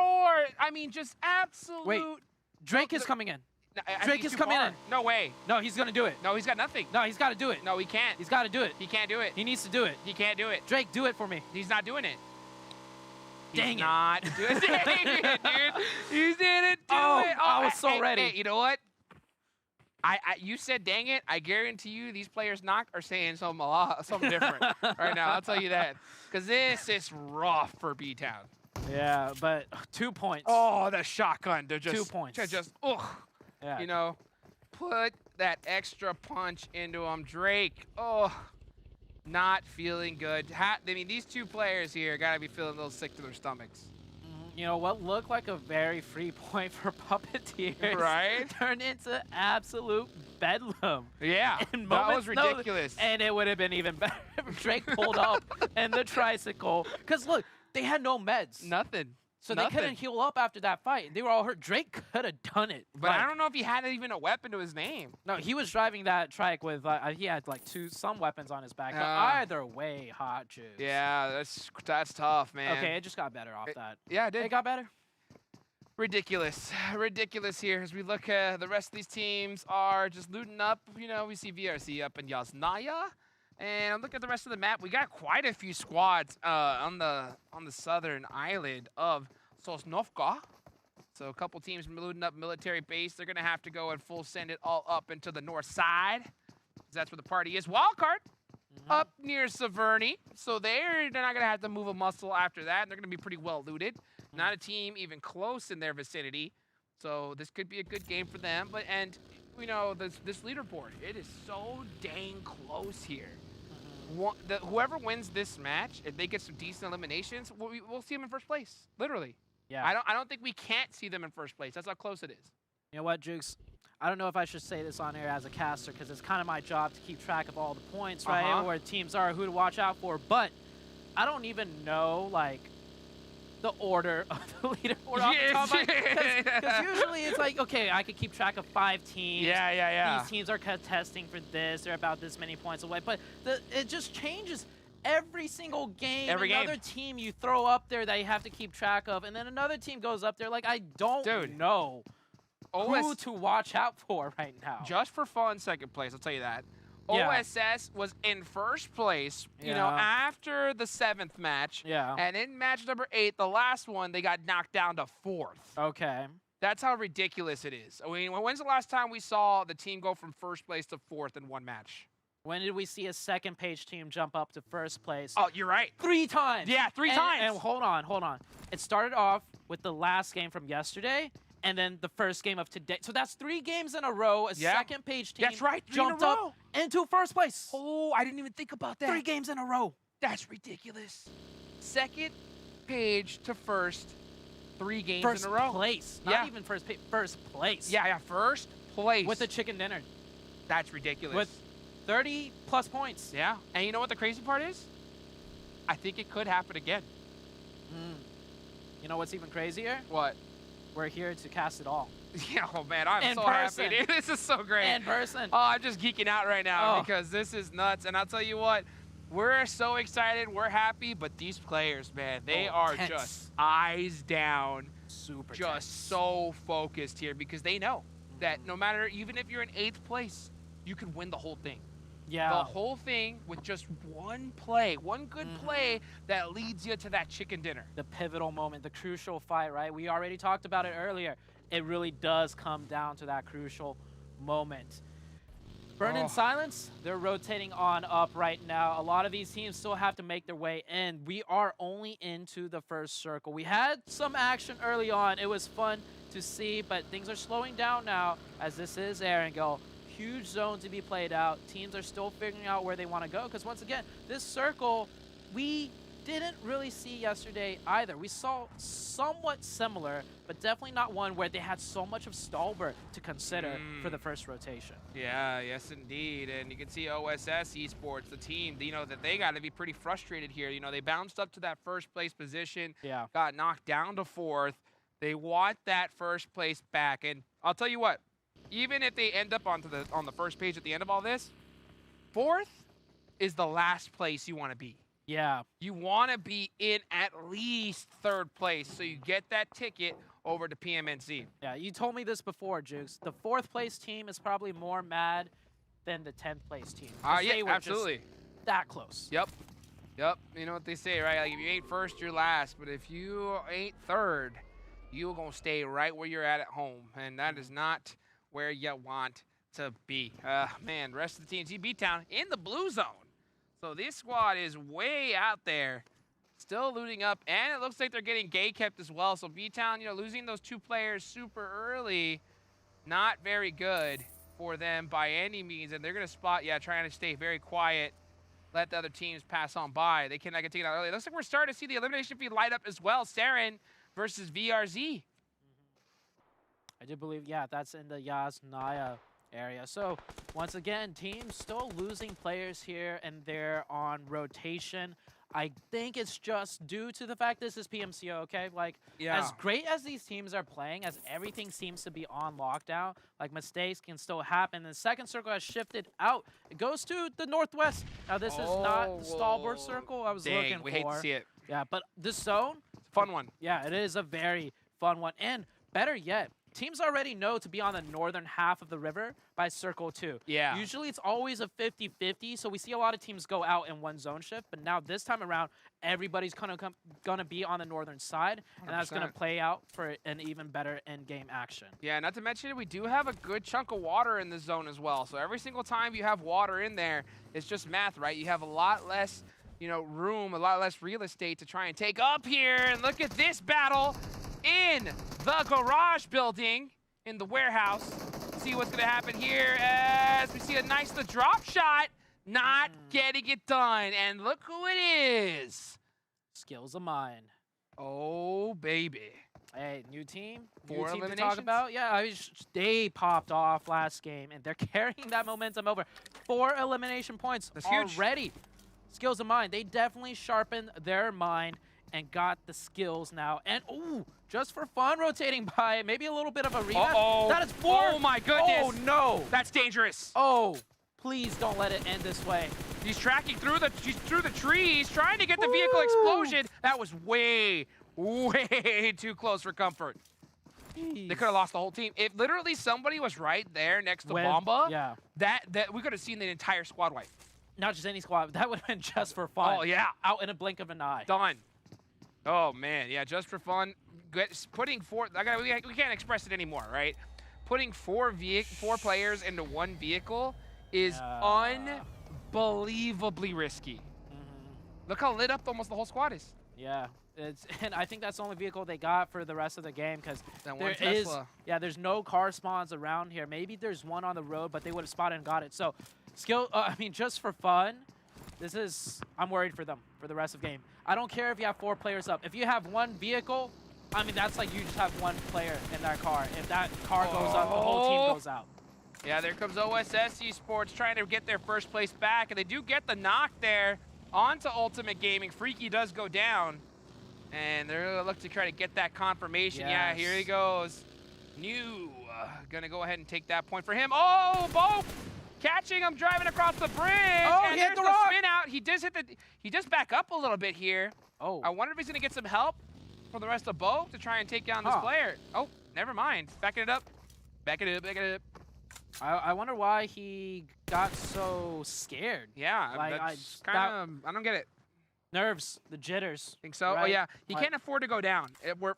I mean, just absolute. Wait, Drake is coming in. No, I think Drake he's is too coming far. in. No way. No, he's going to do it. No, he's got nothing. No, he's got to do it. No, he can't. He's got to do it. He can't do it. He needs to do it. He can't do it. Drake, do it for me. He's not doing it. Dang He's it. not doing it. Dang it, dude. He didn't do it. I was so hey, ready. Hey, you know what? You said dang it. I guarantee you these players are saying something different right now. I'll tell you that. Because this is rough for B-Town. Yeah, but 2 points. Oh, the shotgun. They're just 2 points. Yeah. You know, put that extra punch into him. Drake. Oh, not feeling good. I mean, these 2 players here got to be feeling a little sick to their stomachs. You know, what looked like a very free point for Puppeteers Right? turned into absolute bedlam. Yeah, In that moments was no- ridiculous. And it would have been even better if Drake pulled up in the tricycle. Because look, they had no meds. Nothing. So they couldn't heal up after that fight. They were all hurt. Drake could have done it. But I don't know if he had even a weapon to his name. No, he was driving that trike with, he had like some weapons on his back. But either way, hot juice. Yeah, that's tough, man. Okay, it just got better off that. Yeah, it did. It got better. Ridiculous. Ridiculous here as we look at the rest of these teams are just looting up. You know, we see VRC up in Yasnaya. And I'm looking at the rest of the map. We got quite a few squads on the southern island of Sosnovka. So a couple teams looting up military base. They're going to have to go and full send it all up into the north side. That's where the party is. Wildcard up near Severny. So they're not going to have to move a muscle after that. And they're going to be pretty well looted. Not a team even close in their vicinity. So this could be a good game for them. And you know, this leaderboard, it is so dang close here. Whoever wins this match, if they get some decent eliminations, we'll see them in first place. Literally. Yeah. I don't think we can't see them in first place. That's how close it is. You know what, Jukes? I don't know if I should say this on air as a caster because it's kind of my job to keep track of all the points, right? Where teams are, who to watch out for. But I don't even know, like, the order of the leaderboard off the top. Because usually it's like, okay, I could keep track of 5 teams. Yeah. These teams are contesting for this. They're about this many points away. But it just changes every single game. Another team you throw up there that you have to keep track of. And then another team goes up there. Like, I don't know who to watch out for right now. Just for fun, second place, I'll tell you that. Yeah. OSS was in first place, you know, after the 7th match. Yeah. And in match number 8, the last one, they got knocked down to 4th. Okay. That's how ridiculous it is. I mean, when's the last time we saw the team go from first place to 4th in one match? When did we see a second page team jump up to first place? Oh, you're right. 3 times. Yeah, 3 times. And hold on. It started off with the last game from yesterday, and then the first game of today. So that's 3 games in a row. A second page team jumped up into first place. Oh, I didn't even think about that. 3 games in a row. That's ridiculous. Second page to first, 3 games first in a row. Place. Not even first page. First place. Yeah, first place. With the chicken dinner. That's ridiculous. With 30-plus points. Yeah. And you know what the crazy part is? I think it could happen again. You know what's even crazier? What? We're here to cast it all. Yeah, oh man, I'm so happy, dude. This is so great. In person. Oh, I'm just geeking out right now because this is nuts. And I'll tell you what, we're so excited, we're happy, but these players, man, they are tense. just eyes down. Super just tense. so focused here because they know that no matter, even if you're in 8th place, you can win the whole thing. Yeah. The whole thing with just one play, one good play that leads you to that chicken dinner. The pivotal moment, the crucial fight, right? We already talked about it earlier. It really does come down to that crucial moment. Burn in Silence, they're rotating on up right now. A lot of these teams still have to make their way in. We are only into the first circle. We had some action early on. It was fun to see, but things are slowing down now as this is Erangel. Huge zone to be played out. Teams are still figuring out where they want to go because once again, this circle we didn't really see yesterday either. We saw somewhat similar, but definitely not one where they had so much of Stalbert to consider for the first rotation. Yeah, yes indeed. And you can see OSS Esports, the team, you know, that they got to be pretty frustrated here. You know, they bounced up to that first place position, got knocked down to 4th. They want that first place back. And I'll tell you what, even if they end up on the first page at the end of all this, 4th is the last place you want to be. Yeah. You want to be in at least 3rd place so you get that ticket over to PMNC. Yeah, you told me this before, Jukes. The 4th place team is probably more mad than the 10th place team. Yeah, absolutely. Just that close. Yep. You know what they say, right? Like if you ain't first, you're last. But if you ain't 3rd, you're going to stay right where you're at home. And that is not where you want to be. Man, rest of the team, B-Town in the blue zone. So this squad is way out there, still looting up, and it looks like they're getting gate kept as well. So B-Town, you know, losing those 2 players super early, not very good for them by any means. And they're going to spot, trying to stay very quiet, let the other teams pass on by. They cannot get taken out early. It looks like we're starting to see the elimination feed light up as well. Saren versus VRZ. I do believe, that's in the Yasnaya area. So once again, teams still losing players here and there on rotation. I think it's just due to the fact this is PMCO, okay? Like, Yeah. as great as these teams are playing, as everything seems to be on lockdown, like mistakes can still happen. The second circle has shifted out. It goes to the northwest. Now, this is not the stalwart circle I was looking for. We hate to see it. Yeah, but this zone, Fun one. yeah, it is a very fun one. And better yet, teams already know to be on the northern half of the river by circle 2. Yeah. Usually it's always a 50-50, so we see a lot of teams go out in one zone shift, but now this time around, everybody's gonna be on the northern side, and that's gonna 100%. play out for an even better in-game action. Yeah, not to mention we do have a good chunk of water in this zone as well. So every single time you have water in there, it's just math, right? You have a lot less, room, a lot less real estate to try and take up here. And look at this battle in the garage building, in the warehouse. See what's gonna happen here as we see a nice drop shot, not getting it done. And look who it is. Skills of mine. Oh, baby. Hey, new team. Four New team to talk eliminations? about. Yeah, they popped off last game, and they're carrying that momentum over. 4 elimination points That's huge. already. Skills of mine. They definitely sharpened their mind and got the skills now. And, ooh, just for fun, rotating by. Maybe a little bit of a rematch. Uh-oh. That is 4. Oh, my goodness. Oh, no. That's dangerous. Oh, please don't let it end this way. He's tracking through the trees, trying to get the vehicle explosion. That was way too close for comfort. They could have lost the whole team. If literally somebody was right there next to Bomba, yeah. that we could have seen the entire squad wipe. Not just any squad. That would have been just for fun. Oh, yeah. Out in a blink of an eye. Done. Oh, man. Yeah, just for fun. Putting 4... we can't express it anymore, right? Putting 4 players into one vehicle is unbelievably risky. Look how lit up almost the whole squad is. Yeah, and I think that's the only vehicle they got for the rest of the game because That one Tesla. there's no car spawns around here. Maybe there's one on the road, but they would have spotted and got it. So, just for fun, I'm worried for them for the rest of the game. I don't care if you have 4 players up. If you have one vehicle, that's like you just have one player in that car. If that car goes up, the whole team goes out. Yeah, there comes OSS Esports trying to get their first place back, and they do get the knock there onto Ultimate Gaming. Freaky does go down, and they're going to look to try to get that confirmation. Yes. Yeah, here he goes. New, going to go ahead and take that point for him. Oh, Bope catching him, driving across the bridge. Oh, and he hit there's the rock. spin out. He does back up a little bit here. Oh. I wonder if he's going to get some help from the rest of Bope to try and take down this player. Oh, never mind. Backing it up. Back it up. I wonder why he got so scared. Yeah, Like, that's kind of, I don't get it. Nerves, the jitters. Think so? Right? Oh, yeah. He Like- can't afford to go down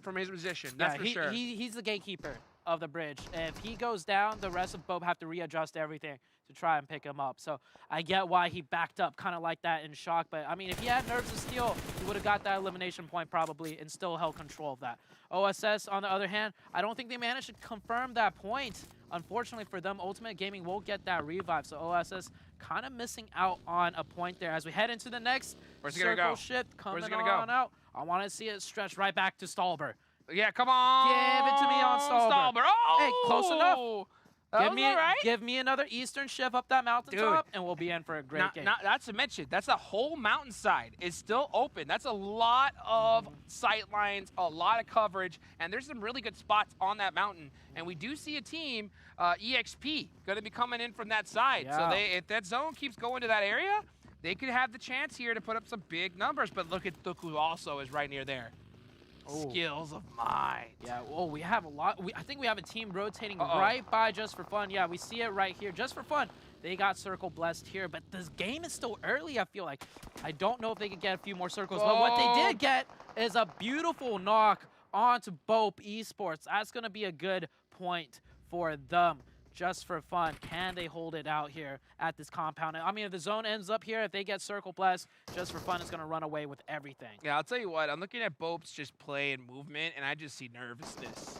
from his position. That's for sure. He's the gatekeeper of the bridge. If he goes down, the rest of Bob have to readjust everything to try and pick him up. So I get why he backed up kind of like that in shock. But, if he had nerves of steel, he would have got that elimination point probably and still held control of that. OSS, on the other hand, I don't think they managed to confirm that point. Unfortunately for them, Ultimate Gaming will get that revive. So OSS kind of missing out on a point there. As we head into the next Where's it gonna circle go? shift coming Where's it gonna go? on out, I want to see it stretch right back to Stallber. Yeah, come on. Give it to me on Stallber. Oh! Hey, close enough. That was all right. Give me another Eastern shift up that mountaintop, and we'll be in for a great game. Not to mention, that's the whole mountainside is still open. That's a lot of sight lines, a lot of coverage, and there's some really good spots on that mountain. And we do see a team, EXP, going to be coming in from that side. Yeah. So if that zone keeps going to that area, they could have the chance here to put up some big numbers. But look who also is right near there. Ooh. Skills of mine. Yeah, well, we have a lot. I think we have a team rotating Uh-oh. right by Just for Fun. Yeah, we see it right here. Just for Fun, they got circle blessed here, but this game is still early, I feel like. I don't know if they could get a few more circles, but what they did get is a beautiful knock onto Bope Esports. That's going to be a good point for them. Just for Fun, can they hold it out here at this compound? If the zone ends up here, if they get circle blessed, Just for Fun is going to run away with everything. Yeah, I'll tell you what. I'm looking at Bope's just play and movement, and I just see nervousness,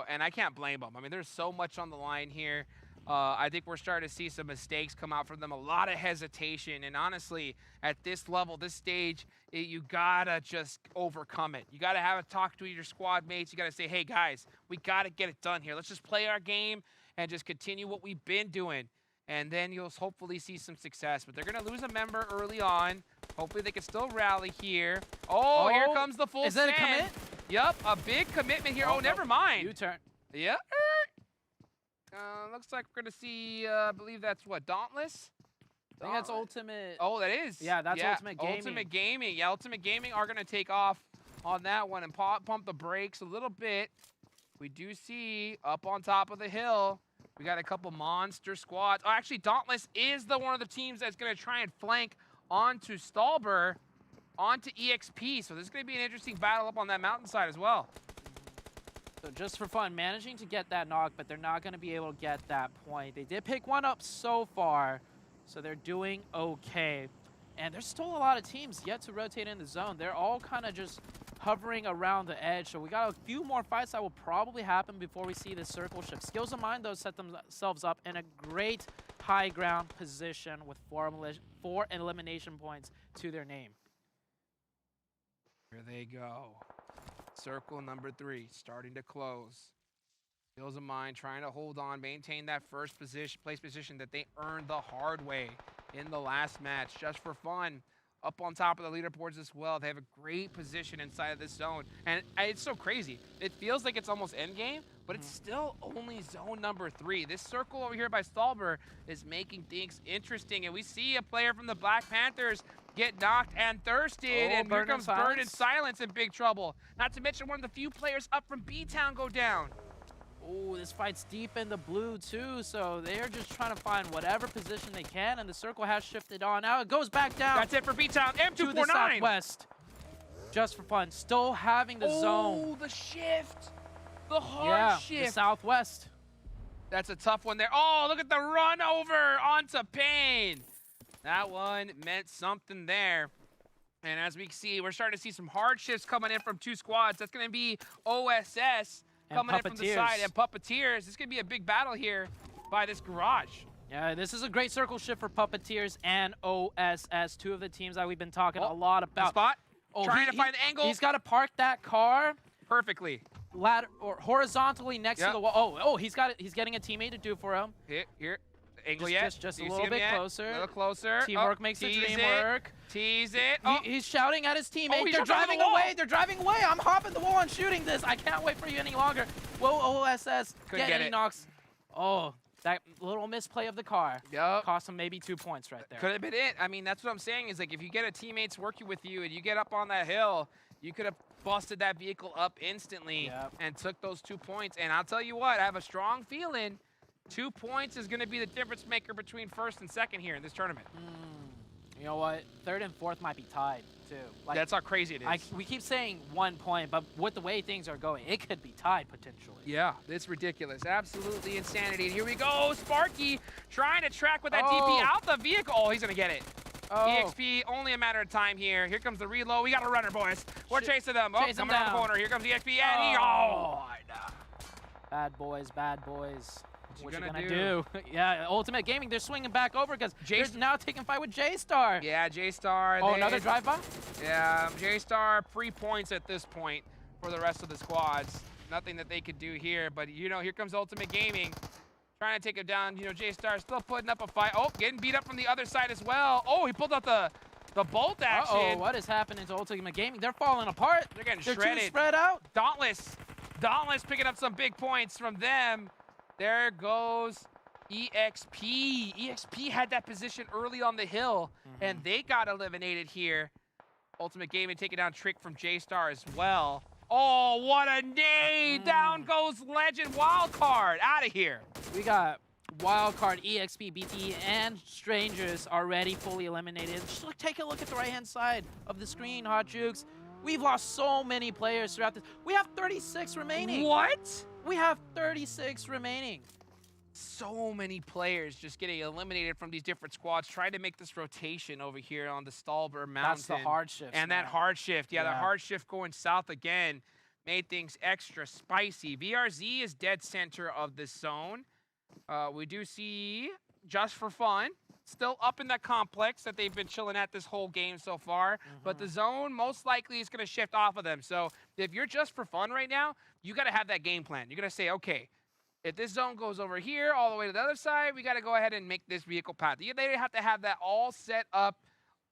and I can't blame them. There's so much on the line here. I think we're starting to see some mistakes come out from them, a lot of hesitation, and honestly, at this level, this stage, you gotta just overcome it. You gotta have a talk to your squad mates. You gotta say, hey, guys, we gotta get it done here. Let's just play our game and just continue what we've been doing. and then you'll hopefully see some success. But they're going to lose a member early on. Hopefully they can still rally here. Oh, here comes the full Is that a send. commit? Yup, a big commitment here. Oh, never mind. U-turn. Yeah. Looks like we're going to see, I believe that's what, Dauntless? I think that's Ultimate. Oh, that is. Yeah, that's Ultimate Gaming. Ultimate Gaming. Yeah, Ultimate Gaming are going to take off on that one and pump the brakes a little bit. We do see up on top of the hill, we got a couple monster squads. Oh, actually, Dauntless is one of the teams that's going to try and flank onto Stalber, onto EXP. So this is going to be an interesting battle up on that mountainside as well. So just for fun, managing to get that knock, but they're not going to be able to get that point. They did pick one up so far, so they're doing okay. And there's still a lot of teams yet to rotate in the zone. They're all kind of just hovering around the edge. So we got a few more fights that will probably happen before we see this circle shift. Skills of Mind, though, set themselves up in a great high ground position with 4 elimination points to their name. Here they go. Circle number 3, starting to close. Skills of Mind trying to hold on, maintain that first place position that they earned the hard way in the last match, just for fun. Up on top of the leaderboards as well. They have a great position inside of this zone. And it's so crazy. It feels like it's almost endgame, but it's still only zone number 3. This circle over here by Stalber is making things interesting. And we see a player from the Black Panthers get knocked and thirsted. And here comes Bird in Silence in big trouble. Not to mention one of the few players up from B-Town go down. Oh, this fight's deep in the blue, too, so they're just trying to find whatever position they can, and the circle has shifted on. Now it goes back down. That's it for B-Town. M249. To the southwest. Just for fun. Still having the zone. Oh, the shift. The hard shift. The southwest. That's a tough one there. Oh, look at the run over onto Payne. That one meant something there. And as we see, we're starting to see some hard shifts coming in from 2 squads. That's going to be OSS. Coming in from the side, and Puppeteers. This is going to be a big battle here by this garage. Yeah, this is a great circle shift for Puppeteers and OSS, 2 of the teams that we've been talking a lot about. Spot. Trying to find the angle. He's got to park that car perfectly. Or horizontally next to the wall. Oh, he's getting a teammate to do for him. Here. Angle just a little bit closer. A little closer. Teamwork makes the dream work. Tease it. Oh. He's shouting at his teammate. He's They're driving away. They're driving away. I'm hopping the wall and shooting this. I can't wait for you any longer. Whoa, OSS. Couldn't get it. Knocks. Oh, that little misplay of the car. Yep. Cost him maybe 2 points right there. Could have been it. I mean, that's what I'm saying is like if you get a teammate's working with you and you get up on that hill, you could have busted that vehicle up instantly and took those 2 points. And I'll tell you what, I have a strong feeling 2 points is going to be the difference maker between first and second here in this tournament. You know what? Third and fourth might be tied, too. Like, that's how crazy it is. We keep saying 1 point, but with the way things are going, it could be tied potentially. Yeah, it's ridiculous. Absolutely insanity. And here we go. Sparky trying to track with that DP out the vehicle. Oh, he's going to get it. EXP, only a matter of time here. Here comes the reload. We got a runner, boys. We're chasing them. Oh, coming around the corner. Here comes EXP. And Bad boys, bad boys. What you gonna do? Yeah, Ultimate Gaming, they're swinging back over because they're now taking fight with J-Star. Yeah, J-Star. Oh, another drive-by? Yeah, J-Star, 3 points at this point for the rest of the squads. Nothing that they could do here, but, you know, here comes Ultimate Gaming. Trying to take him down. You know, J-Star still putting up a fight. Oh, getting beat up from the other side as well. Oh, he pulled out the bolt action. Uh-oh, what is happening to Ultimate Gaming? They're falling apart. They're getting shredded. They're too spread out. Dauntless picking up some big points from them. There goes EXP. EXP had that position early on the hill, and they got eliminated here. Ultimate Gaming taking down Trick from J-Star as well. Oh, what a nade! Down goes Legend Wildcard. Out of here. We got Wildcard, EXP, BT, and Strangers already fully eliminated. Just take a look at the right-hand side of the screen, Hot Jukes. We've lost so many players throughout this. We have 36 remaining. What? We have 36 remaining. So many players just getting eliminated from these different squads, trying to make this rotation over here on the Stalber Mountain. That's the hard shift. And that hard shift, the hard shift going south again made things extra spicy. VRZ is dead center of this zone. We do see, just for fun, still up in that complex that they've been chilling at this whole game so far, but the zone most likely is going to shift off of them. So if you're just for fun right now, you got to have that game plan. You're going to say, okay, If this zone goes over here all the way to the other side, we got to go ahead and make this vehicle path. They have to have that all set up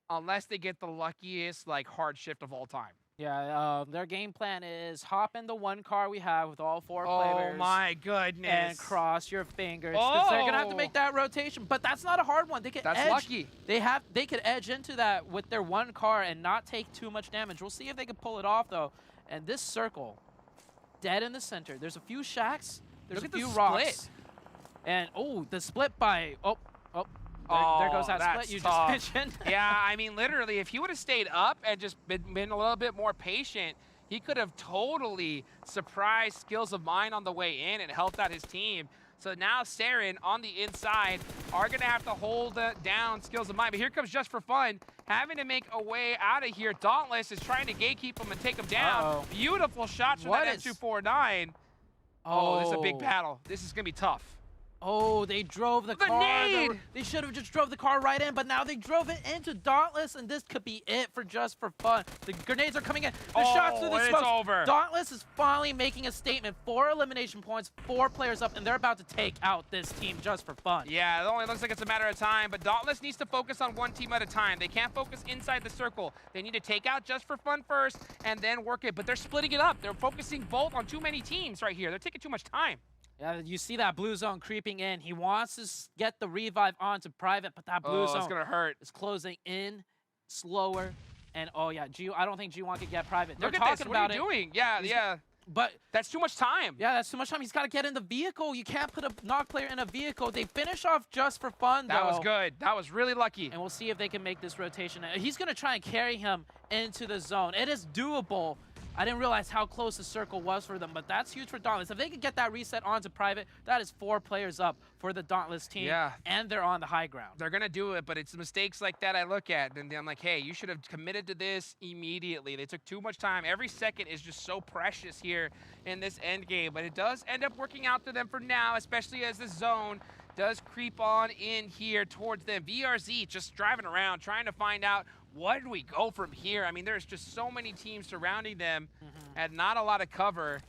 unless they get the luckiest like hard shift of all time. Yeah, their game plan is hop in the one car we have with all 4 Oh players. my goodness. And cross your fingers. Because they're going to have to make that rotation. But that's not a hard one. They can That's edge. lucky. They could edge into that with their one car and not take too much damage. We'll see if they can pull it off, though. And this circle, dead in the center. There's a few shacks. There's Look a at the few rocks. split. And, the split by... There goes that that's split you tough. just mentioned. Yeah, I mean, literally, if he would have stayed up and just been a little bit more patient, he could have totally surprised Skills of Mine on the way in and helped out his team. So now Saren on the inside are going to have to hold down Skills of Mine. But here comes Just for Fun, having to make a way out of here. Dauntless is trying to gatekeep him and take him down. Beautiful shots from that M249. Oh, this is a big battle. This is going to be tough. Oh, they drove the car. They should have just drove the car right in, but now they drove it into Dauntless, and this could be it for Just for Fun. The grenades are coming in. The shots through the and smoke. it's over. Dauntless is finally making a statement. 4 elimination points, 4 players up, and they're about to take out this team Just for Fun. Yeah, it only looks like it's a matter of time, but Dauntless needs to focus on one team at a time. They can't focus inside the circle. They need to take out Just for Fun first and then work it, but they're splitting it up. They're focusing both on too many teams right here. They're taking too much time. Yeah, you see that blue zone creeping in. He wants to get the revive onto private, but that blue zone it's gonna hurt. is closing in slower. And I don't think G1 could get private. They're Look at talking this. about What are you doing? Yeah. But that's too much time. yeah, that's too much time. He's got to get in the vehicle. You can't put a knock player in a vehicle. They finish off Just for Fun, though. That was good. That was really lucky. And we'll see if they can make this rotation. He's going to try and carry him into the zone. It is doable. I didn't realize how close the circle was for them, but that's huge for Dauntless. If they can get that reset onto private, that is 4 players up for the Dauntless team. Yeah. And they're on the high ground. They're going to do it, but it's mistakes like that I look at, and I'm like, hey, you should have committed to this immediately. They took too much time. Every second is just so precious here in this end game, but it does end up working out to them for now, especially as the zone does creep on in here towards them. VRZ just driving around, trying to find out where do we go from here. I mean, there's just so many teams surrounding them and not a lot of cover.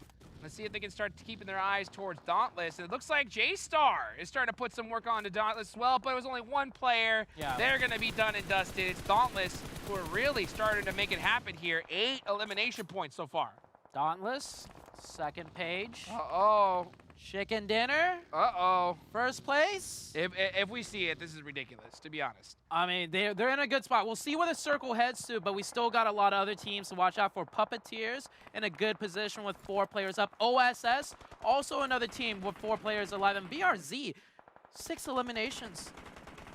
Let's see if they can start keeping their eyes towards Dauntless. And it looks like J-Star is starting to put some work on to Dauntless as well, but it was only 1 player. Yeah. They're going to be done and dusted. It's Dauntless who are really starting to make it happen here. 8 elimination points so far. Dauntless, second page. Uh-oh. Chicken dinner. Uh-oh. First place. If we see it, this is ridiculous, to be honest. I mean, they're in a good spot. We'll see where the circle heads to, but we still got a lot of other teams to watch out for. Puppeteers in a good position with 4 players up. OSS, also another team with 4 players alive. And BRZ, 6 eliminations,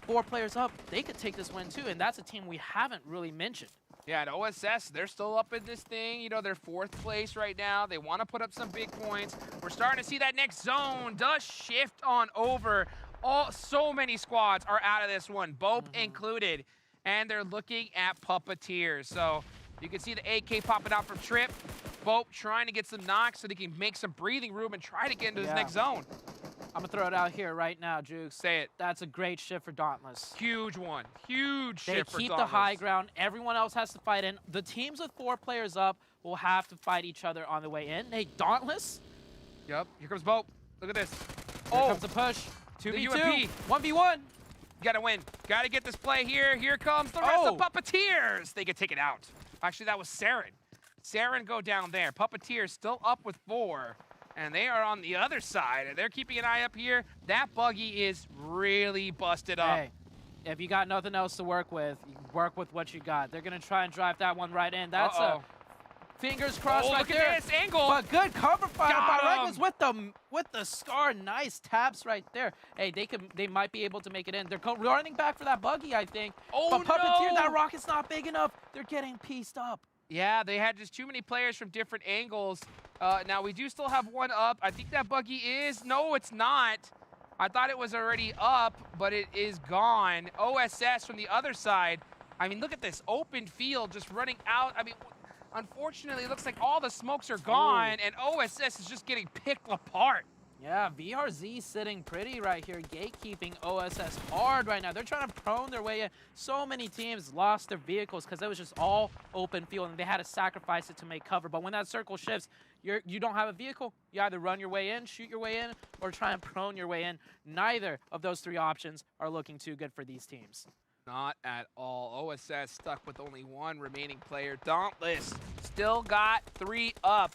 4 players up. They could take this win too, and that's a team we haven't really mentioned. Yeah, and OSS, they're still up in this thing. You know, they're 4th place right now. They want to put up some big points. We're starting to see that next zone does shift on over. So many squads are out of this one, Bope included. And they're looking at Puppeteers. So you can see the AK popping out from Trip. Bope trying to get some knocks so they can make some breathing room and try to get into this next zone. I'm going to throw it out here right now, Jukes. Say it. That's a great shift for Dauntless. Huge one. Huge They shift for keep Dauntless. the high ground. Everyone else has to fight in. The teams with 4 players up will have to fight each other on the way in. Hey, Dauntless. Yep. Here comes Bope. Look at this. Here comes the push. 2v2. UMP. 1v1. You gotta win. Gotta get this play here. Here comes the rest of Puppeteers. They get taken out. Actually, that was Saren. Saren go down there. Puppeteers still up with 4. And they are on the other side. And they're keeping an eye up here. That buggy is really busted up. Hey, if you got nothing else to work with, you work with what you got. They're going to try and drive that one right in. That's a fingers crossed right look there. at this angle. But good cover fire Got by him. Regnus with the scar. Nice taps right there. Hey, they might be able to make it in. They're running back for that buggy, I think. Oh, but Puppeteer, no. that rocket's not big enough. They're getting pieced up. Yeah, they had just too many players from different angles. Now, we do still have 1 up. I think that buggy is... No, it's not. I thought it was already up, but it is gone. OSS from the other side. I mean, look at this open field just running out. I mean, unfortunately, it looks like all the smokes are gone, and OSS is just getting picked apart. Yeah, VRZ sitting pretty right here, gatekeeping OSS hard right now. They're trying to prone their way in. So many teams lost their vehicles because it was just all open field, and they had to sacrifice it to make cover. But when that circle shifts, you don't have a vehicle. You either run your way in, shoot your way in, or try and prone your way in. Neither of those three options are looking too good for these teams. Not at all. OSS stuck with only one remaining player. Dauntless still got 3 up.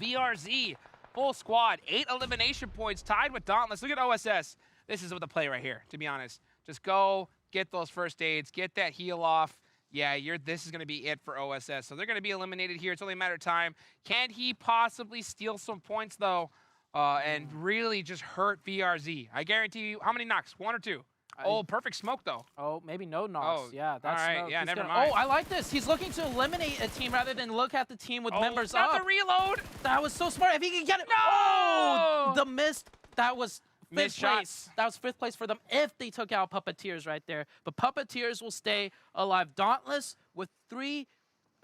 VRZ, full squad, 8 elimination points, tied with Dauntless. Look at OSS. This is what the play right here, to be honest. Just go, get those first aids, get that heal off. Yeah, this is going to be it for OSS. So they're going to be eliminated here. It's only a matter of time. Can he possibly steal some points, though, and really just hurt VRZ? I guarantee you, how many knocks? 1 or 2? Oh, perfect smoke, though. Oh, maybe no knocks. Oh, yeah, that's all right. smoke. Yeah, He's never gonna, mind. Oh, I like this. He's looking to eliminate a team rather than look at the team with members not up. the reload. That was so smart. If he could get it. No! Oh, the missed. That was Missed fifth place. shots. That was 5th place for them if they took out Puppeteers right there. But Puppeteers will stay alive. Dauntless with a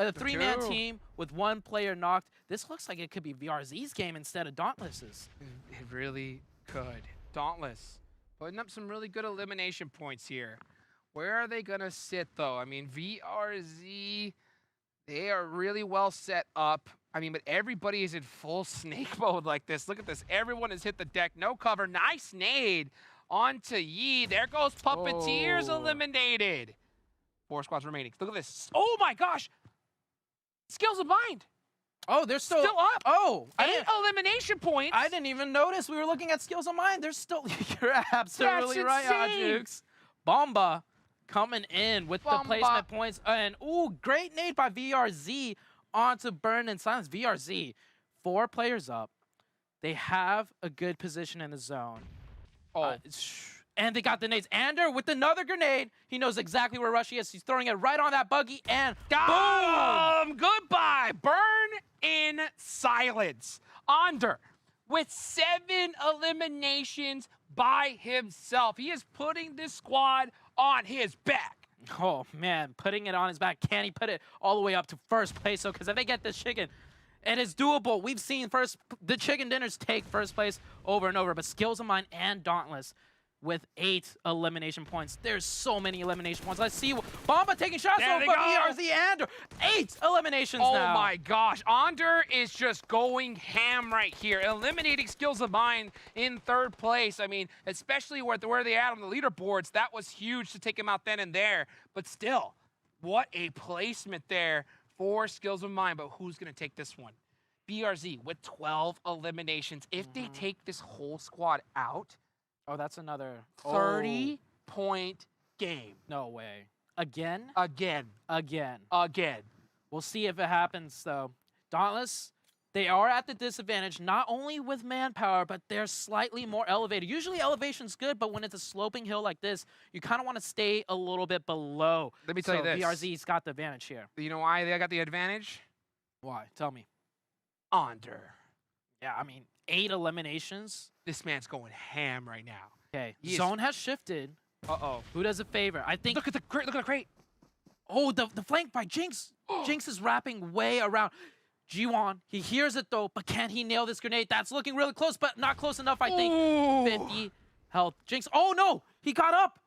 3-man team with 1 player knocked. This looks like it could be VRZ's game instead of Dauntless's. It really could. Dauntless putting up some really good elimination points here. Where are they going to sit, though? I mean, VRZ, they are really well set up. I mean, but everybody is in full snake mode like this. Look at this. Everyone has hit the deck. No cover. Nice nade onto Yi. There goes Puppeteers eliminated. 4 squads remaining. Look at this. Oh, my gosh. Skills of Mind. Oh, they're still up. Oh, 8 elimination points. I didn't even notice. We were looking at Skills of Mine. They're still. You're absolutely right, insane. Ajux. Bomba coming in with the Bomba. placement points. And, ooh, great nade by VRZ onto Burn and Silence. VRZ, 4 players up. They have a good position in the zone. Oh. And they got the nades. Ander with another grenade. He knows exactly where Rushy is. He's throwing it right on that buggy, and boom! Goodbye. Burn in silence. Ander with 7 eliminations by himself. He is putting this squad on his back. Oh, man, putting it on his back. Can he put it all the way up to 1st place? So, because if they get this chicken, it is doable. We've seen the chicken dinners take 1st place over and over, but Skills of Mine and Dauntless with 8 elimination points. There's so many elimination points. Let's see. Bomba taking shots There over they VRZ and 8 eliminations now. Oh my gosh. Ander is just going ham right here, eliminating Skills of Mine in 3rd place. I mean, especially where they at on the leaderboards, that was huge to take him out then and there. But still, what a placement there for Skills of Mine. But who's going to take this one? BRZ with 12 eliminations. If they take this whole squad out, Oh, that's another 30-point game. No way. Again? Again. We'll see if it happens, though. Dauntless, they are at the disadvantage, not only with manpower, but they're slightly more elevated. Usually elevation's good, but when it's a sloping hill like this, you kind of want to stay a little bit below. Let me tell you this. VRZ's got the advantage here. You know why they got the advantage? Why? Tell me. Ander. Yeah, I mean, 8 eliminations. This man's going ham right now. Okay, zone has shifted. Uh-oh. Who does it favor? I think. Look at the crate. Oh, the flank by Jinx. Jinx is wrapping way around. G1, he hears it though, but can he nail this grenade? That's looking really close, but not close enough, I think. Ooh. 50 health. Jinx, oh no, he got up.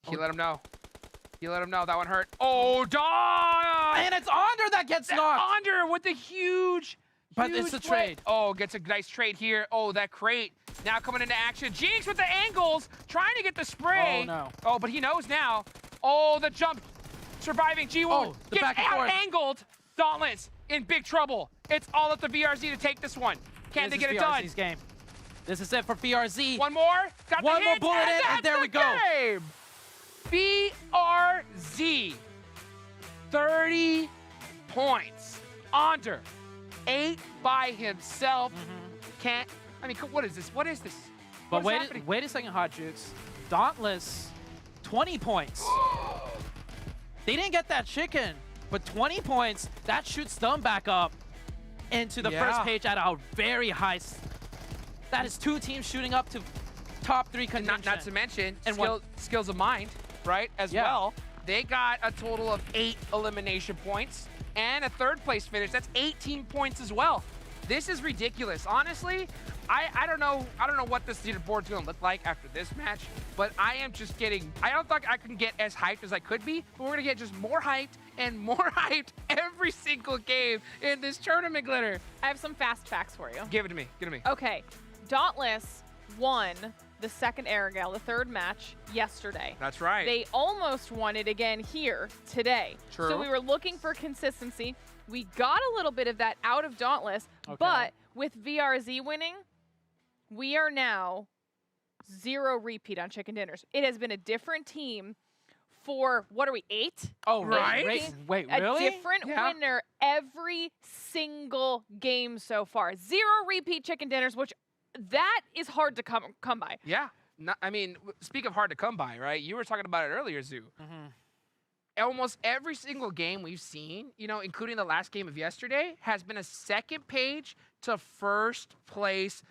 He let him know. That one hurt. Oh, dog! And it's Ander that gets knocked. Ander with the huge But it's a play. trade. Oh, gets a nice trade here. Oh, that crate now coming into action. Jinx with the angles, trying to get the spray. Oh, no. Oh, but he knows now. Oh, the jump. Surviving G1 Oh, the gets back and forth. out-angled. Dauntless in big trouble. It's all up to VRZ to take this one. Can they get it done? VRZ's game. This is it for VRZ. One more. Got One the more hit, bullet in, and that's there the we go. Game. VRZ, 30 points. Ander, 8 by himself. Can't. I mean, what is this? What is this? But What is happening? wait a second, Hot Jukes. Dauntless, 20 points. They didn't get that chicken, but 20 points, that shoots them back up into the first page at a very high. That is 2 teams shooting up to top 3 contention. Not to mention And skills of mind, right? As Yeah. well. They got a total of 8 elimination points and a 3rd place finish. That's 18 points as well. This is ridiculous. Honestly, I don't know what this leaderboard's gonna look like after this match, but I am just getting, I don't think I can get as hyped as I could be, but we're gonna get just more hyped and more hyped every single game in this tournament, Glitter. I have some fast facts for you. Give it to me, give it to me. Okay, Dauntless won the second Airgale, the third match, yesterday. That's right. They almost won it again here today. True. So we were looking for consistency. We got a little bit of that out of Dauntless, but with VRZ winning, we are now 0 repeat on chicken dinners. It has been a different team for, what are we, 8? Oh, Right? right? Wait, A really? different winner every single game so far. 0 repeat chicken dinners, which that is hard to come by. Yeah. I mean, speak of hard to come by, right? You were talking about it earlier, Zoo. Almost every single game we've seen, you know, including the last game of yesterday, has been a second page to first place.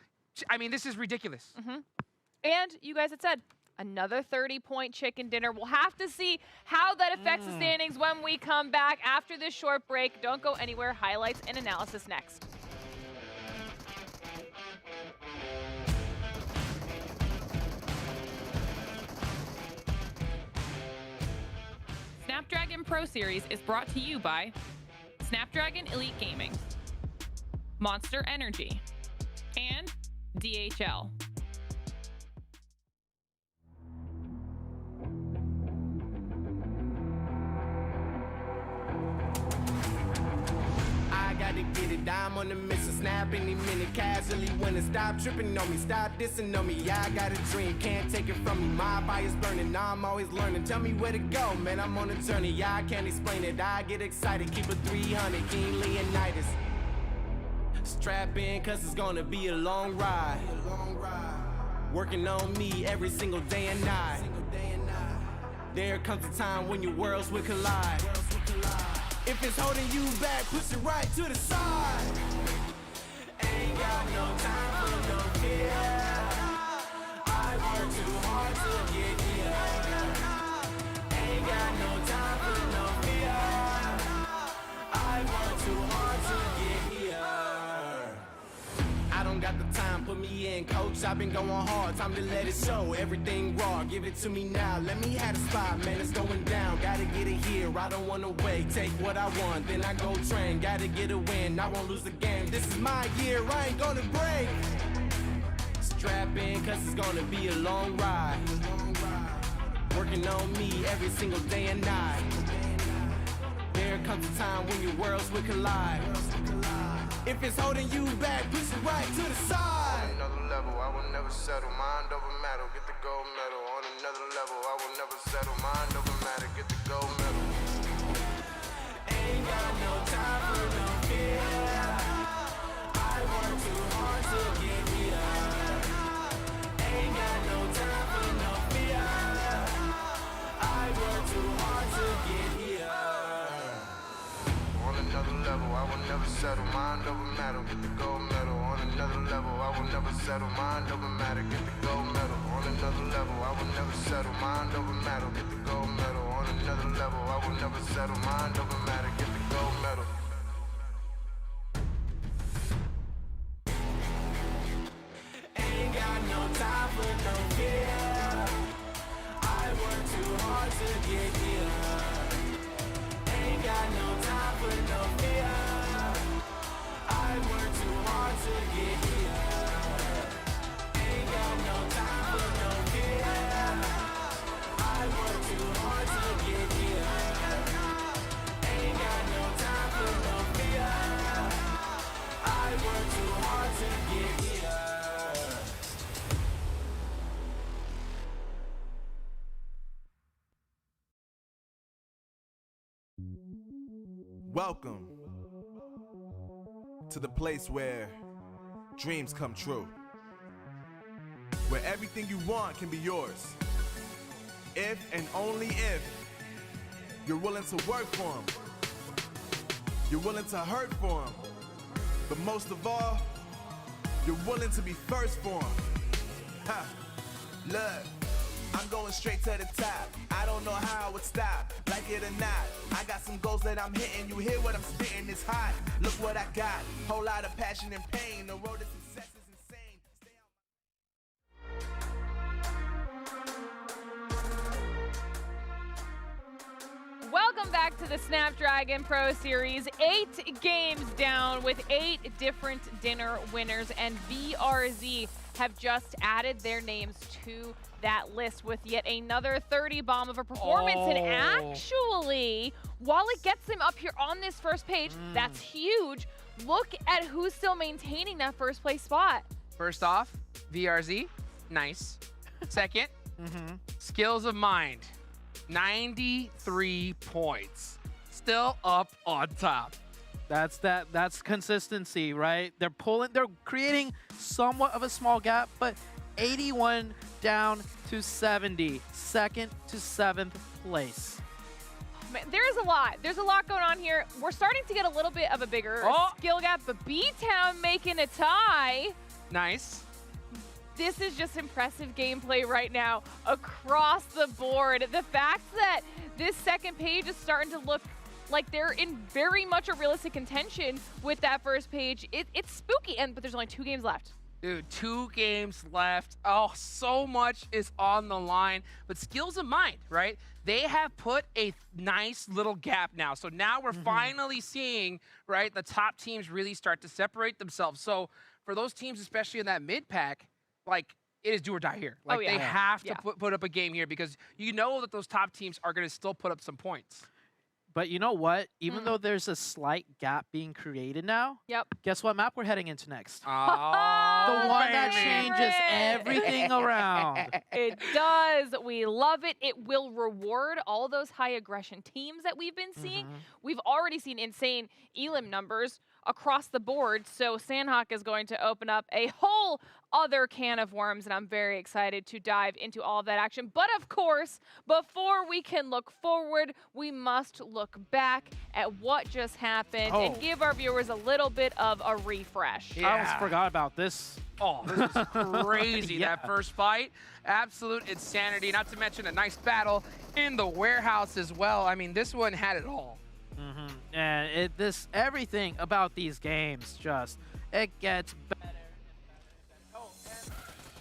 I mean, this is ridiculous. And you guys had said another 30-point chicken dinner. We'll have to see how that affects the standings when we come back after this short break. Don't go anywhere. Highlights and analysis next. Snapdragon Pro Series is brought to you by Snapdragon Elite Gaming, Monster Energy, and DHL. I gotta get it, I'm on the mission, snap any minute, casually winning. Stop tripping on me, stop dissing on me. Yeah, I got a dream, can't take it from me. My fire's burning, now I'm always learning. Tell me where to go, man, I'm on a journey. Yeah, I can't explain it, I get excited. Keep it 300, King Leonidas. Strap in, cause it's gonna be a long ride. Working on me every single day and night. There comes a time when your worlds will collide. If it's holding you back, push it right to the side. Ain't got no time for no fear. I work too hard to get here. Ain't got no time for no fear. I work too hard to get here. I don't got the time, put me in, coach. I've been going hard, time to let it show. Everything raw, give it to me now. Let me have the spot, man, it's going down. Gotta get it here, I don't wanna wait. Take what I want, then I go train. Gotta get a win, I won't lose the game. This is my year, I ain't gonna break. Strap in, cause it's gonna be a long ride. Working on me every single day and night. There comes a time when your worlds will collide. If it's holding you back, push it right to the side. On another level, I will never settle. Mind over matter, get the gold medal. On another level, I will never settle. Mind over matter, get the gold medal. Ain't got no time for no fear. I work too hard to get here. Ain't got no time for no fear. I work too hard to get here. On another level, I will never settle. Mind over matter, get the gold medal. On another level, I will never settle. Mind over matter, get the gold medal. On another level, I will never settle. Mind over matter, get the gold medal. On another level, I will never settle. Mind over matter, get the gold medal. Ain't got no time for no fear. I work too hard to get here. Ain't got no time for no fear. I work too hard to get here. Ain't got no time for no fear. I work too hard to get here. Ain't got no time for no fear. I work too hard to get here. Welcome to the place where dreams come true. Where everything you want can be yours. If and only if you're willing to work for them. You're willing to hurt for them. But most of all, you're willing to be first for them. Ha! Look. I'm going straight to the top. I don't know how I would stop, like it or not. I got some goals that I'm hitting. You hear what I'm spitting? It's hot. Look what I got. Whole lot of passion and pain. The road to success is insane. Stay out. Welcome back to the Snapdragon Pro Series. 8 games down with 8 different dinner winners, and VRZ have just added their names to that list with yet another 30 bomb of a performance. And actually, while it gets them up here on this first page, that's huge. Look at who's still maintaining that first place spot. First off, VRZ, nice. Second, Skills of Mind, 93 points. Still up on top. That's consistency, right? They're creating somewhat of a small gap, but 81 down to 70, second to 7th place. Man, there's a lot. There's a lot going on here. We're starting to get a little bit of a bigger skill gap, but B-Town making a tie. Nice. This is just impressive gameplay right now across the board. The fact that this second page is starting to look like they're in very much a realistic contention with that first page, it's spooky. But there's only 2 games left. Dude, 2 games left. Oh, so much is on the line. But Skills of Mind, right? They have put a nice little gap now. So now we're finally seeing, right, the top teams really start to separate themselves. So for those teams, especially in that mid-pack, like, it is do or die here. Like, they have to put up a game here because you know that those top teams are going to still put up some points. But you know what? Even though there's a slight gap being created now, guess what map we're heading into next? Oh, the one that changes everything around. It does. We love it. It will reward all those high aggression teams that we've been seeing. We've already seen insane elim numbers across the board, so Sandhawk is going to open up a whole other can of worms, and I'm very excited to dive into all of that action. But of course, before we can look forward, we must look back at what just happened and give our viewers a little bit of a refresh. I almost forgot about this. Oh, this is crazy, that first fight. Absolute insanity, not to mention a nice battle in the warehouse as well. I mean, this one had it all. And everything about these games it gets better.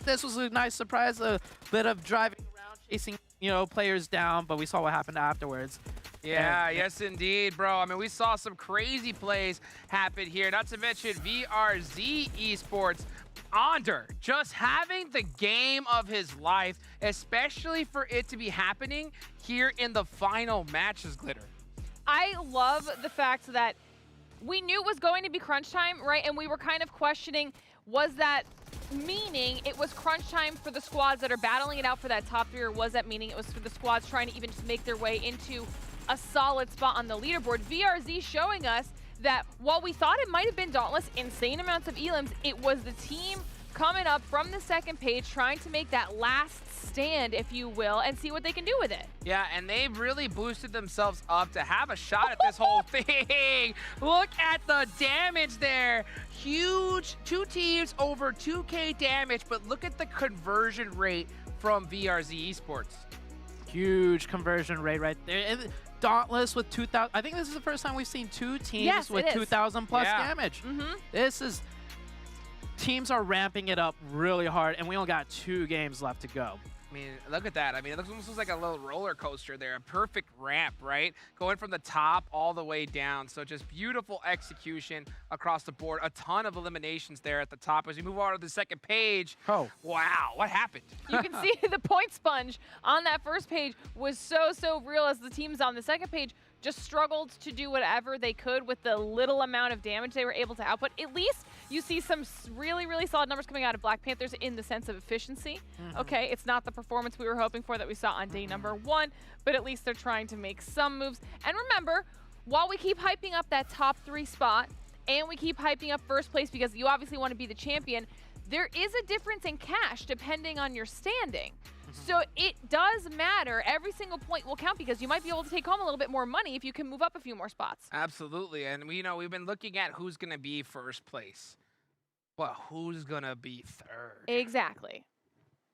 This was a nice surprise, a bit of driving around, chasing, players down, but we saw what happened afterwards. Yeah, yes indeed, bro. I mean, we saw some crazy plays happen here, not to mention VRZ Esports. Onder just having the game of his life, especially for it to be happening here in the final matches, Glitter. I love the fact that we knew it was going to be crunch time, right? And we were kind of questioning, was that meaning it was crunch time for the squads that are battling it out for that top 3, or was that meaning it was for the squads trying to even just make their way into a solid spot on the leaderboard? VRZ showing us that while we thought it might have been Dauntless, insane amounts of elims, it was the team coming up from the second page trying to make that last stand, if you will, and see what they can do with it. Yeah, and they've really boosted themselves up to have a shot at this whole thing. Look at the damage there. Huge, 2 teams over 2K damage, but look at the conversion rate from VRZ Esports. Huge conversion rate right there. And Dauntless with 2,000. I think this is the first time we've seen 2 teams with 2,000 plus damage. Teams are ramping it up really hard, and we only got 2 games left to go. I mean, look at that. I mean, it almost looks like a little roller coaster there. A perfect ramp, right? Going from the top all the way down. So just beautiful execution across the board. A ton of eliminations there at the top. As we move on to the second page, wow, what happened? You can see the point sponge on that first page was so real, as the teams on the second page just struggled to do whatever they could with the little amount of damage they were able to output. At least you see some really solid numbers coming out of Black Panthers in the sense of efficiency. Okay, it's not the performance we were hoping for that we saw on day number 1, but at least they're trying to make some moves. And remember, while we keep hyping up that top 3 spot and we keep hyping up first place because you obviously want to be the champion, there is a difference in cash depending on your standing. So it does matter. Every single point will count because you might be able to take home a little bit more money if you can move up a few more spots. Absolutely. And we've been looking at who's going to be first place. Well, who's going to be third? Exactly.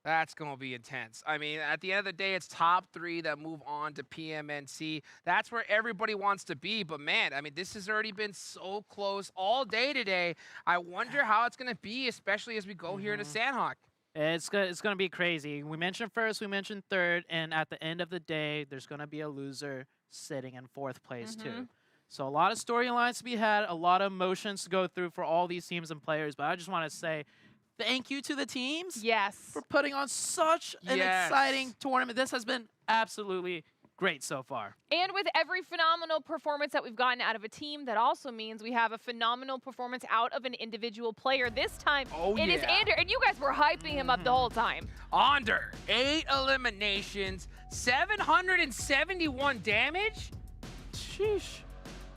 That's going to be intense. I mean, at the end of the day, it's top 3 that move on to PMNC. That's where everybody wants to be. But, man, I mean, this has already been so close all day today. I wonder how it's going to be, especially as we go here to Sandhawk. It's going to be crazy. We mentioned first, we mentioned third, and at the end of the day, there's going to be a loser sitting in 4th place, too. So a lot of storylines to be had, a lot of emotions to go through for all these teams and players. But I just want to say, thank you to the teams for putting on such an exciting tournament. This has been absolutely great so far. And with every phenomenal performance that we've gotten out of a team, that also means we have a phenomenal performance out of an individual player. This time, it is Ander, and you guys were hyping him up the whole time. Ander, 8 eliminations, 771 damage? Sheesh.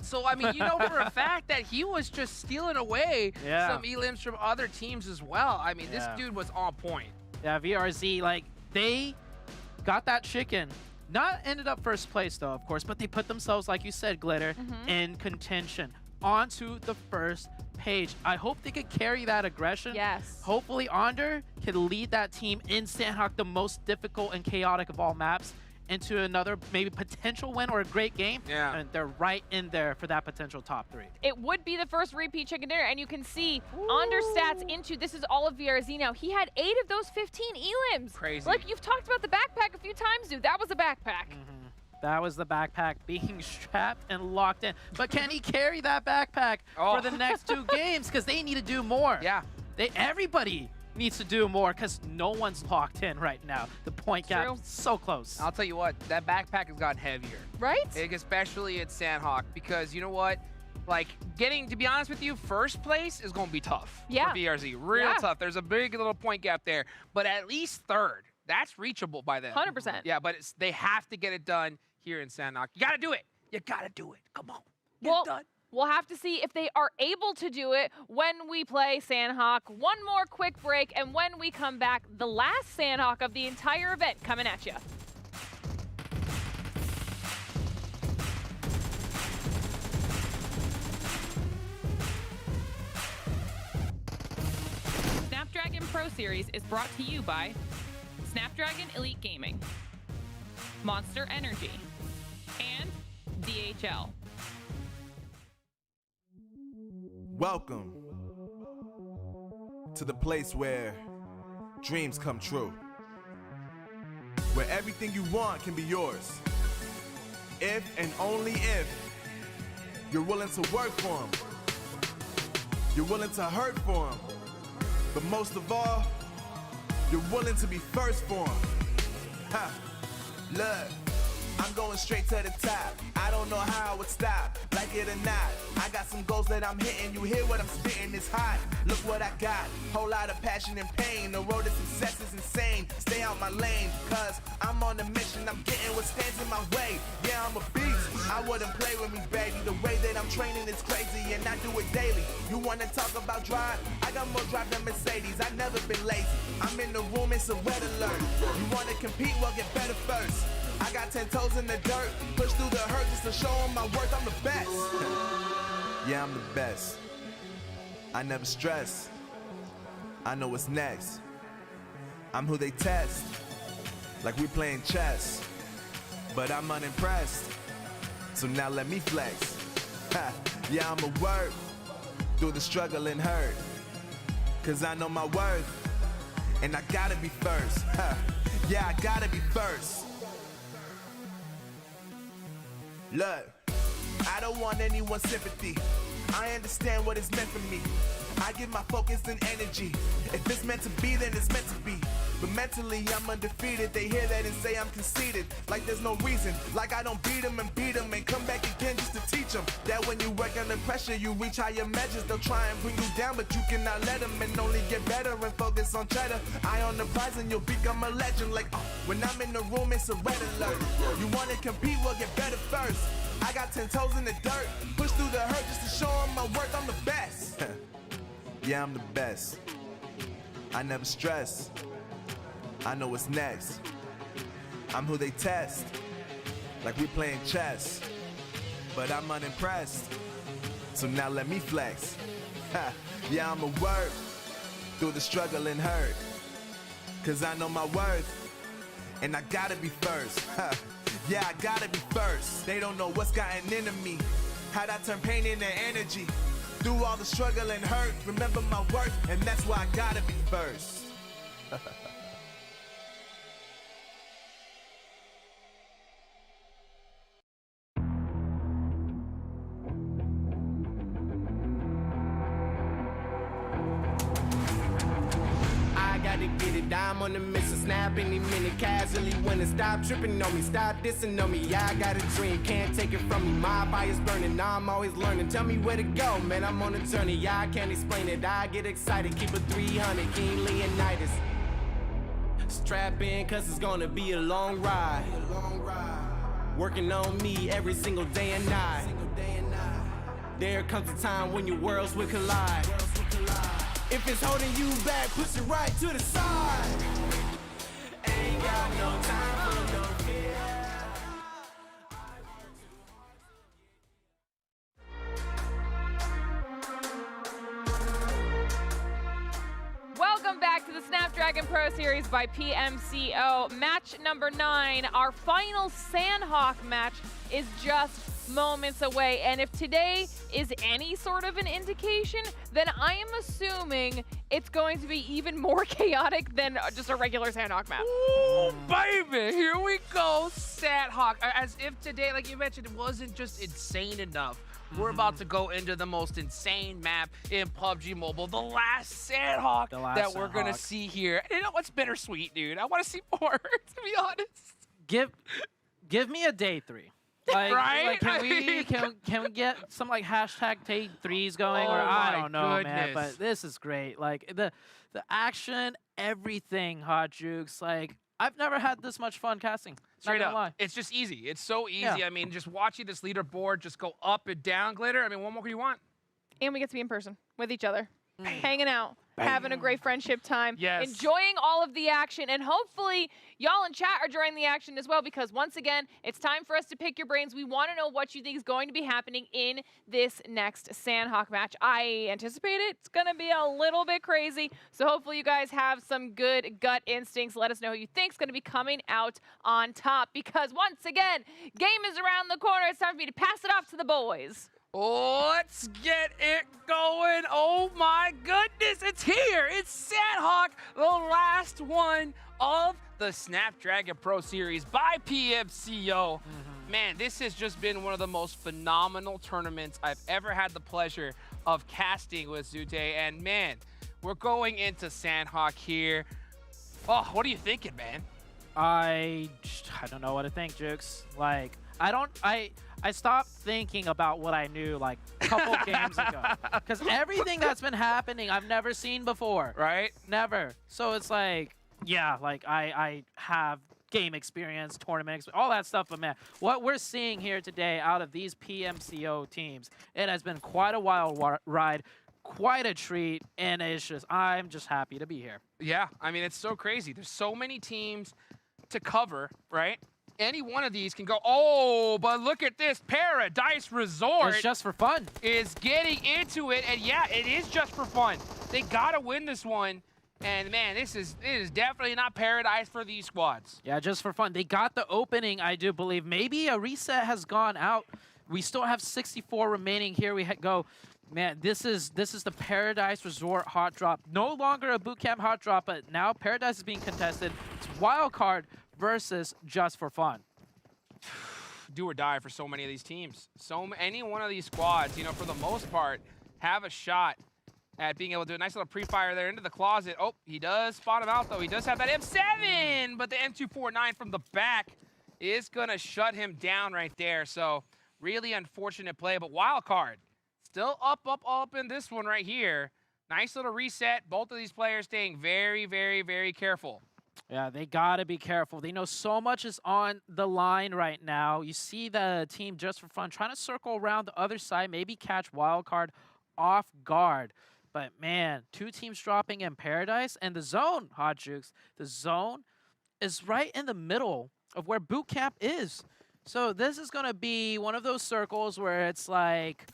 So, I mean, you know for a fact that he was just stealing away some elims from other teams as well. I mean, this dude was on point. Yeah, VRZ, like, they got that chicken. Not ended up 1st place, though, of course, but they put themselves, like you said, Glitter, in contention onto the 1st page. I hope they could carry that aggression. Yes. Hopefully, Ander can lead that team in Sandhawk, the most difficult and chaotic of all maps, into another maybe potential win or a great game. Yeah. And they're right in there for that potential top 3. It would be the first repeat chicken dinner, and you can see Ander stats into, this is all of VRZ now. He had 8 of those 15 elims. Crazy. Like, you've talked about the backpack a few times, dude. That was a backpack. That was the backpack being strapped and locked in. But can he carry that backpack for the next 2 games? Because they need to do more. Yeah. Everybody needs to do more because no one's locked in right now. The point gap is so close. I'll tell you what, that backpack has gotten heavier. Right? Especially at Sandhawk, because you know what? Like, to be honest with you, 1st place is going to be tough for VRZ. Real tough. There's a big little point gap there. But at least 3rd, that's reachable by them. 100%. Yeah, but they have to get it done here in Sandhawk. You got to do it. You got to do it. Come on. Get it done. We'll have to see if they are able to do it when we play Sandhawk. One more quick break, and when we come back, the last Sandhawk of the entire event coming at you. Snapdragon Pro Series is brought to you by Snapdragon Elite Gaming, Monster Energy, and DHL. Welcome to the place where dreams come true, where everything you want can be yours, if and only if you're willing to work for them, you're willing to hurt for them, but most of all, you're willing to be first for them. Ha! Look, I'm going straight to the top. I don't know how I would stop, like it or not. I got some goals that I'm hitting. You hear what I'm spitting, it's hot. Look what I got, whole lot of passion and pain. The road to success is insane. Stay out my lane, cause I'm on a mission. I'm getting what stands in my way. Yeah, I'm a beast. I wouldn't play with me, baby. The way that I'm training is crazy, and I do it daily. You wanna talk about drive? I got more drive than Mercedes. I've never been lazy. I'm in the room, it's a red alert. You wanna compete? Well, get better first. I got 10 toes in the dirt, push through the hurt just to show them my worth. I'm the best. Yeah, I'm the best. I never stress. I know what's next. I'm who they test, like we playing chess. But I'm unimpressed, so now let me flex. Ha, yeah, I'ma work through the struggle and hurt, cause I know my worth, and I gotta be first. Ha, yeah, I gotta be first. Look, I don't want anyone's sympathy. I understand what it's meant for me. I give my focus and energy. If it's meant to be, then it's meant to be. But mentally, I'm undefeated. They hear that and say I'm conceited. Like there's no reason. Like I don't beat them and come back again just to teach them that when you work under pressure, you reach higher measures. They'll try and bring you down, but you cannot let them, and only get better and focus on cheddar. Eye on the prize and you'll become a legend. Like, when I'm in the room, it's a red alert. You wanna compete, well, get better first. I got 10 toes in the dirt, push through the hurt just to show them my worth. I'm the best. Yeah, I'm the best. I never stress. I know what's next. I'm who they test, like we playing chess. But I'm unimpressed, so now let me flex. Ha, yeah, I'ma work through the struggle and hurt, cause I know my worth, and I gotta be first. Yeah, I gotta be first. They don't know what's gotten into me, how'd I turn pain into energy. Through all the struggle and hurt, remember my worth, and that's why I gotta be first. To get it, I'm on the mission, snap any minute, casually winning. Stop tripping on me, stop dissing on me. Yeah, I got a dream, can't take it from me. My fire's burning, now I'm always learning. Tell me where to go, man, I'm on a journey. Yeah, I can't explain it, I get excited. Keep a 300, King Leonidas. Strap in, cause it's gonna be a long ride. Working on me every single day and night. There comes a time when your worlds will collide. If it's holding you back, push it right to the side. Ain't got no time for no fear. Welcome back to the Snapdragon Pro Series by PMCO. Match number 9, our final Sandhawk match is just moments away. And if today is any sort of an indication, then I am assuming it's going to be even more chaotic than just a regular Sandhawk map. Ooh, baby, here we go, Sandhawk. As if today, like you mentioned, it wasn't just insane enough. We're about to go into the most insane map in PUBG Mobile, the last Sandhawk that we're going to see here. And you know what's bittersweet, dude? I want to see more, to be honest. Give me a day 3. Like, right? Can we get some like hashtag day 3s going, or I don't know, man. But this is great. Like the action, everything, Hot Jukes. Like I've never had this much fun casting. Straight up, it's just easy. It's so easy. Yeah. I mean, just watching this leaderboard just go up and down, Glitter. I mean, what more do you want? And we get to be in person with each other, hanging out, having a great friendship time, Yes. enjoying all of the action, and hopefully y'all in chat are enjoying the action as well, because once again, it's time for us to pick your brains. We want to know what you think is going to be happening in this next Sandhawk match. I anticipate it's going to be a little bit crazy, so hopefully you guys have some good gut instincts. Let us know who you think is going to be coming out on top, because once again, game is around the corner. It's time for me to pass it off to the boys. Let's get it going. Oh my goodness, it's here. It's Sandhawk, the last one of the Snapdragon Pro Series by PMCO. Man, this has just been one of the most phenomenal tournaments I've ever had the pleasure of casting with Zute. And man, we're going into Sandhawk here. Oh, what are you thinking, man? I don't know what to think, Jukes. Like I stopped thinking about what I knew like a couple games ago, because everything that's been happening I've never seen before. Right? Never. So it's like, yeah, like I have game experience, tournament experience, all that stuff, but man, what we're seeing here today out of these PMCO teams, it has been quite a wild ride, quite a treat, and it's just, I'm just happy to be here. Yeah, I mean, it's so crazy. There's so many teams to cover, right? Any one of these can go, oh, but look at this. Paradise Resort It's just for fun. is getting into it. And yeah, it is just for fun. They got to win this one. And man, it is definitely not paradise for these squads. Yeah, just for fun. They got the opening, I do believe. Maybe a reset has gone out. We still have 64 remaining. Here we go. Man, this is the Paradise Resort hot drop. No longer a bootcamp hot drop, but now Paradise is being contested. It's wild card versus just for fun. Do or die for so many of these teams. Any one of these squads, you know, for the most part, have a shot at being able to do a nice little pre-fire there into the closet. Oh, he does spot him out, though. He does have that M7, but the M249 from the back is going to shut him down right there. So really unfortunate play, but wild card. Still up in this one right here. Nice little reset. Both of these players staying very, very, very careful. Yeah, they got to be careful. They know so much is on the line right now. You see the team just for fun trying to circle around the other side, maybe catch wildcard off guard. But man, two teams dropping in Paradise, and the zone, Hot Jukes, the zone is right in the middle of where boot camp is. So this is going to be one of those circles where it's like,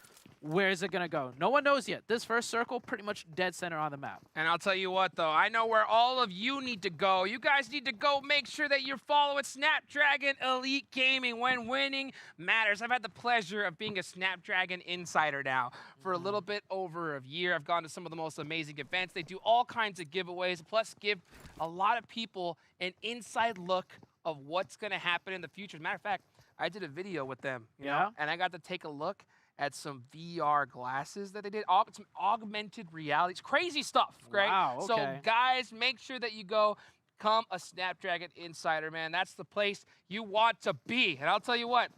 where is it going to go? No one knows yet. This first circle, pretty much dead center on the map. And I'll tell you what, though, I know where all of you need to go. You guys need to go make sure that you're following Snapdragon Elite Gaming when winning matters. I've had the pleasure of being a Snapdragon insider now for a little bit over a year. I've gone to some of the most amazing events. They do all kinds of giveaways, plus give a lot of people an inside look of what's going to happen in the future. As a matter of fact, I did a video with them, you know, and I got to take a look at some VR glasses that they did, some augmented reality. It's crazy stuff, right? Wow, okay. So guys, make sure that you go become a Snapdragon insider, man. That's the place you want to be. And I'll tell you what,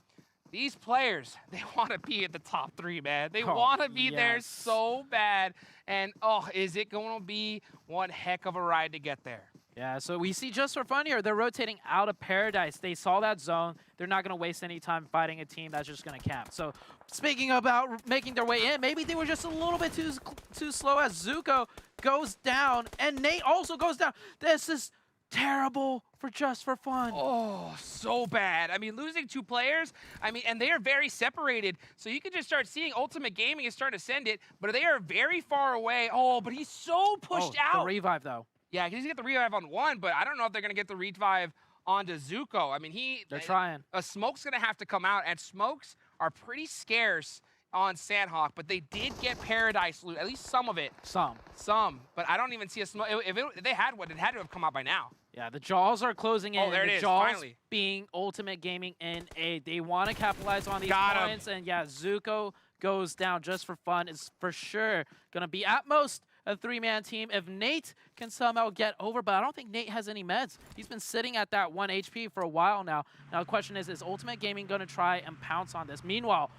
these players, they want to be at the top 3, man. They want to be there so bad. And, is it going to be one heck of a ride to get there? Yeah, so we see just for fun here, they're rotating out of Paradise. They saw that zone. They're not going to waste any time fighting a team that's just going to camp. So speaking about making their way in, maybe they were just a little bit too slow as Zuko goes down, and Nate also goes down. This is terrible for just for fun. Oh, so bad. I mean, losing 2 players, and they are very separated. So you can just start seeing Ultimate Gaming is starting to send it, but they are very far away. Oh, but he's so pushed out. The revive, though. Yeah, he's going to get the revive on 1, but I don't know if they're going to get the revive onto Zuko. I mean, they're trying. A smoke's going to have to come out, and smokes are pretty scarce on Sandhawk, but they did get Paradise loot, at least some of it. Some, but I don't even see a smoke. If they had one, it had to have come out by now. Yeah, the Jaws are closing in. Oh, there it is, Jaws finally. Being Ultimate Gaming in A. They want to capitalize on these points, and yeah, Zuko goes down just for fun. It's for sure going to be at most a 3-man team if Nate can somehow get over, but I don't think Nate has any meds. He's been sitting at that 1 HP for a while now. Now the question is Ultimate Gaming going to try and pounce on this? Meanwhile,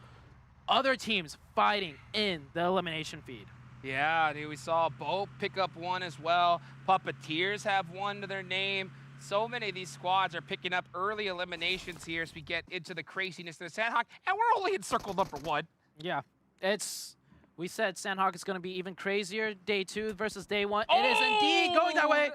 other teams fighting in the elimination feed. Yeah, dude, we saw Bope pick up 1 as well. Puppeteers have 1 to their name. So many of these squads are picking up early eliminations here as we get into the craziness of the Sandhawk, and we're only in circle number 1. Yeah, we said Sandhawk is going to be even crazier day 2 versus day 1. It is indeed going that way.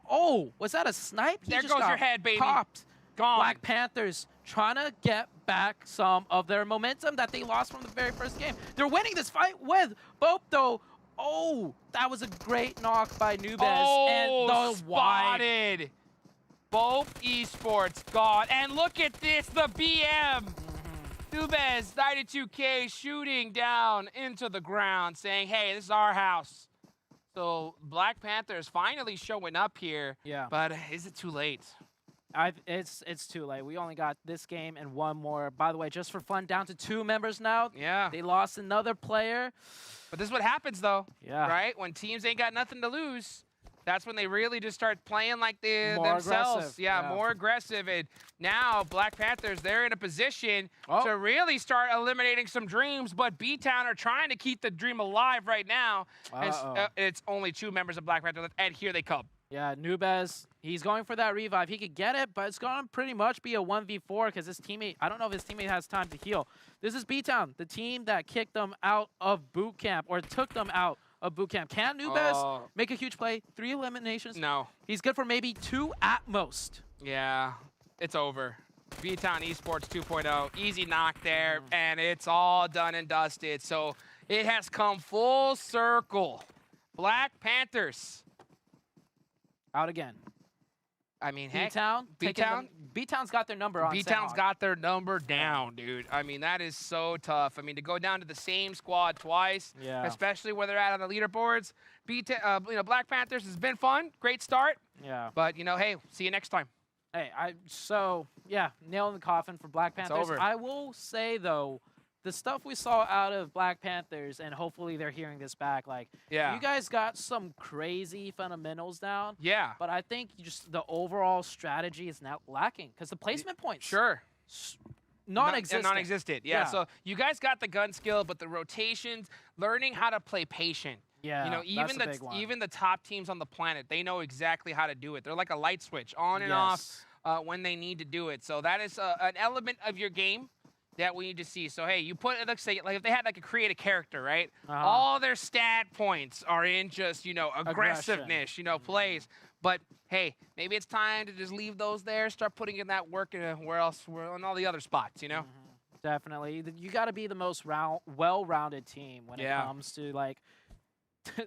Oh, was that a snipe? There goes your head, baby. Popped. Gone. Black Panthers trying to get back some of their momentum that they lost from the very first game. They're winning this fight with Bope, though. Oh, that was a great knock by Nubez. And the spotted. Bope Esports gone. And look at this, the BM. Nubez, 92K, shooting down into the ground, saying, hey, this is our house. So Black Panthers finally showing up here. Yeah. But is it too late? It's too late. We only got this game and 1 more. By the way, just for fun, down to 2 members now. Yeah. They lost another player. But this is what happens, though. Yeah. Right? When teams ain't got nothing to lose, that's when they really just start playing like More themselves. aggressive. Yeah, more aggressive. And now Black Panthers, they're in a position to really start eliminating some dreams. But B-Town are trying to keep the dream alive right now. It's only 2 members of Black Panthers left, and here they come. Yeah, Nubez, he's going for that revive. He could get it, but it's going to pretty much be a 1v4 because his teammate, I don't know if his teammate has time to heal. This is B-Town, the team that kicked them out of boot camp or took them out of boot camp. Can Nubez make a huge play? 3 eliminations? No. He's good for maybe 2 at most. Yeah, it's over. B-Town Esports 2.0, easy knock there, and it's all done and dusted. So it has come full circle. Black Panthers. Out again. I mean, heck, B-Town's got their number on B-Town's Sandhawk. got their number down, dude. I mean, that is so tough. I mean, to go down to the same squad twice, especially where they're at on the leaderboards. Black Panthers has been fun. Great start. Yeah. But, hey, see you next time. Hey, nail in the coffin for Black Panthers. It's over. I will say, though, the stuff we saw out of Black Panthers, and hopefully they're hearing this back, you guys got some crazy fundamentals down. Yeah. But I think just the overall strategy is now lacking because the placement points. Sure. Non-existent. Non-existent, yeah. So you guys got the gun skill, but the rotations, learning how to play patient. Yeah, even the top teams on the planet, they know exactly how to do it. They're like a light switch, on and off when they need to do it. So that is an element of your game that we need to see. So, hey, you put, let's say, like if they had like create a character, right? All their stat points are in just, aggressiveness, plays. But, hey, maybe it's time to just leave those there, start putting in that work where else, on all the other spots, Definitely. You got to be the most well-rounded team when it comes to like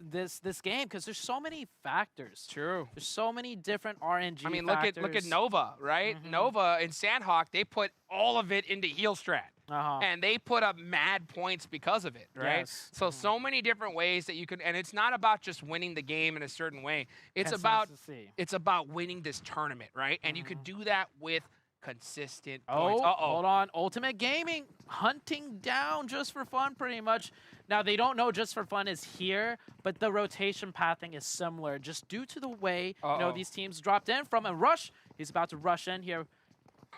this game, because there's so many factors. True. There's so many different RNG I mean, factors. look at Nova, right? Nova and Sandhawk, they put all of it into heel strat. And they put up mad points because of it, right? Yes. So many different ways that you can, and it's not about just winning the game in a certain way. It's about winning this tournament, right? And you could do that with consistent points. Hold on. Ultimate Gaming hunting down Just for Fun pretty much. Now, they don't know Just for Fun is here, but the rotation pathing is similar just due to the way these teams dropped in from a rush. He's about to rush in here.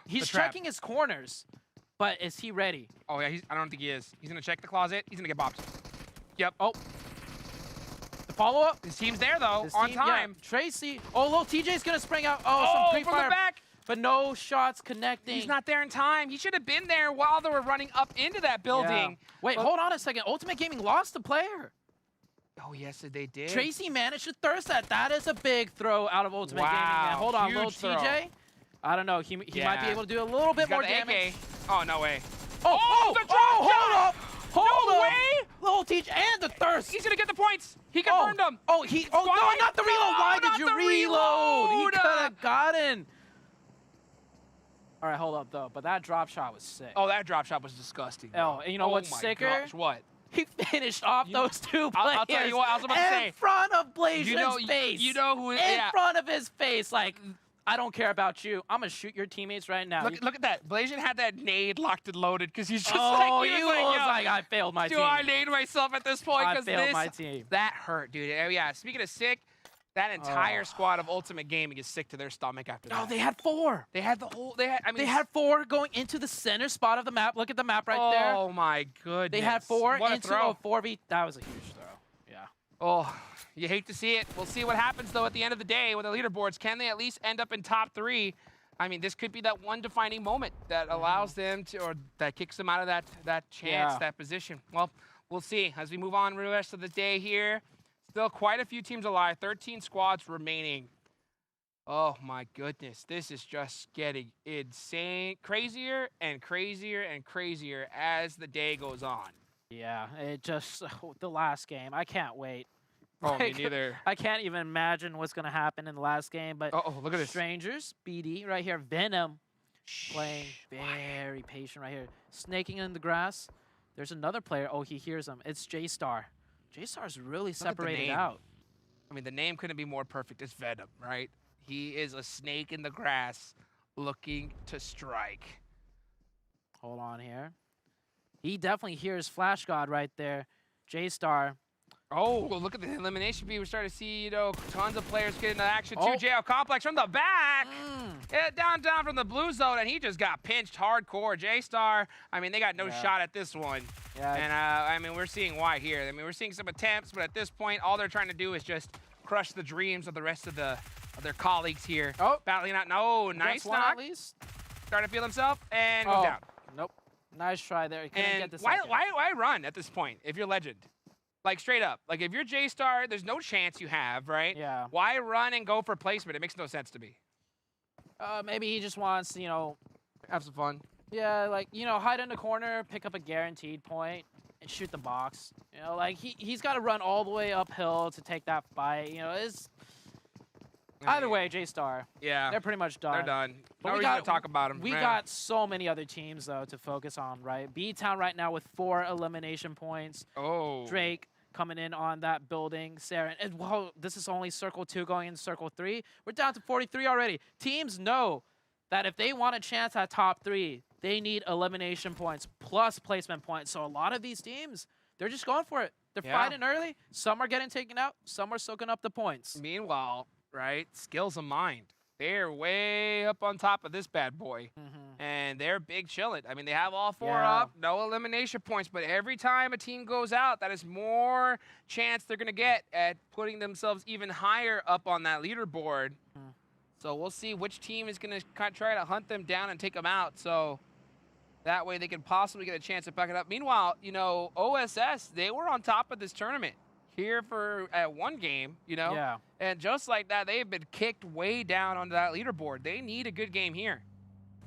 He's checking his corners, but is he ready? Oh, yeah, I don't think he is. He's going to check the closet. He's going to get bopped. Yep. Oh. The follow-up. His team's there, though, on time. Yeah. Tracy. Oh, little TJ's going to spring out. Oh, some pre-fire. From the back. But no shots connecting. He's not there in time. He should have been there while they were running up into that building. Yeah. Wait, hold on a second. Ultimate Gaming lost a player. Oh, yes, they did. Tracy managed to thirst that. That is a big throw out of Ultimate Gaming, man. Hold on, little TJ. I don't know. He might be able to do a little bit more damage. Oh, no way. Hold up. No way. Little TJ and the thirst. He's going to get the points. He confirmed them. Oh, no, not the reload. Why did you reload? He could have gotten. All right, hold up, though. But that drop shot was sick. Oh, that drop shot was disgusting. Oh, and you know what's sicker? Gosh, what? He finished off those two players. I'll tell you what, I was about to say. In front of Blasian's face. You know who? In front of his face. Like, I don't care about you. I'm going to shoot your teammates right now. Look at that. Blasian had that nade locked and loaded because he's just he was like, I failed my team. Do I nade myself at this point? I failed my team. That hurt, dude. Yeah, speaking of sick, that entire squad of Ultimate Gaming is sick to their stomach after that. Oh, they had 4. They had the whole. They had 4 going into the center spot of the map. Look at the map right there. Oh my goodness. They had 4 what into a 4v. That was a huge throw. Yeah. Oh, you hate to see it. We'll see what happens though at the end of the day with the leaderboards. Can they at least end up in top 3? I mean, this could be that one defining moment that allows them to, or that kicks them out of that chance, that position. Well, we'll see as we move on for the rest of the day here. Still quite a few teams alive, 13 squads remaining. Oh my goodness, this is just getting insane, crazier and crazier and crazier as the day goes on. Yeah, it just, the last game, I can't wait. Oh, me neither. I can't even imagine what's going to happen in the last game, but look at this. Strangers, BD right here, Venom playing very patient right here. Snaking in the grass. There's another player. Oh, he hears him. It's J-Star. J-Star's really separated out. I mean, the name couldn't be more perfect. It's Venom, right? He is a snake in the grass looking to strike. Hold on here. He definitely hears Flash God right there. J-Star. Oh, well, look at the elimination feed. We're starting to see, tons of players get into action. 2 JL Complex from the back. Down from the blue zone, and he just got pinched hardcore. J-Star, I mean, they got no shot at this one. Yeah. And, I mean, we're seeing why here. I mean, we're seeing some attempts, but at this point, all they're trying to do is just crush the dreams of the rest of their colleagues here. Oh. Battling out. No, nice knock. At least. Starting to feel himself, and goes down. Nope. Nice try there. He couldn't get the why run at this point if you're Legend? Like, straight up. Like, if you're J-Star, there's no chance you have, right? Yeah. Why run and go for placement? It makes no sense to me. Maybe he just wants, have some fun. Yeah, like, hide in the corner, pick up a guaranteed point, and shoot the box. Like, he's got to run all the way uphill to take that fight. Either way, J-Star. Yeah. They're pretty much done. They're done. But no reason to talk about them. We got so many other teams, though, to focus on, right? B-Town right now with 4 elimination points. Oh. Drake coming in on that building. Sarah, and whoa, this is only Circle 2 going into Circle 3. We're down to 43 already. Teams know that if they want a chance at top 3, they need elimination points plus placement points. So a lot of these teams, they're just going for it. They're fighting early. Some are getting taken out. Some are soaking up the points. Meanwhile, right, Skills of Mind. They're way up on top of this bad boy. And they're big chilling. I mean, they have all 4 up, no elimination points, but every time a team goes out, that is more chance they're going to get at putting themselves even higher up on that leaderboard. So we'll see which team is going to try to hunt them down and take them out. So that way they can possibly get a chance to back it up. Meanwhile, OSS, they were on top of this tournament here for one game, And just like that, they've been kicked way down onto that leaderboard. They need a good game here.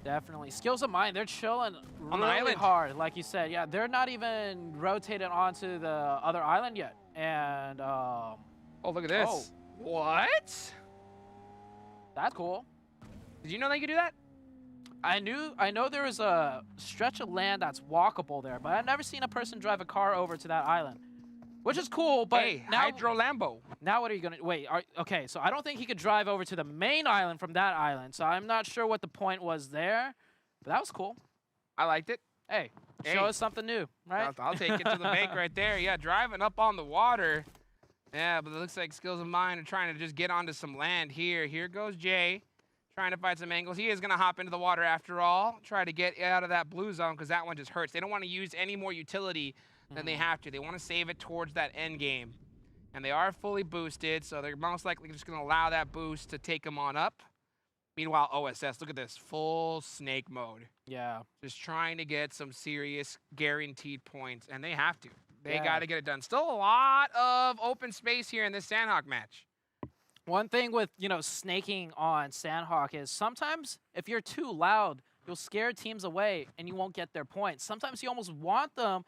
Definitely. Skills of Mine, they're chilling On the really island. hard, like you said. Yeah, they're not even rotated onto the other island yet. And, Oh, look at this. Oh. What? that's cool. Did you know they could do that? I know there was a stretch of land that's walkable there, but I've never seen a person drive a car over to that island, which is cool. But Hey, now, Hydro Lambo. now what are you gonna wait? Okay, so I don't think he could drive over to the main island from that island. So I'm not sure what the point was there, but that was cool. I liked it. Hey, Hey. show us something new, right? I'll take it to the bank right there. Yeah, driving up on the water. Yeah, but it looks like Skills of Mine are trying to just get onto some land here. Here goes Jay, trying to find some angles. He is going to hop into the water after all, try to get out of that blue zone because that one just hurts. They don't want to use any more utility than they have to. They want to save it towards that end game. And they are fully boosted, so they're most likely just going to allow that boost to take them on up. Meanwhile, OSS, look at this, full snake mode. Yeah. Just trying to get some serious guaranteed points, and they have to. They Yeah. got to get it done. Still a lot of open space here in this Sandhawk match. One thing with, snaking on Sandhawk is sometimes if you're too loud, you'll scare teams away and you won't get their points. Sometimes you almost want them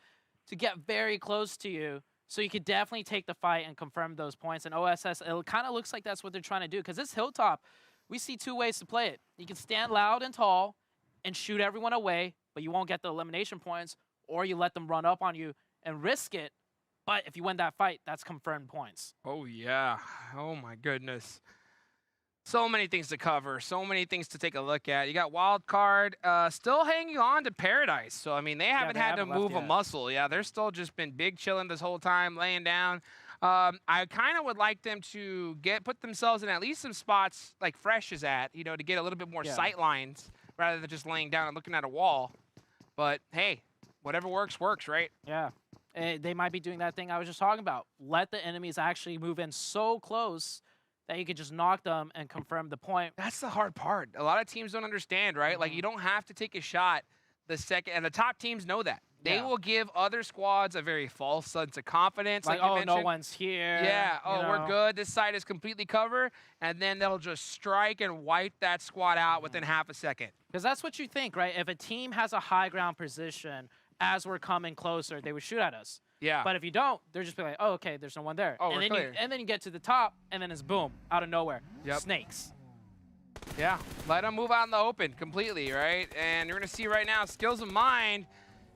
to get very close to you so you could definitely take the fight and confirm those points. And OSS, it kind of looks like that's what they're trying to do because this Hilltop, we see two ways to play it. You can stand loud and tall and shoot everyone away, but you won't get the elimination points, or you let them run up on you and risk it. But if you win that fight, that's confirmed points. Oh, yeah. Oh, my goodness. So many things to cover. So many things to take a look at. You got Wild Card still hanging on to Paradise. So, I mean, they haven't had to move a muscle. Yeah, they're still just been big chilling this whole time, laying down. I kind of would like them to put themselves in at least some spots like Fresh is at, to get a little bit more sight lines rather than just laying down and looking at a wall. But, hey, whatever works, works, right? Yeah. They might be doing that thing I was just talking about. Let the enemies actually move in so close that you could just knock them and confirm the point. That's the hard part. A lot of teams don't understand, right? Like, you don't have to take a shot the second, and the top teams know that. They will give other squads a very false sense of confidence. Like, you oh, mentioned. no one's here. Yeah, we're know. good. This side is completely covered. And then they'll just strike and wipe that squad out within half a second. Because that's what you think, right? If a team has a high ground position, as we're coming closer, they would shoot at us. Yeah. But if you don't, they're just be like, oh, okay, there's no one there. Oh, and we're then clear. and then you get to the top, and then it's boom, out of nowhere. Yep. Snakes. Yeah, let them move out in the open completely, right? And you're going to see right now, Skills of Mind,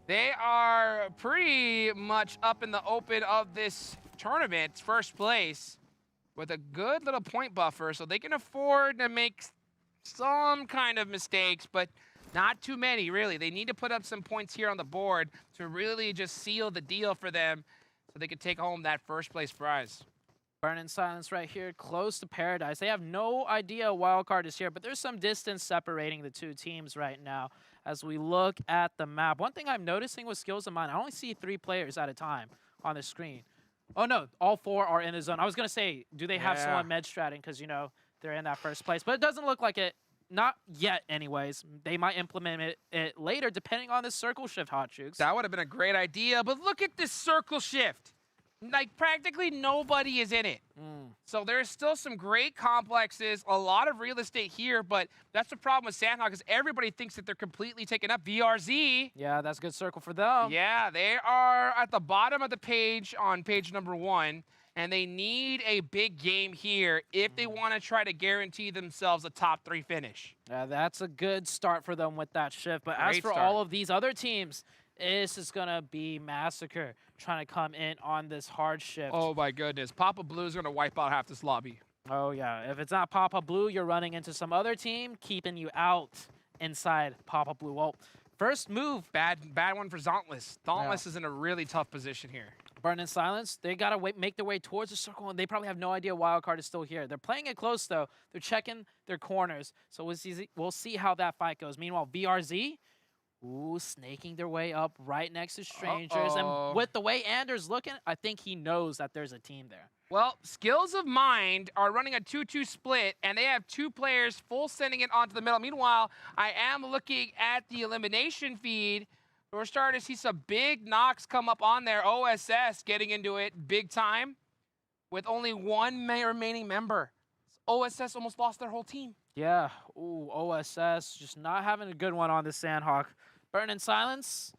they are pretty much up in the open of this tournament, first place, with a good little point buffer, so they can afford to make some kind of mistakes, but not too many, really. They need to put up some points here on the board to really just seal the deal for them so they can take home that first place prize. Burning Silence right here, close to Paradise. They have no idea Wildcard is here, but there's some distance separating the two teams right now as we look at the map. One thing I'm noticing with Skills of Mine, I only see 3 players at a time on the screen. Oh, no, all 4 are in the zone. I was going to say, do they have someone med-stratting because, they're in that first place. But it doesn't look like it. Not yet, anyways. They might implement it later, depending on the circle shift, Hot Jukes. That would have been a great idea, but look at this circle shift. Like, practically nobody is in it. So there's still some great complexes, a lot of real estate here, but that's the problem with Sandhawk is everybody thinks that they're completely taken up. VRZ. Yeah, that's a good circle for them. Yeah, they are at the bottom of the page on page number 1, and they need a big game here if they want to try to guarantee themselves a top 3 finish. Yeah, that's a good start for them with that shift. But as Great for start. all of these other teams, this is going to be massacre trying to come in on this hard shift. Oh, my goodness. Papa Blue is going to wipe out half this lobby. Oh, yeah. If it's not Papa Blue, you're running into some other team keeping you out inside Papa Blue. Well, first move. Bad one for Dauntless. Dauntless is in a really tough position here. Burn in Silence, they got to make their way towards the circle, and they probably have no idea Wildcard is still here. They're playing it close, though. They're checking their corners, so we'll see how that fight goes. Meanwhile, VRZ, snaking their way up right next to Strangers. And with the way Anders looking, I think he knows that there's a team there. Well, Skills of Mind are running a 2-2 split, and they have 2 players full sending it onto the middle. Meanwhile, I am looking at the elimination feed. We're starting to see some big knocks come up on there. OSS getting into it big time with only 1 remaining member. OSS almost lost their whole team. Yeah. Ooh, OSS just not having a good one on the Sandhawk. Burn in Silence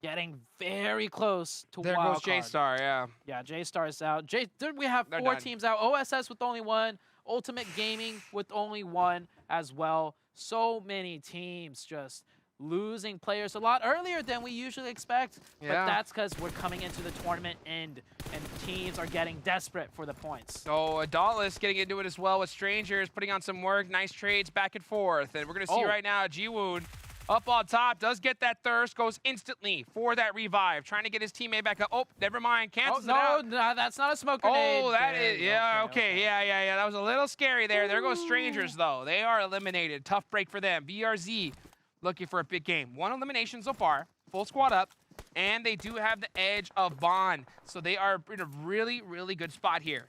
getting very close to There wild goes card. J-Star, yeah. Yeah, J-Star is out. We have They're 4 done. teams out. OSS with only 1. Ultimate Gaming with only 1 as well. So many teams just losing players a lot earlier than we usually expect. Yeah. But that's because we're coming into the tournament end and teams are getting desperate for the points. So Dauntless getting into it as well with Strangers, putting on some work, nice trades back and forth. And we're going to see right now Jiwoon up on top, does get that thirst, goes instantly for that revive, trying to get his teammate back up. Oh, never mind, cancels it out. No, that's not a smoke grenade. Oh, that There is, you go. yeah, okay, yeah. That was a little scary there. There goes Strangers, though. They are eliminated. Tough break for them. BRZ looking for a big game. 1 elimination so far, full squad up, and they do have the edge of Bond. So they are in a really, really good spot here.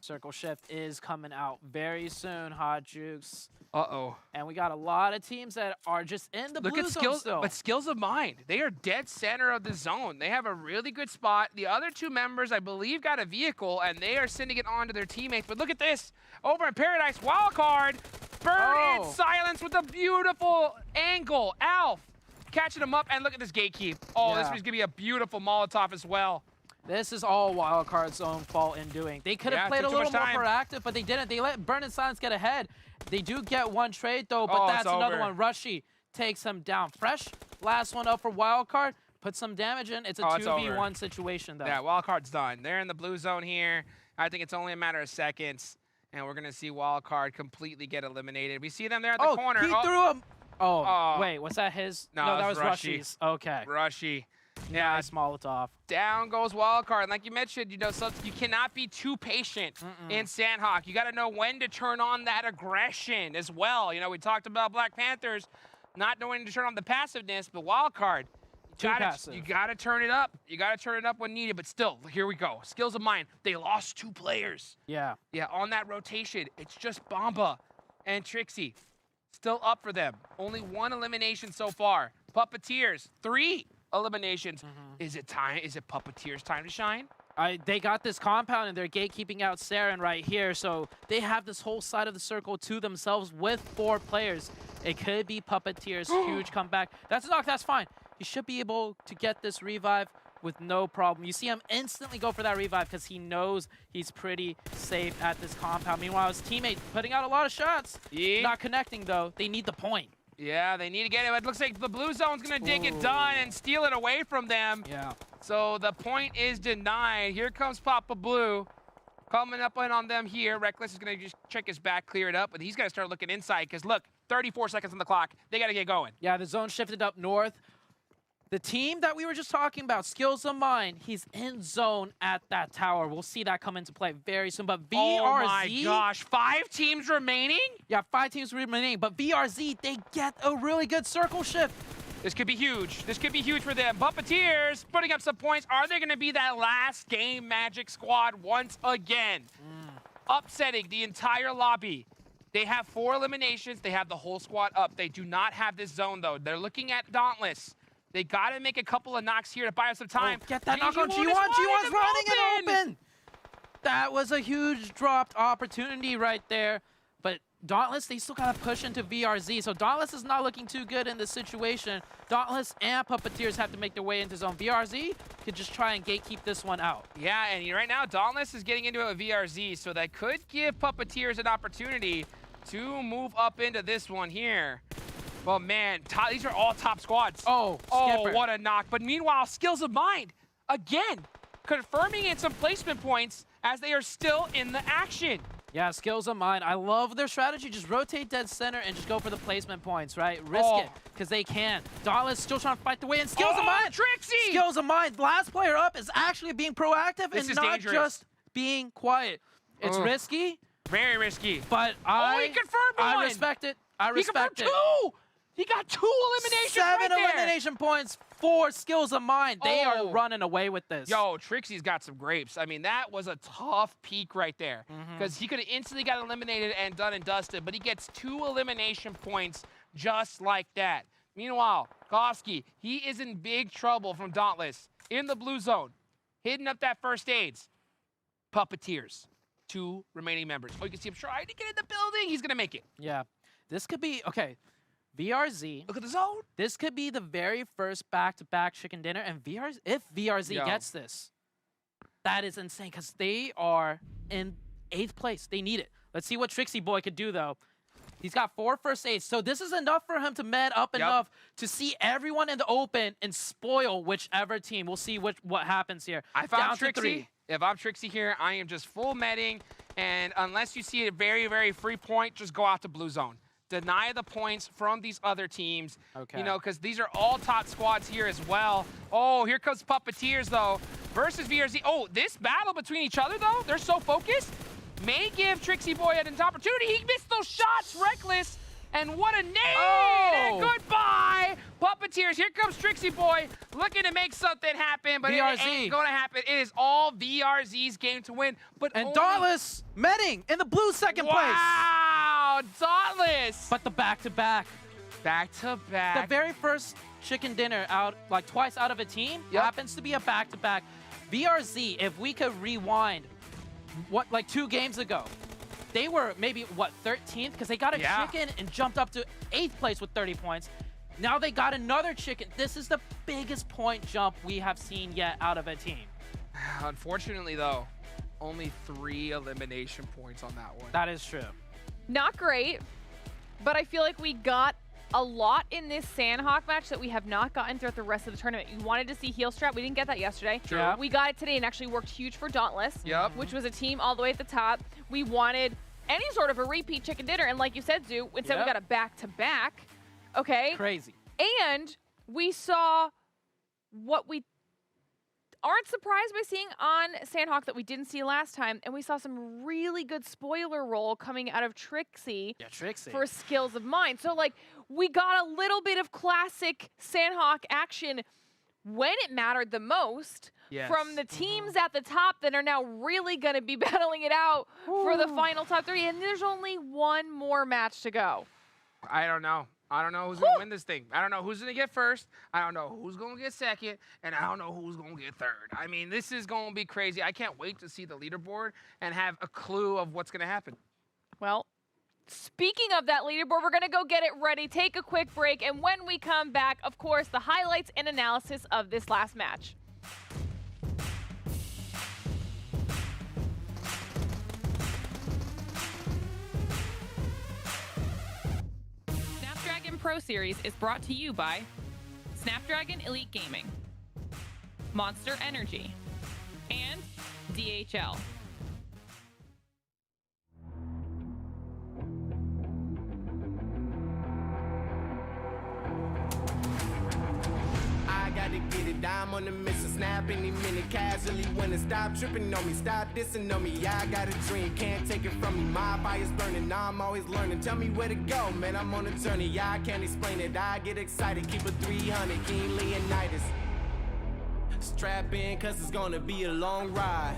Circle Shift is coming out very soon, Hot Jukes. Uh-oh. And we got a lot of teams that are just in the Look blue at zone skills, still. but Skills of Mind. They are dead center of the zone. They have a really good spot. The other 2 members, I believe, got a vehicle, and they are sending it on to their teammates. But look at this. Over in Paradise, Wildcard. Burn in Silence with a beautiful angle. Alf catching him up, and look at this gatekeep. Oh, this Yeah. was going to be a beautiful Molotov as well. This is all Wildcard's own fault in doing. They could have Yeah, played a took too little more much time. proactive, but they didn't. They let Burn and Silence get ahead. They do get 1 trade, though, but Oh, that's it's another over. one. Rushy takes him down. Fresh, last one up for Wildcard. Put some damage in. It's a Oh, it's 2v1 situation, though. Yeah, Wildcard's done. They're in the blue zone here. I think it's only a matter of seconds, and we're going to see Wildcard completely get eliminated. We see them there at the corner. He threw him. Oh, Oh. wait, was that his? No, that it was was Rushy. Rushy's. Okay. Rushy. Yeah, Nice Molotov. down goes Wildcard. And like you mentioned, you know, so you cannot be too patient in Sandhawk. You got to know when to turn on that aggression as well. You know, we talked about Black Panthers not knowing to turn on the passiveness, but Wildcard, passive. you got to turn it up. You got to turn it up when needed. But still, here we go. Skills of Mind. They lost 2 players. Yeah. Yeah, on that rotation, it's just Bomba and Trixie. Still up for them. Only 1 elimination so far. Puppeteers, 3 eliminations. Is it time? Is it Puppeteers' time to shine? They got this compound and they're gatekeeping out Saren right here, so they have this whole side of the circle to themselves with 4 players. It could be Puppeteer's huge comeback. That's a knock, that's fine. He should be able to get this revive with no problem. You see him instantly go for that revive because he knows he's pretty safe at this compound. Meanwhile, his teammate putting out a lot of shots. Yeah. Not connecting, though. They need the point. Yeah, they need to get it. It looks like the blue zone's going to dig it done and steal it away from them. Yeah. So the point is denied. Here comes Papa Blue. Coming up on them here. Reckless is going to just check his back, clear it up, but he's got to start looking inside because, look, 34 seconds on the clock. They got to get going. Yeah, the zone shifted up north. The team that we were just talking about, Skills of Mine, he's in zone at that tower. We'll see that come into play very soon. But VRZ... Oh my gosh, 5 teams remaining? Yeah, 5 teams remaining. But VRZ, they get a really good circle shift. This could be huge. This could be huge for them. Puppeteers putting up some points. Are they going to be that last game Magic squad once again? Upsetting the entire lobby. They have 4 eliminations. They have the whole squad up. They do not have this zone, though. They're looking at Dauntless. They got to make a couple of knocks here to buy us some time. Oh, get that knock on G1. G1's G1's running it open. open. That was a huge dropped opportunity right there. But Dauntless, they still got to push into VRZ. So Dauntless is not looking too good in this situation. Dauntless and Puppeteers have to make their way into zone. VRZ could just try and gatekeep this one out. Yeah, and right now, Dauntless is getting into it with VRZ, so that could give Puppeteers an opportunity to move up into this one here. Well, man, these are all top squads. Oh, Skipper. What a knock. But meanwhile, Skills of Mind, again, confirming in some placement points as they are still in the action. Yeah, Skills of Mine. I love their strategy. Just rotate dead center and just go for the placement points, right? Risk it, because they can. Dauntless still trying to fight the way in. Skills of Mine! Trixie! Skills of Mine. Last player up is actually being proactive This and is not dangerous. just being quiet. It's Ugh. risky, Very risky. but he confirmed one! I respect it. I He respect confirmed it. 2! He got 2 eliminations 7 right there. elimination points for Skills of Mine. They are Oh. running away with this. Yo, Trixie's got some grapes. I mean, that was a tough peak right there because he could have instantly got eliminated and done and dusted, but he gets 2 elimination points just like that. Meanwhile, Koski, he is in big trouble from Dauntless in the blue zone, hitting up that first aids. Puppeteers. 2 remaining members. Oh, you can see him trying to get in the building. He's going to make it. Yeah. This could be, okay, VRZ. Look at the zone. This could be the very first back-to-back chicken dinner. And if VRZ gets this, that is insane because they are in 8th place. They need it. Let's see what Trixie Boy could do, though. He's got 4 first aids, so this is enough for him to med up enough to see everyone in the open and spoil whichever team. We'll see what happens here. If I'm Trixie here, I am just full medding, and unless you see a very, very free point, just go out to blue zone. Deny the points from these other teams, you know, because these are all top squads here as well. Oh, here comes Puppeteers, though, versus VRZ. Oh, this battle between each other, though, they're so focused. May give Trixie Boy an opportunity. He missed those shots, reckless. And what a nade! And goodbye, Puppeteers. Here comes Trixie Boy looking to make something happen, but VRZ. it ain't gonna happen. It is all VRZ's game to win. And Dauntless medding in the blue second place. Wow, Dauntless. But the back-to-back. Back-to-back. The very first chicken dinner out, like twice out of a team, happens to be a back-to-back. VRZ, if we could rewind, like 2 games ago, they were maybe, what, 13th? Because they got a chicken and jumped up to 8th place with 30 points. Now they got another chicken. This is the biggest point jump we have seen yet out of a team. Unfortunately, though, only 3 elimination points on that one. That is true. Not great, but I feel like we got a lot in this Sandhawk match that we have not gotten throughout the rest of the tournament. You wanted to see heel strap. We didn't get that yesterday. True. Yeah. We got it today and actually worked huge for Dauntless, which was a team all the way at the top. We wanted any sort of a repeat chicken dinner, and like you said, Zoo, instead we got a back-to-back, okay? Crazy. And we saw what we aren't surprised by seeing on Sandhawk that we didn't see last time, and we saw some really good spoiler roll coming out of Trixie. Yeah, Trixie. For Skills of Mine. So, like, we got a little bit of classic Sandhawk action when it mattered the most from the teams at the top that are now really going to be battling it out for the final top 3. And there's only one more match to go. I don't know. I don't know who's going to win this thing. I don't know who's going to get first. I don't know who's going to get second. And I don't know who's going to get third. I mean, this is going to be crazy. I can't wait to see the leaderboard and have a clue of what's going to happen. Well, speaking of that leaderboard, we're going to go get it ready, take a quick break, and when we come back, of course, the highlights and analysis of this last match. Snapdragon Pro Series is brought to you by Snapdragon Elite Gaming, Monster Energy, and DHL. Gotta get it, I'm on the mission, snap any minute, casually winning. Stop tripping on me, stop dissing on me. Yeah, I got a dream, can't take it from me. My fire's burning, I'm always learning. Tell me where to go, man, I'm on a journey. Yeah, I can't explain it, I get excited. Keep it 300, King Leonidas. Strap in, cause it's gonna be a long ride.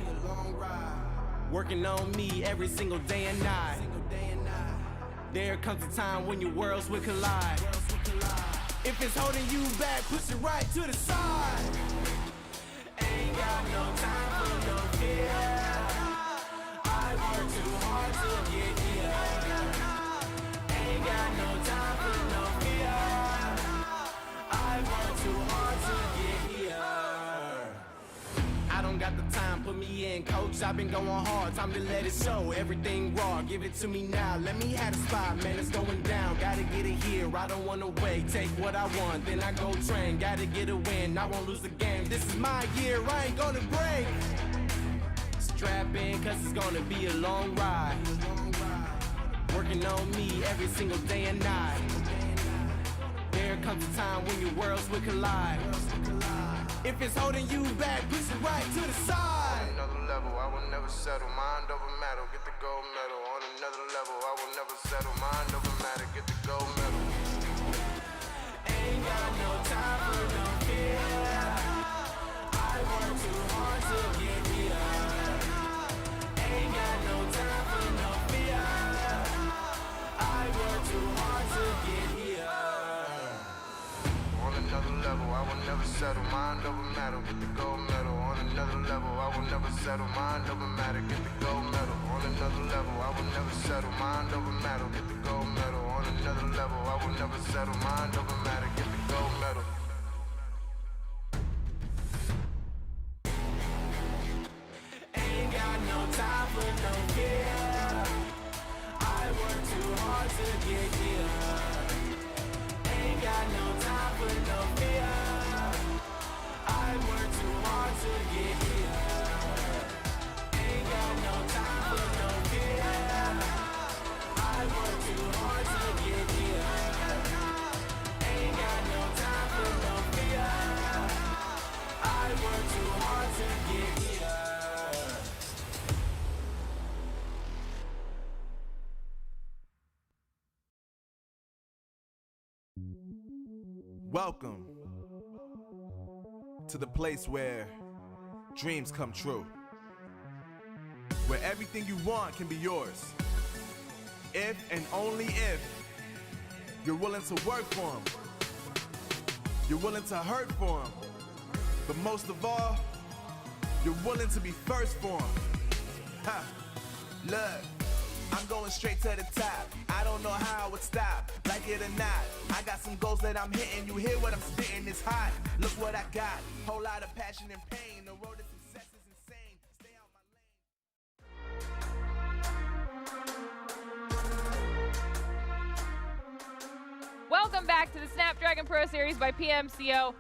Working on me every single day and night. There comes a time when your worlds will collide. If it's holding you back, push it right to the side. Ain't got no time for no fear. I work too hard to get here. Ain't got no time for no fear. I work too hard to get here. I don't got the time, put me in, coach. I've been going hard, time to let it show. Everything raw, give it to me now. Let me have the spot, man, it's going down. Gotta get it here, I don't wanna wait. Take what I want, then I go train. Gotta get a win, I won't lose the game. This is my year, I ain't gonna break. Strap in, cause it's gonna be a long ride. Working on me every single day and night. There comes a time when your worlds will collide. If it's holding you back, push it right to the side. On another level, I will never settle. Mind over matter, get the gold medal. On another level, I will never settle. Mind over matter, get the gold medal. Ain't got no time for no fear. I work too hard to get here. Ain't got no time for no fear. I work too hard to get here. On another level, I will never settle. Mind over matter, get the gold medal. On another level, I will never settle. Mind over matter, get the gold medal. On another level, I will never settle. Mind over matter, get the gold medal. On another level, I will never settle. Mind over matter, get the gold medal. Ain't got no time for no fear. I work too hard to get here. Ain't got no time for no fear. I work too hard to get here. Ain't got no time for no fear. I work too hard to get here. Ain't got no time for no fear. I work too hard to get here. Welcome to the place where dreams come true. Where everything you want can be yours. If and only if you're willing to work for them. You're willing to hurt for them. But most of all, you're willing to be first for them. Ha! Look, I'm going straight to the top. I don't know how I would stop, like it or not. I got some goals that I'm hitting. You hear what I'm spitting? It's hot. Look what I got. Whole lot of passion and pain. The road to success is insane. Stay out my lane. Welcome back to the Snapdragon Pro Series by PMCO.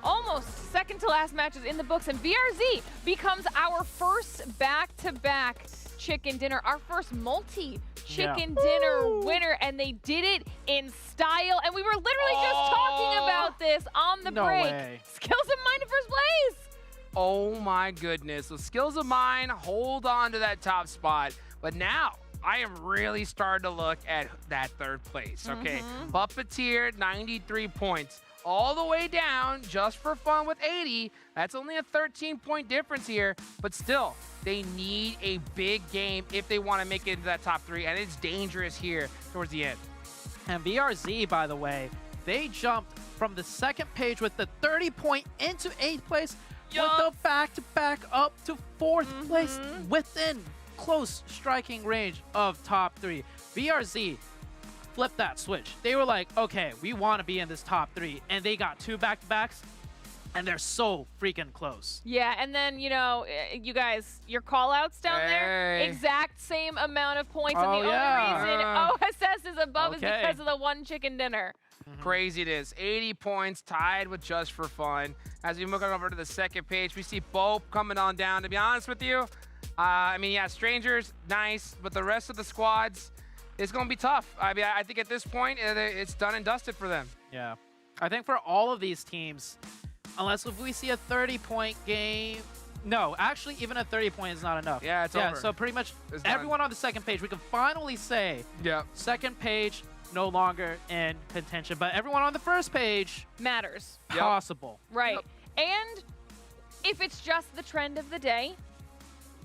Almost second to last matches in the books, and VRZ becomes our first back-to-back chicken dinner, our first multi-chicken dinner winner, and they did it in style. And we were literally just talking about this on the break. Way. Skills of Mine in first place. Oh my goodness. So Skills of Mine hold on to that top spot. But now I am really starting to look at that third place. Okay. Puppeteer, 93 points. All the way down, just for fun, with 80. That's only a 13-point difference here. But still, they need a big game if they want to make it into that top 3. And it's dangerous here towards the end. And VRZ, by the way, they jumped from the second page with the 30-point into 8th place with the back-to-back up to 4th place within close striking range of top 3. VRZ flipped that switch. They were like, okay, we want to be in this top 3. And they got 2 back-to-backs, and they're so freaking close. Yeah, and then, you know, you guys, your call-outs down there, exact same amount of points. And the only reason OSS is above is because of the one chicken dinner. Crazy it is. 80 points, tied with Just for Fun. As we move on over to the second page, we see Bope coming on down. To be honest with you, I mean, yeah, Strangers, nice, but the rest of the squads, it's going to be tough. I mean, I think at this point, it's done and dusted for them. Yeah. I think for all of these teams, unless if we see a 30-point game, no, actually, even a 30-point is not enough. Yeah, it's over. So pretty much everyone on the second page, we can finally say second page no longer in contention, but everyone on the first page matters. Possible. Right. And if it's just the trend of the day,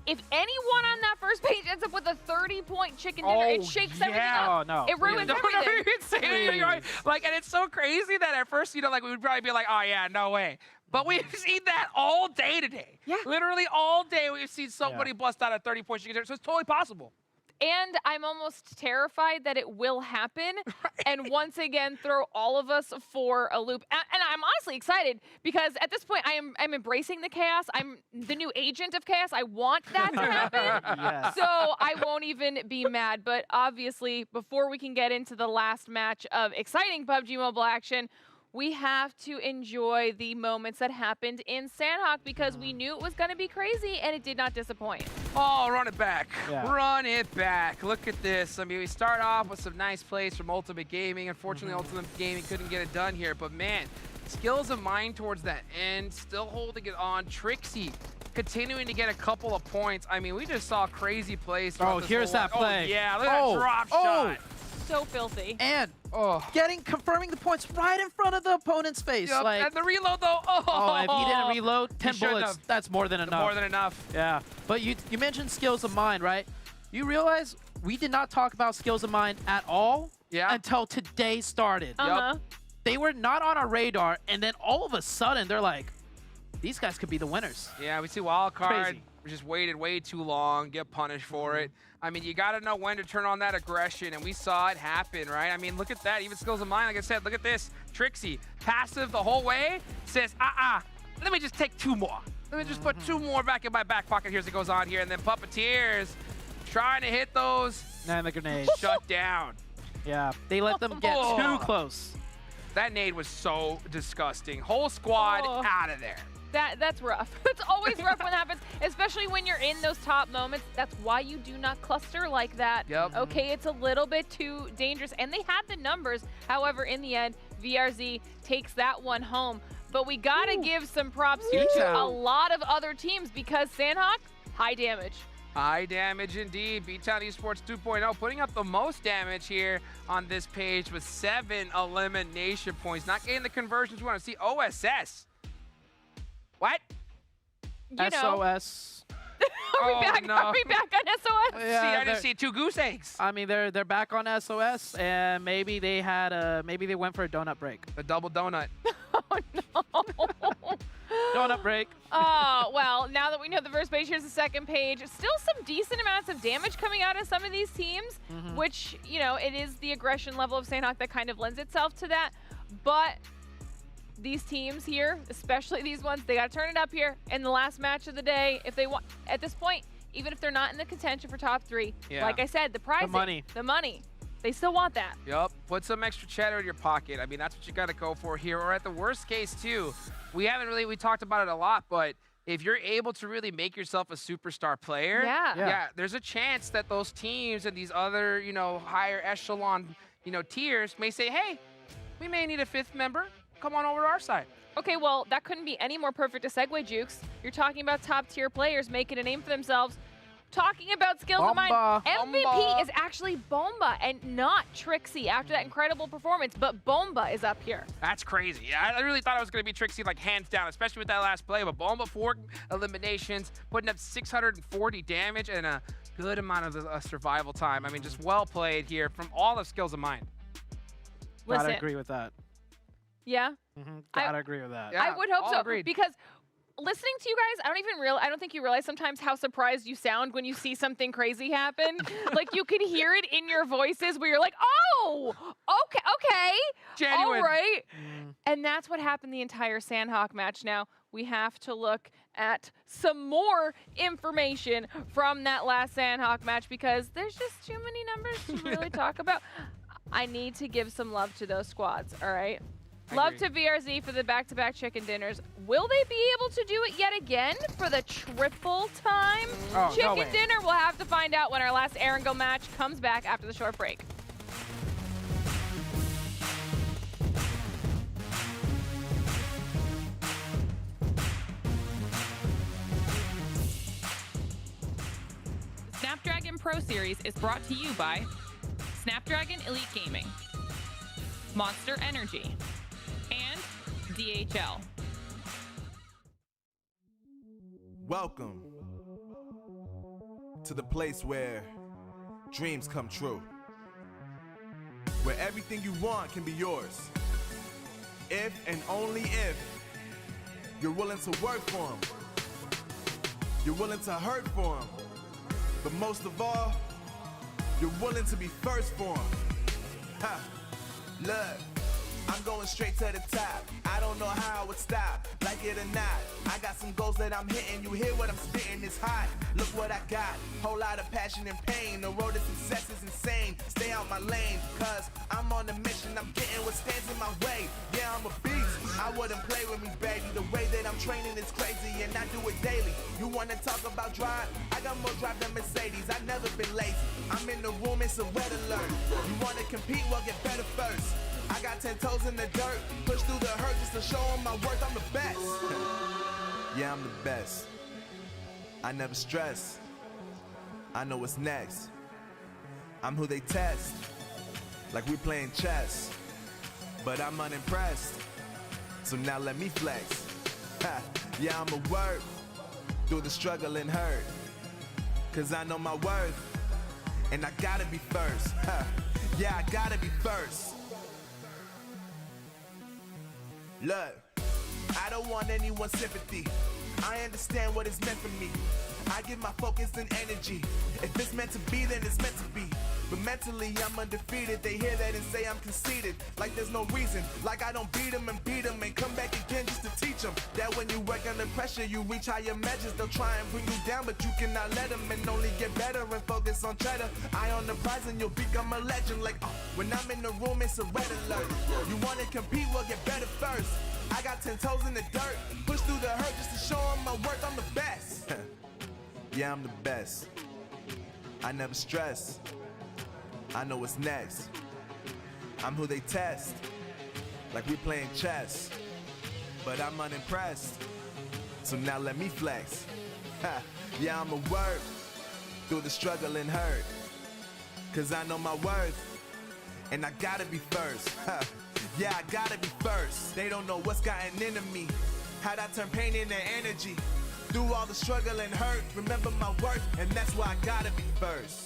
if anyone on that first page ends up with a 30-point chicken dinner, it shakes everything up. Oh, no. It ruins everything. Like, and it's so crazy that at first, you know, like we would probably be like, oh yeah, no way. But we've seen that all day today. Yeah. Literally all day we've seen somebody bust out a 30-point chicken dinner, so it's totally possible. And I'm almost terrified that it will happen and once again throw all of us for a loop. And I'm honestly excited because at this point I'm embracing the chaos. I'm the new agent of chaos. I want that to happen. So I won't even be mad. But obviously, before we can get into the last match of exciting PUBG Mobile action, we have to enjoy the moments that happened in Sandhawk because we knew it was going to be crazy and it did not disappoint. Oh, run it back. Run it back. Look at this. I mean, we start off with some nice plays from Ultimate Gaming. Unfortunately, Ultimate Gaming couldn't get it done here. But man, Skills of Mine towards that end, still holding it on. Trixie continuing to get a couple of points. I mean, we just saw crazy plays. Oh, here's that play. Oh, yeah, look at that drop shot. So filthy. And confirming the points right in front of the opponent's face. Like, and the reload though. If he didn't reload, 10 bullets. That's more than enough. More than enough. Yeah. But you mentioned Skills of Mine, right? You realize we did not talk about Skills of Mine at all until today started. They were not on our radar, and then all of a sudden they're like, these guys could be the winners. Yeah, we see Wildcard just waited way too long, get punished for it. I mean, you got to know when to turn on that aggression, and we saw it happen, right? I mean, look at that. Even skills of mine, like I said, look at this. Trixie, passive the whole way, says, let me just take 2 more. Let me just put 2 more back in my back pocket here as it goes on here. And then Puppeteers trying to hit those. And the grenade. Shut down. Yeah, they let them get too close. That nade was so disgusting. Whole squad out of there. That's rough. It's always rough when that happens, especially when you're in those top moments. That's why you do not cluster like that. Yep. Okay, it's a little bit too dangerous, and they had the numbers. However, in the end, VRZ takes that one home. But we gotta give some props here to a lot of other teams because Sandhawk, high damage. High damage indeed. B-Town Esports 2.0 putting up the most damage here on this page with 7 elimination points. Not getting the conversions we want to see. OSS. What? You know. SOS. Are we back? No. Are we back on SOS? Yeah, See, I just see 2 goose eggs. I mean, they're back on SOS, and maybe they had maybe they went for a donut break. The double donut. Oh no. Donut break. Oh, well, now that we know the first page, here's the second page. Still some decent amounts of damage coming out of some of these teams, which, you know, it is the aggression level of Sandhawk that kind of lends itself to that. But these teams here, especially these ones, they got to turn it up here in the last match of the day. If they want, at this point, even if they're not in the contention for top 3, like I said, the prize, the money, they still want that. Yup. Put some extra cheddar in your pocket. I mean, that's what you got to go for here. Or at the worst case, too, we talked about it a lot, but if you're able to really make yourself a superstar player, there's a chance that those teams and these other, you know, higher echelon, you know, tiers may say, hey, we may need a 5th member. Come on over to our side. Okay, well, that couldn't be any more perfect a segue, Jukes. You're talking about top-tier players making a name for themselves. Talking about skills of mine, MVP is actually Bomba and not Trixie after that incredible performance, but Bomba is up here. That's crazy. Yeah, I really thought it was going to be Trixie, like, hands down, especially with that last play. But Bomba, 4 eliminations, putting up 640 damage and a good amount of survival time. I mean, just well played here from all of skills of mine. Gotta agree with that. Yeah? Gotta agree with that. Yeah, I would hope so. Agreed. Because listening to you guys, I don't think you realize sometimes how surprised you sound when you see something crazy happen. Like you can hear it in your voices where you're like, oh, okay. Genuine. All right. And that's what happened the entire Sandhawk match. Now we have to look at some more information from that last Sandhawk match because there's just too many numbers to really talk about. I need to give some love to those squads, all right? Love to VRZ for the back-to-back chicken dinners. Will they be able to do it yet again for the triple time chicken dinner? We'll have to find out when our last Erangel match comes back after the short break. The Snapdragon Pro Series is brought to you by Snapdragon Elite Gaming, Monster Energy, and DHL. Welcome to the place where dreams come true, where everything you want can be yours, if and only if you're willing to work for them, you're willing to hurt for them, but most of all, you're willing to be first for them. Ha! Look, I'm going straight to the top. I don't know how I would stop, like it or not. I got some goals that I'm hitting. You hear what I'm spitting, it's hot. Look what I got, whole lot of passion and pain. The road to success is insane. Stay out my lane, cause I'm on a mission. I'm getting what stands in my way. Yeah, I'm a beast. I wouldn't play with me, baby. The way that I'm training is crazy, and I do it daily. You wanna talk about drive? I got more drive than Mercedes. I've never been lazy. I'm in the room, it's a red alert. You wanna compete? Well, get better first. I got 10 toes in the dirt, push through the hurt just to show them my worth. I'm the best. Yeah, I'm the best. I never stress. I know what's next. I'm who they test, like we playing chess. But I'm unimpressed, so now let me flex. Ha. Yeah, I'm a work through the struggle and hurt, cause I know my worth, and I gotta be first. Ha. Yeah, I gotta be first. Look, I don't want anyone's sympathy. I understand what it's meant for me. I give my focus and energy. If it's meant to be, then it's meant to be. But mentally, I'm undefeated. They hear that and say I'm conceited. Like there's no reason. Like I don't beat them and come back again just to teach them that when you work under pressure, you reach higher measures. They'll try and bring you down, but you cannot let them, and only get better and focus on cheddar. Eye on the prize and you'll become a legend. Like, when I'm in the room, it's a red alert. You wanna compete, well, get better first. I got 10 toes in the dirt. Push through the hurt just to show them my worth. I'm the best. Yeah, I'm the best. I never stress. I know what's next. I'm who they test. Like we playing chess. But I'm unimpressed. So now let me flex. Yeah, I'ma work through the struggle and hurt. Cause I know my worth. And I gotta be first. Yeah, I gotta be first. They don't know what's gotten into me. How'd I turn pain into energy? Through all the struggle and hurt, remember my worth, and that's why I gotta be first.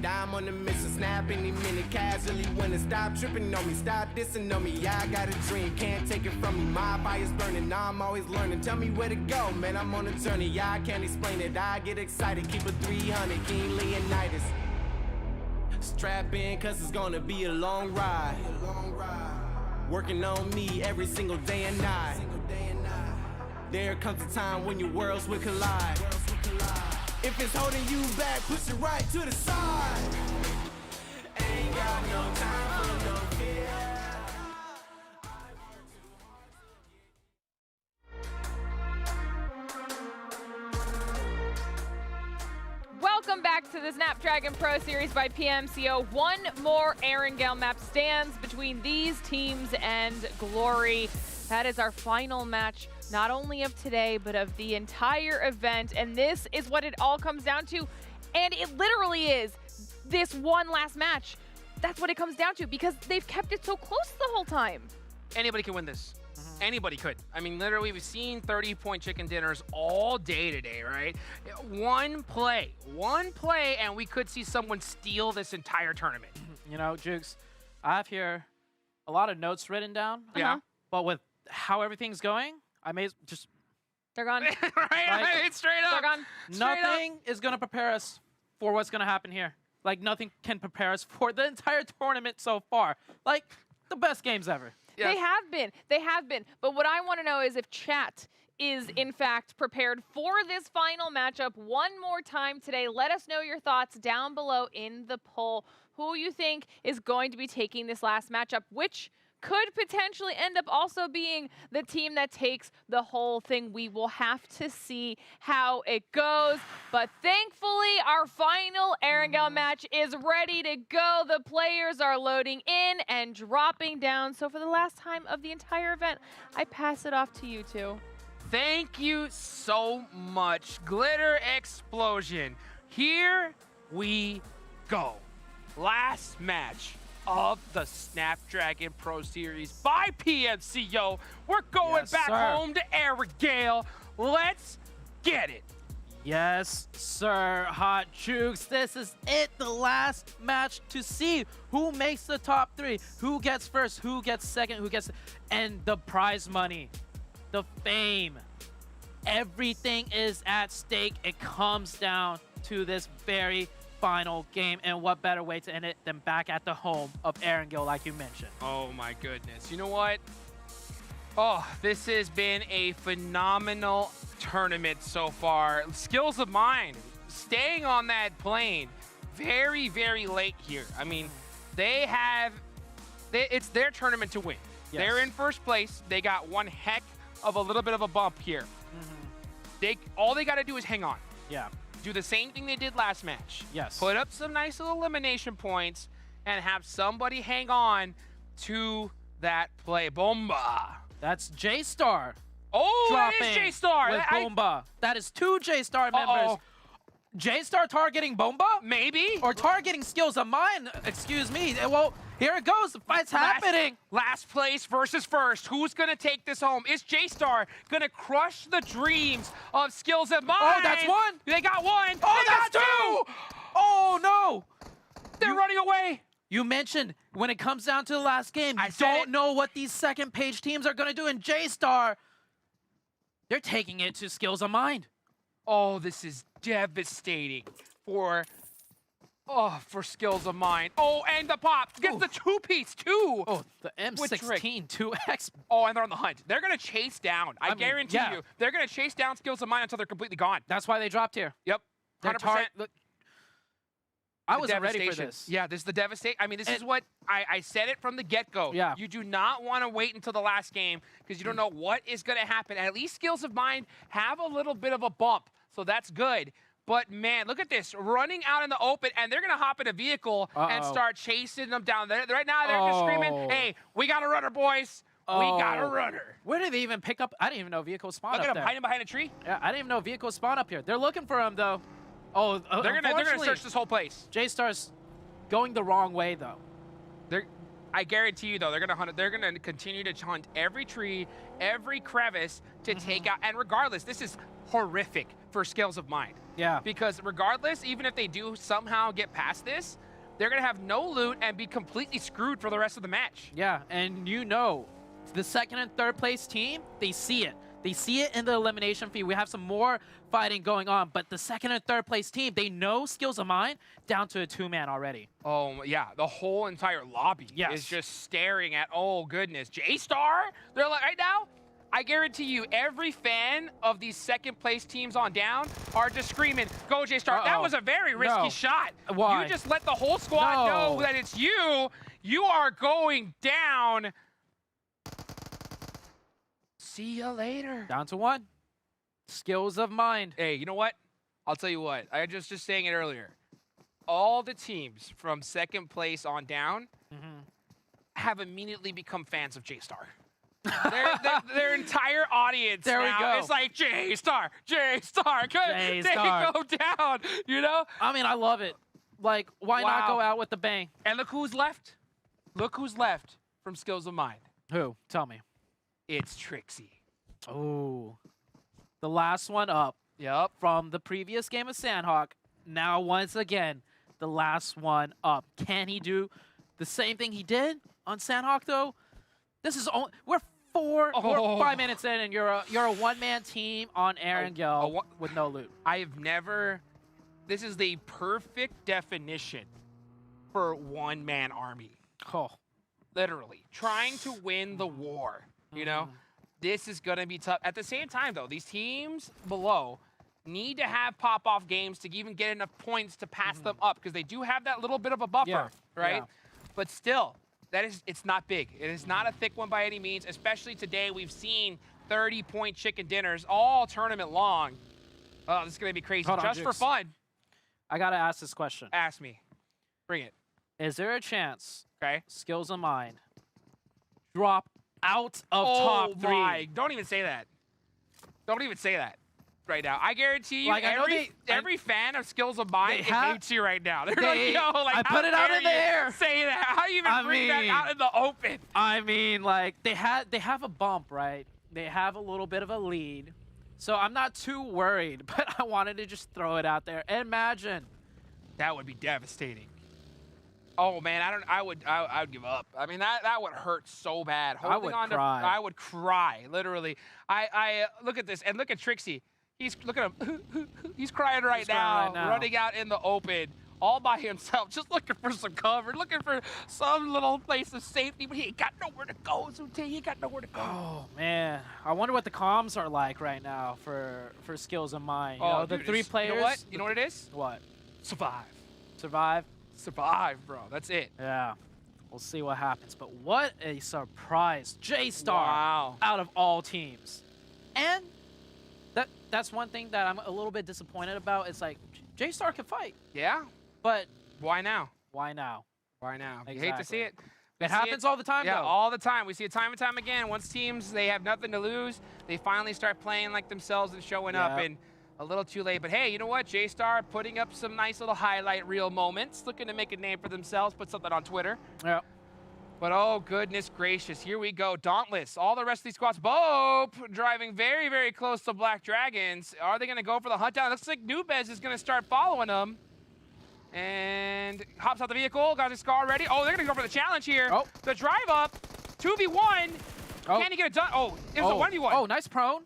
I'm on the mission, snap any minute, casually winning. Stop tripping on me, stop dissing on me. Yeah, I got a dream, can't take it from me. My fire's burning, now I'm always learning. Tell me where to go, man, I'm on a journey. Yeah, I can't explain it, I get excited. Keep a 300, King Leonidas. Strap in, cause it's gonna be a long ride. Working on me every single day and night. There comes a time when your worlds will collide. If it's holding you back, push it right to the side. Ain't got no time for no fear. Welcome back to the Snapdragon Pro Series by PMCO. One more Erangel map stands between these teams and glory. That is our final match, not only of today, but of the entire event. And this is what it all comes down to. And it literally is this one last match. That's what it comes down to, because they've kept it so close the whole time. Anybody can win this. Anybody could. I mean, literally, we've seen 30-point chicken dinners all day today, right? One play, and we could see someone steal this entire tournament. You know, Jukes, I have here a lot of notes written down. Yeah. But with how everything's going, I may just... They're gone. Right? Like, It's straight up. They're gone. Nothing is going to prepare us for what's going to happen here. Like, nothing can prepare us for the entire tournament so far. Like, the best games ever. Yes. They have been. They have been. But what I want to know is if chat is, in fact, prepared for this final matchup one more time today. Let us know your thoughts down below in the poll. Who you think is going to be taking this last matchup, which could potentially end up also being the team that takes the whole thing. We will have to see how it goes. But thankfully, our final Erangel match is ready to go. The players are loading in and dropping down. So for the last time of the entire event, I pass it off to you two. Thank you so much, Glitter Explosion. Here we go. Last match of the Snapdragon Pro Series by PMCO. We're going back home to Erangel. Let's get it. Yes, sir, Hot Jukes. This is it, the last match to see who makes the top three, who gets first, who gets second, who gets... And the prize money, the fame, everything is at stake. It comes down to this very final game, and what better way to end it than back at the home of Erangel, like you mentioned. Oh my goodness. You know what? Oh, this has been a phenomenal tournament so far. Skills of mine, staying on that plane very, very late here. I mean, it's their tournament to win. Yes. They're in first place. They got one heck of a little bit of a bump here. All they got to do is hang on. Yeah. Do the same thing they did last match. Yes. Put up some nice little elimination points and have somebody hang on to that play. Bomba. That's J-Star. Oh, that is dropping J-Star. with Bomba. That is two J-Star members. J-Star targeting Bomba? Maybe. Or targeting Skills of Mine? Excuse me. Well, here it goes. The fight's happening. Last place versus first. Who's going to take this home? Is J-Star going to crush the dreams of Skills of Mine? Oh, that's one. They got one. Oh, they that's got two. Oh, no. They're running away. You mentioned when it comes down to the last game, I you said don't it. know what these second page teams are going to do. And J-Star, they're taking it to Skills of Mine. Oh, this is devastating for Skills of Mine. Oh, and the pop gets the two-piece too. Oh, the M16 2X. Oh, and they're on the hunt. They're going to chase down. I mean, guarantee yeah. you. They're going to chase down Skills of Mine until they're completely gone. That's why they dropped here. Yep. 100%. I wasn't ready for this. Yeah, this is the devastation. I mean, this is what I said it from the get-go. Yeah. You do not want to wait until the last game because you don't know what is going to happen. At least Skills of Mine have a little bit of a bump, so that's good. But, man, look at this. Running out in the open, and they're going to hop in a vehicle and start chasing them down. Right now, they're just screaming, hey, we got a runner, boys. We got a runner. Where did they even pick up? I didn't even know vehicles spawn Look up at him there. hiding behind a tree. Yeah, I didn't even know vehicles spawn up here. They're looking for him, though. Oh, They're gonna search this whole place. J-Star's going the wrong way, though. I guarantee you, though, they're gonna hunt. They're gonna continue to hunt every tree, every crevice to take out. And regardless, this is horrific for Skills of Mine. Yeah. Because regardless, even if they do somehow get past this, they're gonna have no loot and be completely screwed for the rest of the match. Yeah, and you know, the second and third place team, they see it. They see it in the elimination feed. We have some more fighting going on, but the second and third place team, they know Skills of Mine down to a two-man already. Oh, yeah, the whole entire lobby is just staring at, oh, goodness, J-Star? They're like, right now, I guarantee you, every fan of these second-place teams on down are just screaming, go, J-Star. That was a very risky shot. Why? You just let the whole squad know that it's you. You are going down. See you later. Down to one. Skills of Mine. Hey, you know what? I'll tell you what. I just saying it earlier. All the teams from second place on down have immently become fans of J-Star. Their entire audience there now we go. is like, J-Star, J-Star, they go down, you know? I mean, I love it. Like, why not go out with a bang? And look who's left. Look who's left from Skills of Mine. Who? Tell me. It's Trixie. Oh. The last one up. Yep. From the previous game of Sandhawk. Now, once again, the last one up. Can he do the same thing he did on Sandhawk, though? This is only... We're 5 minutes in, and you're a one-man team on Aaron Gill with no loot. I have never... This is the perfect definition for one-man army. Oh. Literally. Trying to win the war, you know? This is going to be tough. At the same time, though, these teams below need to have pop-off games to even get enough points to pass them up because they do have that little bit of a buffer, right? Yeah. But still, it's not big. It is not a thick one by any means, especially today. We've seen 30-point chicken dinners all tournament long. Oh, this is going to be crazy. Hold on, Just for Jukes. fun. I got to ask this question. Ask me. Bring it. Is there a chance Okay. Skills of Mine drop out of top 3? My. Don't even say that. Don't even say that right now. I guarantee you, Like, I know every fan of Skills of Mine hates you right now. They're They- like, yo, like, I put it out in the air. Say that. How you even bring that out in the open? I mean, like, they have a bump, right? They have a little bit of a lead. So I'm not too worried, but I wanted to just throw it out there. Imagine. That would be devastating. Oh man, I would give up. I mean that would hurt so bad. Holding would on cry. To I would cry, literally. I look at this and look at Trixie. Look at him. He's crying right now, running out in the open, all by himself, just looking for some cover, looking for some little place of safety, but he ain't got nowhere to go, Zute. He ain't got nowhere to go. Oh man, I wonder what the comms are like right now for Skills of Mine. You know, the dude, 3 players. You know what? You know what it is? What? Survive. Survive? Survive, bro. That's it. Yeah. We'll see what happens. But what a surprise. J-Star Wow. out of all teams. And that's one thing that I'm a little bit disappointed about. It's like, J-Star can fight. Yeah. But Why now? why now? Why now? You hate to Exactly. see it. It happens all the time, Yeah, though. all the time. We see it time and time again. Once teams, they have nothing to lose, they finally start playing like themselves and showing up. Yep. And a little too late. But hey, you know what? J-Star putting up some nice little highlight reel moments, looking to make a name for themselves, put something on Twitter. Yeah. But oh, goodness gracious, here we go. Dauntless, all the rest of these squads. Bope driving very, very close to Black Dragons. Are they going to go for the hunt down? Looks like Nubez is going to start following them. And hops out the vehicle, got his scar ready. Oh, they're going to go for the challenge here. Oh. The drive up, 2v1. Oh. Can he get it done? Oh, it's a 1v1. Oh, nice prone.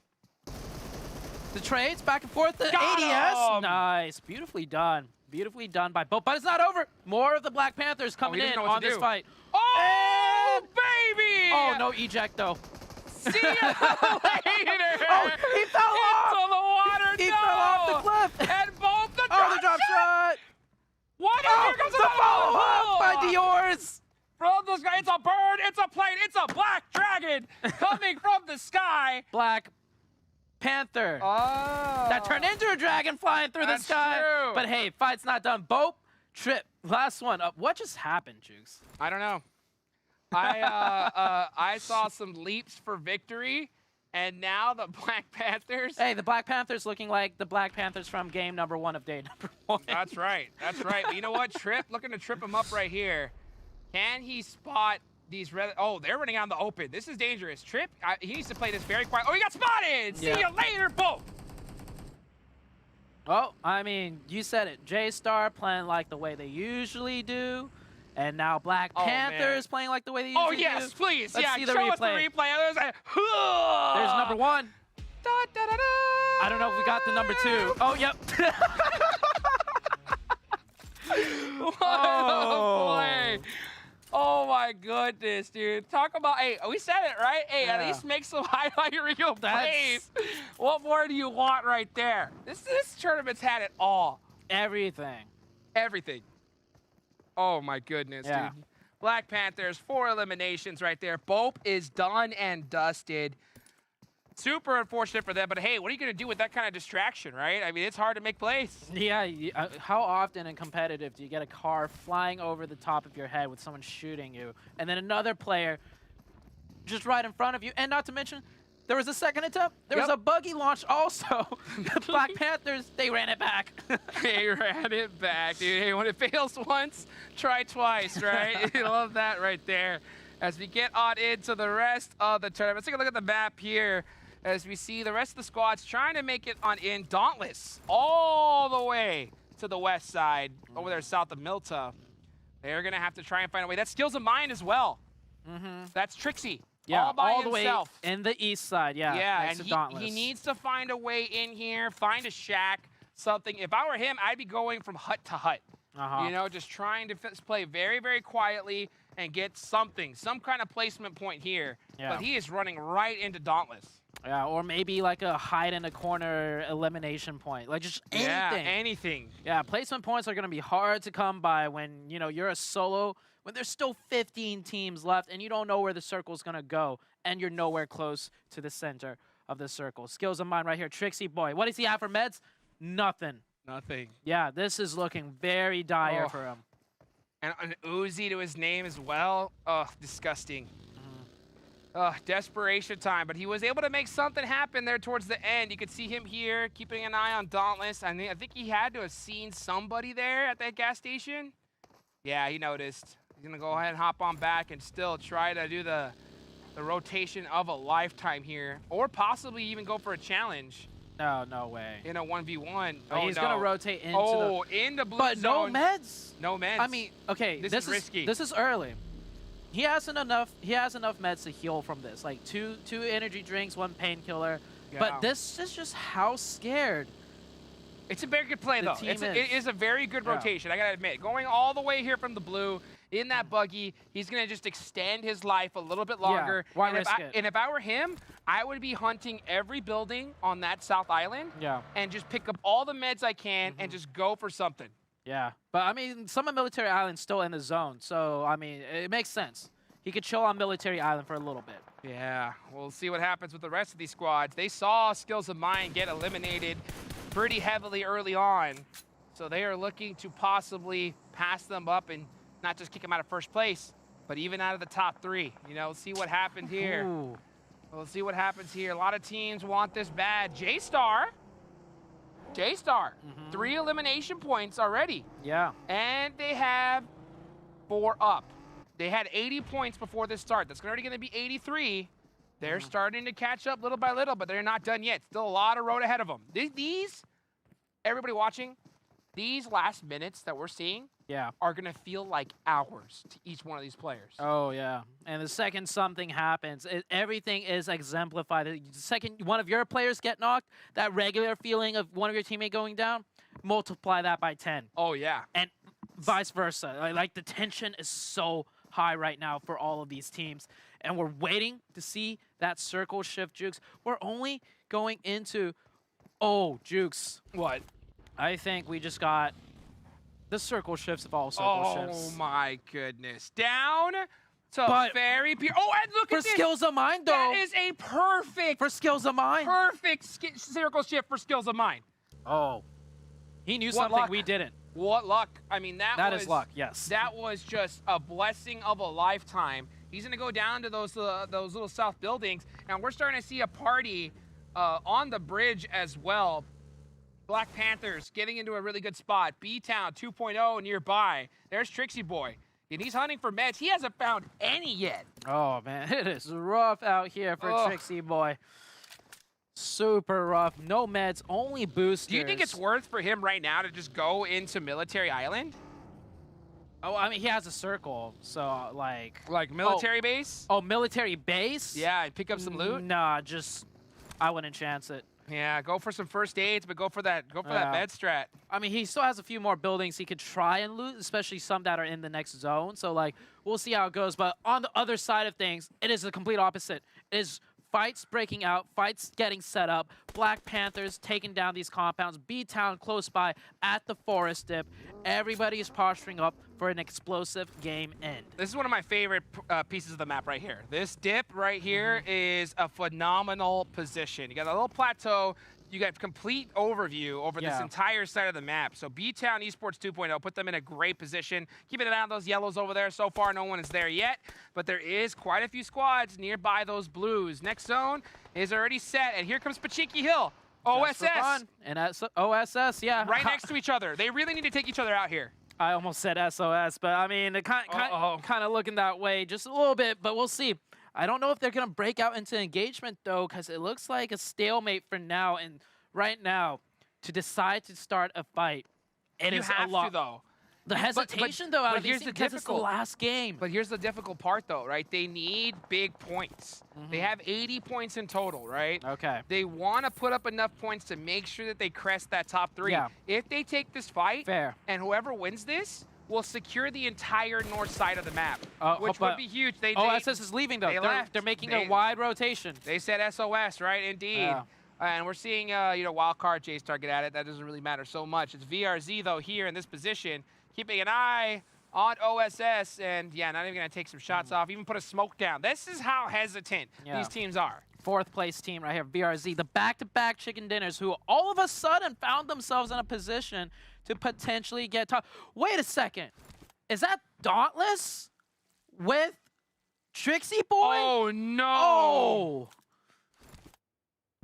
The trades back and forth. The Got ADS. him. Nice. Beautifully done. Beautifully done by both. But it's not over. More of the Black Panthers coming in on this fight. Oh, baby! Oh, no eject, though. See you later! Oh, he fell off! Into the water, He no! fell off the cliff! And both the Oh, the drop shot! What? Oh, Here comes the follow-up by Dior's! From the sky, it's a bird, it's a plane, it's a black dragon coming from the sky. Black Panther. Oh. That turned into a dragon flying through the sky. True. But hey, fight's not done. Bope, Trip, last one. What just happened, Jukes? I don't know. I saw some leaps for victory, and now the Black Panthers. Hey, the Black Panthers looking like the Black Panthers from game number 1 of day number 1. That's right. That's right. But you know what? Trip, looking to trip him up right here. Can he spot these red? Oh, they're running out in the open. This is dangerous. Trip, he needs to play this very quiet. Oh, he got spotted. Yeah. See you later, Bo. Oh, I mean, you said it. J-Star playing like the way they usually do. And now Black Panthers playing like the way they usually do. Oh, yes, please. Let's see the show us the replay. replay. There's number 1. Da, da, da, da. I don't know if we got the number 2. Oh, yep. What a play. Oh my goodness, dude. Talk about, hey, we said it, right? Hey, at least make some highlight reel plays. What more do you want right there? This tournament's had it all. Everything. Everything. Oh my goodness, Yeah. dude. Black Panthers, 4 eliminations right there. Bope is done and dusted. Super unfortunate for them, but hey, what are you going to do with that kind of distraction, right? I mean, it's hard to make plays. Yeah, how often in competitive do you get a car flying over the top of your head with someone shooting you, and then another player just right in front of you? And not to mention, there was a second attempt. There was a buggy launch also. The Black Panthers, they ran it back. They ran it back, dude. Hey, when it fails once, try twice, right? You love that right there. As we get on into the rest of the tournament, let's take a look at the map here. As we see the rest of the squads trying to make it on in. Dauntless all the way to the west side, over there south of Milta. They're going to have to try and find a way. That Skills of Mine as well. That's Trixie. Yeah, all by the way himself. in the east side. Yeah, Yeah, next and to Dauntless. he needs to find a way in here, find a shack, something. If I were him, I'd be going from hut to hut. You know, just trying to play very, very quietly and get something, some kind of placement point here. Yeah. But he is running right into Dauntless. Yeah, or maybe like a hide in a corner elimination point. Like just anything. Yeah, anything. Yeah, placement points are going to be hard to come by when, you know, you're a solo, when there's still 15 teams left and you don't know where the circle's going to go and you're nowhere close to the center of the circle. Skills of Mine right here. Trixie boy. What does he have for meds? Nothing. Nothing. Yeah, this is looking very dire for him. And an Uzi to his name as well. Ugh, disgusting. Desperation time, but he was able to make something happen there towards the end. You could see him here, keeping an eye on Dauntless. I think he had to have seen somebody there at that gas station. Yeah, he noticed. He's gonna go ahead and hop on back and still try to do the rotation of a lifetime here, or possibly even go for a challenge. No way. In a 1v1. Oh, he's gonna rotate into into blue but zone. no meds. No meds. I mean, okay, This is risky. This is early. He has enough meds to heal from this. Like two energy drinks, 1 painkiller. Yeah. But this is just how scared. It's a very good play, though. team It is a very good rotation, I gotta admit. Going all the way here from the blue, in that buggy, he's gonna just extend his life a little bit longer. Yeah, why and risk it? And if I were him, I would be hunting every building on that South Island and just pick up all the meds I can and just go for something. Yeah, but I mean, some of Military Island's still in the zone, so I mean, it makes sense. He could chill on Military Island for a little bit. Yeah, we'll see what happens with the rest of these squads. They saw Skills of Mine get eliminated pretty heavily early on, so they are looking to possibly pass them up and not just kick them out of first place, but even out of the top 3. You know, see what happened here. Ooh. We'll see what happens here. A lot of teams want this bad. J-Star J-Star, 3 elimination points already. Yeah. And they have 4 up. They had 80 points before this start. That's already going to be 83. They're starting to catch up little by little, but they're not done yet. Still a lot of road ahead of them. These everybody watching, these last minutes that we're seeing are going to feel like hours to each one of these players. Oh, yeah. And the second something happens, everything is exemplified. The second one of your players get knocked, that regular feeling of one of your teammate going down, multiply that by 10. Oh, yeah. And vice versa. Like the tension is so high right now for all of these teams. And we're waiting to see that circle shift, Jukes. We're only going into, Jukes. What? I think we just got the circle shifts of all circle shifts. Oh, my goodness. Down to very pure. Oh, and look for at this. skills of mine, though. That is a perfect. For skills of mine. Perfect circle shift for skills of mine. Oh. He knew What something luck. we didn't. What luck. I mean, that was... is luck, yes. That was just a blessing of a lifetime. He's going to go down to those little south buildings, and we're starting to see a party on the bridge as well. Black Panthers getting into a really good spot. B-Town 2.0 nearby. There's Trixie Boy, and he's hunting for meds. He hasn't found any yet. Oh, man, it is rough out here for Trixie Boy. Super rough. No meds, only boosters. Do you think it's worth for him right now to just go into Military Island? Oh, I mean, he has a circle, so, like... Like military base? Oh, military base? Yeah, and pick up some loot? Nah, I wouldn't chance it. Yeah, go for some first aids, but go for that med strat. I mean, he still has a few more buildings he could try and loot, especially some that are in the next zone. So, like, we'll see how it goes. But on the other side of things, it is the complete opposite. It is fights breaking out, fights getting set up, Black Panthers taking down these compounds, B-Town close by at the forest dip. Everybody is posturing up for an explosive game end. This is one of my favorite pieces of the map right here. This dip right here is a phenomenal position. You got a little plateau. You got complete overview over this entire side of the map. So B-Town Esports 2.0 put them in a great position. Keeping an eye on those yellows over there. So far, no one is there yet, but there is quite a few squads nearby those blues. Next zone is already set, and here comes Pachinki Hill. OSS. And that's OSS, yeah. Right next to each other. They really need to take each other out here. I almost said SOS, but I mean, kind of looking that way just a little bit, but we'll see. I don't know if they're going to break out into engagement, though, because it looks like a stalemate for now. And right now, to decide to start a fight, it is a lot. You have to, though. The hesitation, though, out of these because it's the last game. But here's the difficult part, though, right? They need big points. They have 80 points in total, right? Okay. They want to put up enough points to make sure that they crest that top 3. Yeah. If they take this fight, fair, and whoever wins this will secure the entire north side of the map, which would be huge. OSS is leaving, though. They're making a wide rotation. They said SOS, right? Indeed. Yeah. And we're seeing, wild card J-Star get at it. That doesn't really matter so much. It's VRZ, though, here in this position, keeping an eye on OSS, and not even going to take some shots off, even put a smoke down. This is how hesitant these teams are. 4th place team right here, VRZ, the back-to-back chicken dinners, who all of a sudden found themselves in a position to potentially get top. Wait a second. Is that Dauntless with Trixie Boy? Oh, no. Oh.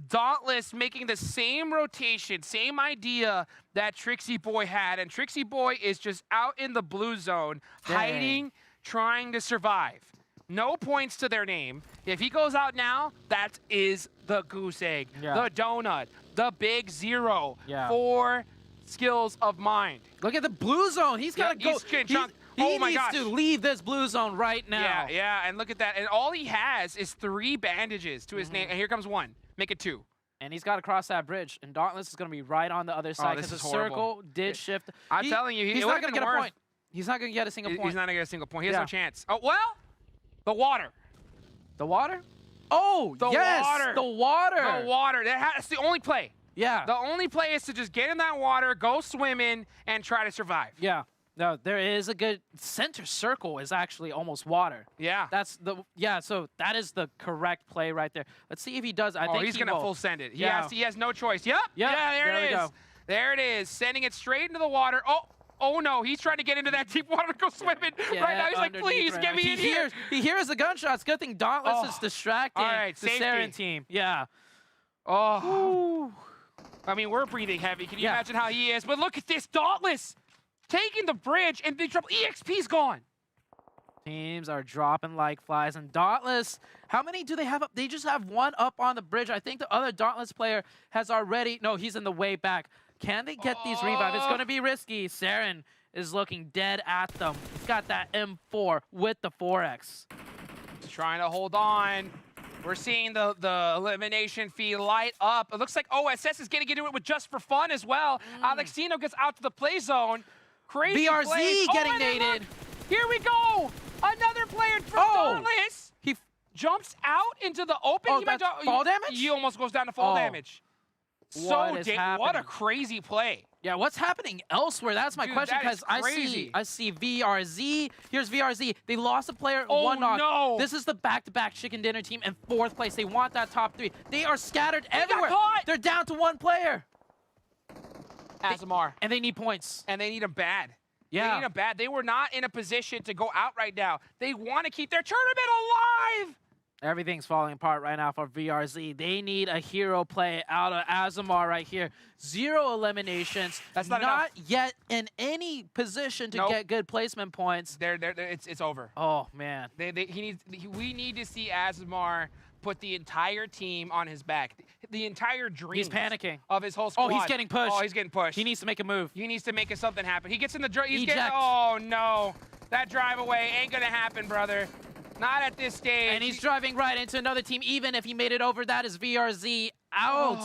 Dauntless making the same rotation, same idea that Trixie Boy had, and Trixie Boy is just out in the blue zone, hiding, trying to survive. No points to their name. If he goes out now, that is the goose egg, the donut, the big 0 for skills of mind. Look at the blue zone. He's got to go. He needs to leave this blue zone right now. Yeah, and look at that. And all he has is 3 bandages to his name, and here comes 1. Make it 2. And he's got to cross that bridge, and Dauntless is going to be right on the other side because the circle did shift. I'm telling you, he's not going to get a point. He's not going to get a single point. He's not going to get a single point. He has no chance. Oh, well, the water. The water? Oh, the water. The water. The water. That's the only play. Yeah. The only play is to just get in that water, go swimming, and try to survive. Yeah. No, there is a good center circle is actually almost water. Yeah. So that is the correct play right there. Let's see if he does. I think he's going to full send it. He has no choice. Yep. Yeah, there it is. There it is. Sending it straight into the water. Oh no, he's trying to get into that deep water to go swimming. Right now he's like, please get me in here. He hears the gunshots. Good thing Dauntless is distracting the safety. Saren team. Yeah. Oh. I mean, we're breathing heavy. Can you Yeah. imagine how he is? But look at this, Dauntless taking the bridge and big trouble. EXP's gone. Teams are dropping like flies. And Dauntless, how many do they have up? They just have one up on the bridge. I think the other Dauntless player has already... No, he's in the way back. Can they get these revive? It's going to be risky. Saren is looking dead at them. He's got that M4 with the 4X. He's trying to hold on. We're seeing the elimination feed light up. It looks like OSS is getting into it with just for fun as well. Alexino gets out to the play zone. Crazy VRZ plays. getting and then naded. look, here we go. Another player from Dauntless. He Jumps out into the open. Oh, He might that's fall damage? He almost goes down to fall Oh. damage. What is What a happening? crazy play. Yeah, what's happening elsewhere? That's my Dude, question, that is because crazy. I see VRZ. Here's VRZ. They lost a player, Oh, one knock. no. This is the back-to-back chicken dinner team in 4th place. They want that top 3. They are scattered everywhere. caught. They're down to 1 player. Azamar. And they need points. And they need him bad. They Yeah. need him bad. They were not in a position to go out right now. They want to keep their tournament alive. Everything's falling apart right now for VRZ. They need a hero play out of Azamar right here. 0 eliminations. That's not enough. yet in any position to Nope. get good placement points. It's over. Oh, man. We need to see Azamar put the entire team on his back. The entire dream. He's panicking. Of his whole squad. Oh, he's getting pushed. Oh, he's getting pushed. He needs to make a move. He needs to make something happen. He gets in the Eject. Oh no, that drive away ain't gonna happen, brother. Not at this stage. And he's driving right into another team, even if he made it over. That is VRZ out.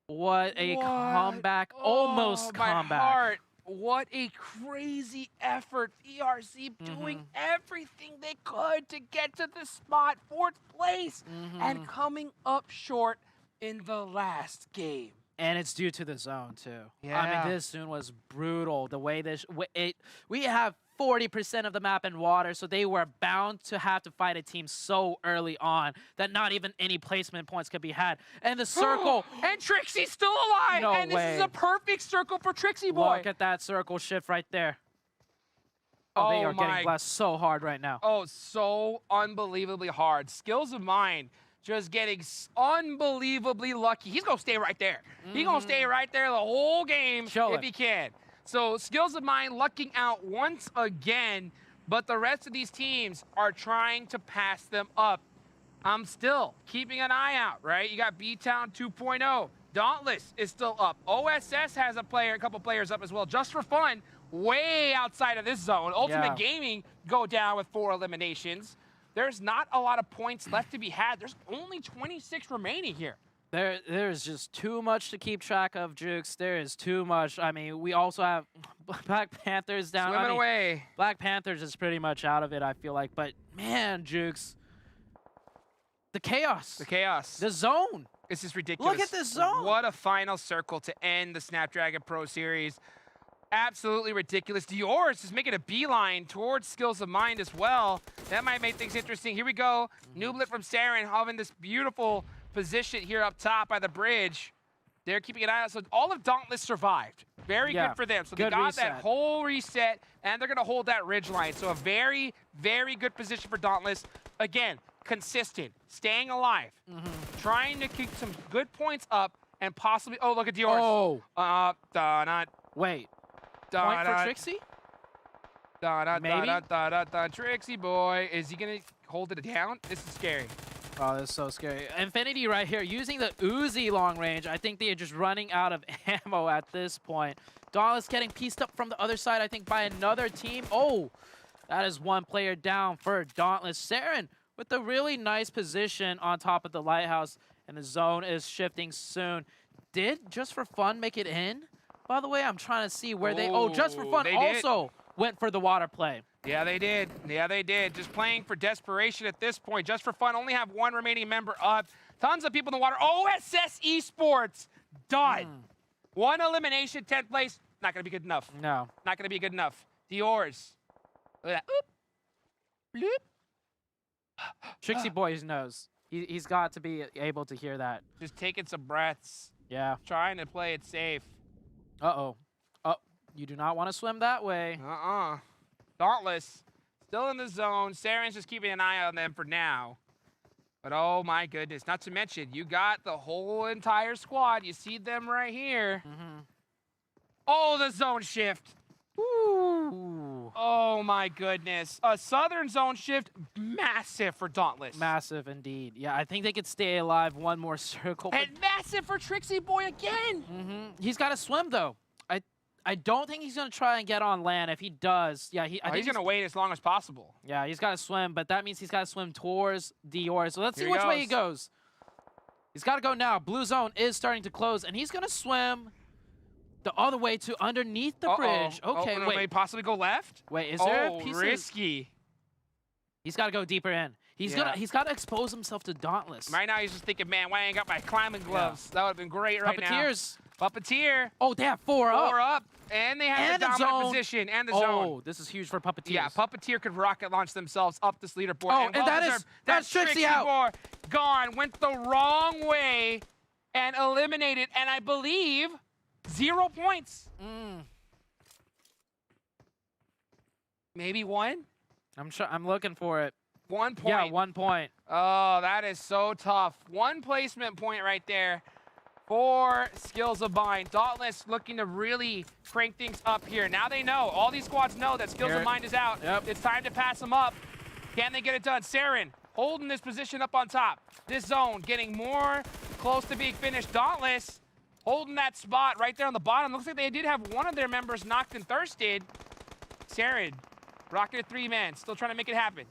What a comeback. Almost my comeback. Heart. What a crazy effort. ERC doing everything they could to get to the spot, 4th place, and coming up short in the last game. And it's due to the zone, too. I Yeah. mean, this zone was brutal. The way we have 40% of the map in water, so they were bound to have to fight a team so early on that not even any placement points could be had. And the circle. And Trixie's still alive. No and this is way. a perfect circle for Trixie boy. Look at that circle shift right there. Oh, they Oh are getting my- blessed so hard right now. Oh, so unbelievably hard. Skills of Mine just getting unbelievably lucky. He's going to stay right there. He's going to stay right there the whole game Show if it. he can. So Skills of Mine lucking out once again, but the rest of these teams are trying to pass them up. I'm still keeping an eye out, right? You got B-Town 2.0. Dauntless is still up. OSS has a couple players up as well, just for fun, way outside of this zone. Ultimate Gaming go down with 4 eliminations. There's not a lot of points left to be had. There's only 26 remaining here. There's just too much to keep track of, Jukes. There is too much. I mean, we also have Black Panthers down. Swimming away. Black Panthers is pretty much out of it, I feel like. But, man, Jukes, the chaos. The chaos. The zone. This is ridiculous. Look at this zone. What a final circle to end the Snapdragon Pro Series. Absolutely ridiculous. Dior's is making a beeline towards Skills of Mind as well. That might make things interesting. Here we go. Nublet from Saren having this beautiful position here up top by the bridge. They're keeping an eye out. So all of Dauntless survived. Very good for them. So they Good got reset. that whole reset, and they're going to hold that ridge line. So a very, very good position for Dauntless. Again, consistent, staying alive, trying to keep some good points up, and possibly, oh, look at Dior's. Oh. Wait. Point for Trixie? Maybe? Trixie boy. Is he going to hold it down? This is scary. Oh, this is so scary. Infinity right here, using the Uzi long range. I think they are just running out of ammo at this point. Dauntless getting pieced up from the other side, I think, by another team. Oh, that is 1 player down for Dauntless. Saren with a really nice position on top of the lighthouse, and the zone is shifting soon. Did Just for Fun make it in? By the way, I'm trying to see where they... Oh, Just for Fun they did. also went for the water play. Yeah, they did. Yeah, they did. Just playing for desperation at this point. Just for fun, only have 1 remaining member up. Tons of people in the water. OSS Esports, done. 1 elimination, 10th place. Not going to be good enough. No. Not going to be good enough. Dior's. Look at that. Oop. Bloop. Trixie Boys knows. He's got to be able to hear that. Just taking some breaths. Yeah. Trying to play it safe. Uh-oh. Oh, you do not want to swim that way. Dauntless, still in the zone. Saren's just keeping an eye on them for now. But oh my goodness, not to mention, you got the whole entire squad. You see them right here. Oh, the zone shift. Ooh. Oh my goodness. A southern zone shift, massive for Dauntless. Massive indeed. Yeah, I think they could stay alive one more circle. And massive for Trixie Boy again. He's got to swim, though. I don't think he's going to try and get on land. If he does, yeah, I think he's going to wait as long as possible. Yeah, he's got to swim, but that means he's got to swim towards Dior. So let's see Here which way he goes. He's got to go now. Blue zone is starting to close, and he's going to swim the other way to underneath the bridge. Okay, no, wait. May possibly go left? Wait, is there a piece risky. He's got to go deeper in. He's got to expose himself to Dauntless. Right now, he's just thinking, man, why I ain't got my climbing gloves? That would have been great right now. Puppeteers. Puppeteer. Oh, they have 4 up. 4 up. And they have the dominant position and the zone. Oh, this is huge for Puppeteers. Yeah, Puppeteer could rocket launch themselves up this leaderboard. Oh, and that's Trixie out. Boy gone, went the wrong way and eliminated, and I believe 0 points. Maybe 1? I'm looking for it. 1 point. Yeah, 1 point. Oh, that is so tough. 1 placement point right there for Skills of Mind. Dauntless looking to really crank things up here. Now they know. All these squads know that Skills of Mind is out. Yep. It's time to pass them up. Can they get it done? Saren holding this position up on top. This zone getting more close to being finished. Dauntless holding that spot right there on the bottom. Looks like they did have one of their members knocked and thirsted. Saren, rocking a 3-man, still trying to make it happen.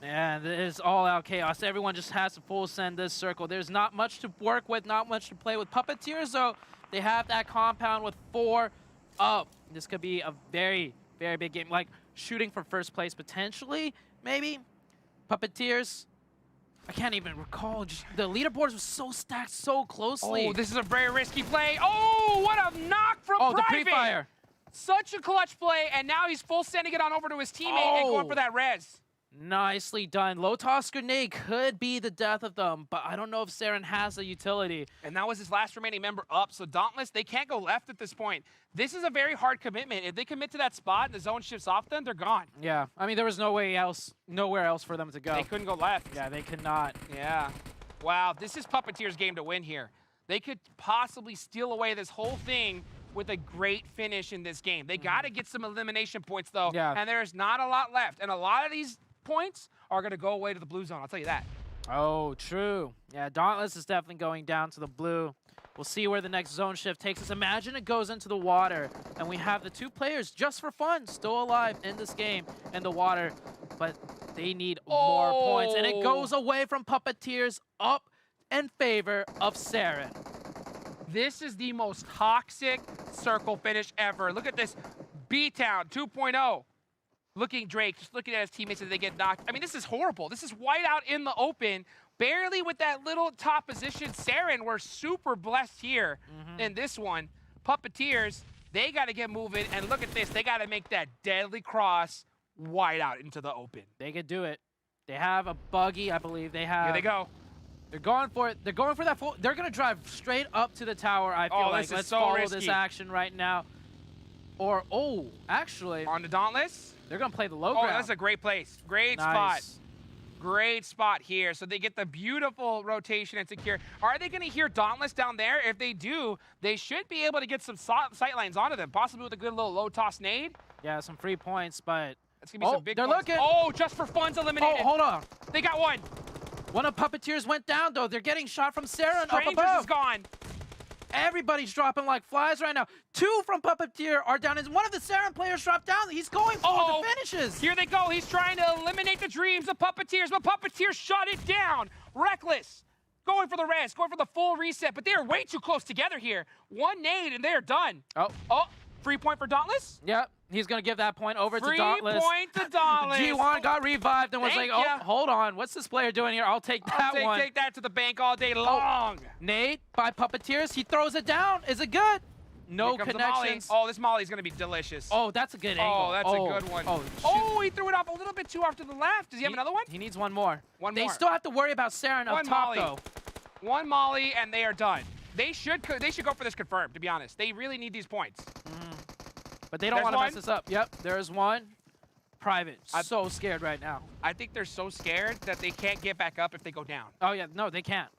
Yeah, this is all out chaos. Everyone just has to full send this circle. There's not much to work with, not much to play with. Puppeteers, though, they have that compound with 4 up. This could be a very, very big game. Like shooting for first place potentially, maybe. Puppeteers, I can't even recall. Just, the leaderboards were so stacked so closely. Oh, this is a very risky play. Oh, what a knock from Private. The pre-fire. Such a clutch play, and now he's full sending it on over to his teammate and going for that res. Nicely done. Low toss grenade could be the death of them, but I don't know if Saren has the utility. And that was his last remaining member up, so Dauntless, they can't go left at this point. This is a very hard commitment. If they commit to that spot and the zone shifts off them, they're gone. Yeah, I mean, there was nowhere else for them to go. They couldn't go left. Yeah, they could not. Yeah. Wow, this is Puppeteer's game to win here. They could possibly steal away this whole thing with a great finish in this game. They got to get some elimination points, though, and there's not a lot left. And a lot of these points are going to go away to the blue zone, I'll tell you that. Oh, true. Yeah, Dauntless is definitely going down to the blue. We'll see where the next zone shift takes us. Imagine it goes into the water, and we have the 2 players just for fun still alive in this game in the water, but they need more points, and it goes away from Puppeteers up in favor of Saren. This is the most toxic circle finish ever. Look at this. B-Town 2.0. Looking Drake, just looking at his teammates as they get knocked. I mean, this is horrible. This is whiteout in the open, barely with that little top position. Saren, we're super blessed here in this one. Puppeteers, they got to get moving, and look at this. They got to make that deadly cross whiteout into the open. They could do it. They have a buggy, I believe. They have. Here they go. They're going for it. They're going for that full. They're going to drive straight up to the tower, I feel like. Let's follow this action right now. Or, actually. On the Dauntless. They're going to play the low ground. Oh, that's a great place. Great spot. Great spot here. So they get the beautiful rotation and secure. Are they going to hear Dauntless down there? If they do, they should be able to get some sight lines onto them, possibly with a good little low toss nade. Yeah, some free points, but... That's going to be some big they're points. looking. Oh, just for fun's eliminated. Oh, hold on. They got one. One of Puppeteers went down, though. They're getting shot from Saren up above. Strangers is gone. Everybody's dropping like flies right now. 2 from Puppeteer are down. And one of the Saren players dropped down. He's going for the finishes. Here they go. He's trying to eliminate the dreams of Puppeteers, but Puppeteers shut it down. Reckless. Going for the res, going for the full reset, but they are way too close together here. One nade, and they are done. Oh, free point for Dauntless? Yep. He's going to give that point over to Dauntless. Free point to Dauntless. G1 got revived and was like, hold on. What's this player doing here? I'll take that one. Take that to the bank all day long. Nade by Puppeteers. He throws it down. Is it good? No connections. Oh, this molly's going to be delicious. Oh, that's a good angle. Oh, that's a good one. Oh, he threw it off a little bit too off to the left. Does he have another one? He needs one more. They still have to worry about Saren up top, though. One molly, and they are done. They should go for this confirmed, to be honest. They really need these points. But they don't want to mess this up. Yep, there's one. Private, so scared right now. I think they're so scared that they can't get back up if they go down. Oh, yeah, no, they can't.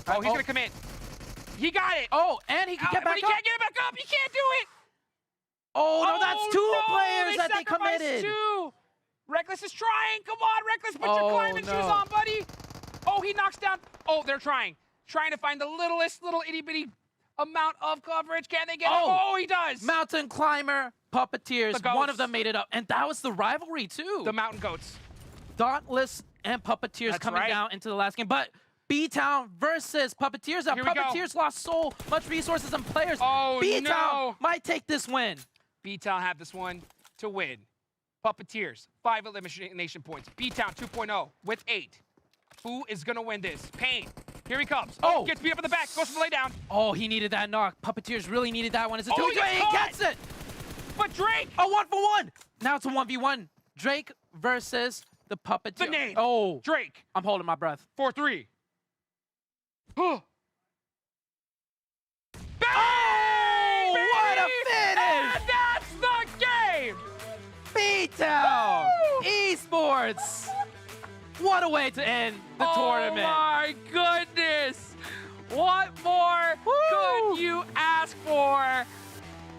Oh, he's going to commit. He got it. Oh, and he can get back but he up. can't get back up. He can't do it. Oh, no, that's two players they that they sacrificed committed. Two. Reckless is trying. Come on, Reckless, put your climbing shoes on, buddy. Oh, he knocks down. Oh, they're trying to find the littlest little itty-bitty amount of coverage. Can they get it? Oh, he does. Mountain Climber, Puppeteers, The one of goats. them made it up. And that was the rivalry, too. The Mountain Goats. Dauntless and Puppeteers That's coming right. down into the last game. But B-Town versus Puppeteers. Now, Here we go. Puppeteers lost so much resources and players. Oh, B-Town no. might take this win. B-Town have this one to win. Puppeteers, 5 elimination points. B-Town 2.0 with 8. Who is going to win this? Payne. Here he comes. Oh. Gets beat up in the back. Goes for the laydown. Oh, he needed that knock. Puppeteers really needed that one. It's a Oh, 2 he got He caught. gets it. But Drake. A 1-for-1. Now it's a 1v1. Drake versus the Puppeteer. The name. Oh, Drake. I'm holding my breath. 4-3. Oh, what a finish! And that's the game. B-Town Esports. What a way to end the tournament. Oh my goodness. What more could you ask for?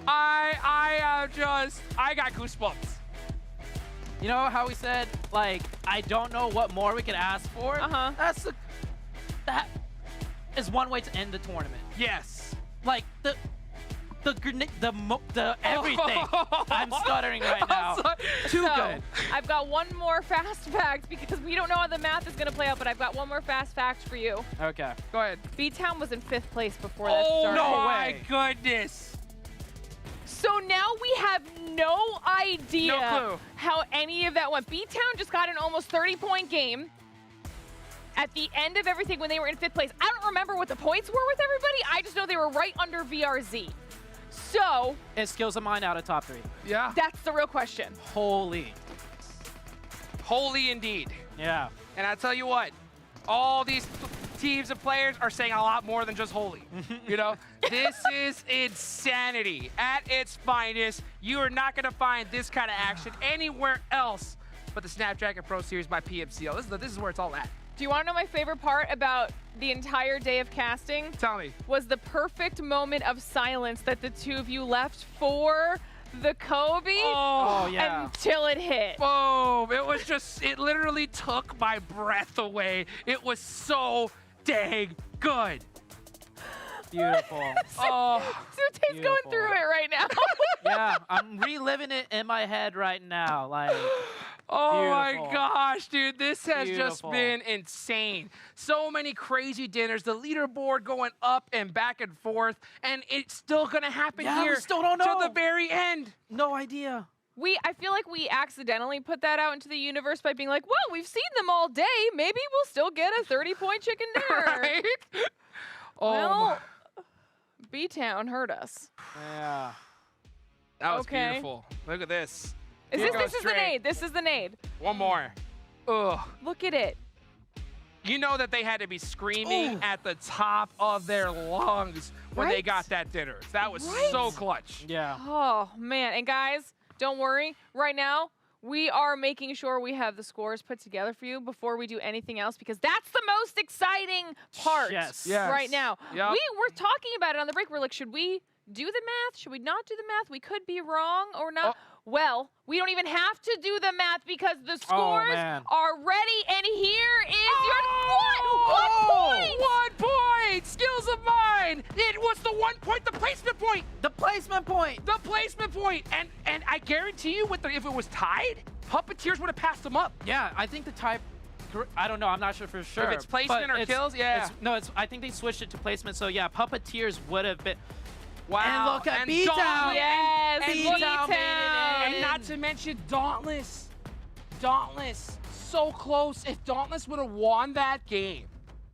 I got goosebumps. You know how we said, like, I don't know what more we could ask for? Uh-huh. That is one way to end the tournament. Yes. Like, the everything. I'm stuttering right now. Too So, good. I've got one more fast fact because we don't know how the math is going to play out, but I've got one more fast fact for you. Okay. Go ahead. B-Town was in 5th place before that Oh started. no my way. goodness. So now we have no idea No clue. how any of that went. B-Town just got an almost 30-point game at the end of everything when they were in 5th place. I don't remember what the points were with everybody. I just know they were right under VRZ. So It skills of mine out of top 3. Yeah. that's the real question. Holy. Holy indeed. Yeah. And I tell you what, all these teams of players are saying a lot more than just holy. You know, this is insanity at its finest. You are not going to find this kind of action anywhere else but the Snapdragon Pro Series by PMCO. This is where it's all at. Do you want to know my favorite part about the entire day of casting? Tell me. Was the perfect moment of silence that the two of you left for the Kobe Oh, yeah. until it hit. Boom. It literally took my breath away. It was so dang good. Beautiful. Oh, Sute's going Beautiful. through it right now. Yeah, I'm reliving it in my head right now. Like, oh my Beautiful. gosh, dude. This has just Beautiful. been insane. So many crazy dinners, the leaderboard going up and back and forth, and it's still going to happen Yeah, we here still don't know. to the very end. no idea. I feel like we accidentally put that out into the universe by being like, well, we've seen them all day. Maybe we'll still get a 30-point chicken dinner. Right? Oh, Well, B-Town hurt us. Yeah. that was okay. beautiful. Look at this. Is Here this goes is the straight. nade. This is the nade. One more. Ugh. Look at it. You know that they had to be screaming Ooh. at the top of their lungs when they Right? got that dinner. That was Right? so clutch. Yeah. Oh, man. And guys, don't worry. Right now, we are making sure we have the scores put together for you before we do anything else because that's the most exciting part Yes. Yes. right now. Yep. We were talking about it on the break. We're like, should we do the math? Should we not do the math? We could be wrong or not. Well, we don't even have to do the math because the scores man. are ready. And here is your Oh! one point. 1 point! Skills of mine! It was the 1 point, the placement point! The placement point. The placement point! And I guarantee you, if it was tied, Puppeteers would have passed them up. Yeah, I think the type. I don't know. I'm not sure for sure. it's placement but or kills, yeah. I think they switched it to placement. So yeah, Puppeteers would have been. Wow. And look at And B-Town. Dauntless. Yes, And B-Town made it B-Town. in. And not to mention Dauntless. Dauntless. So close. If Dauntless would have won that game,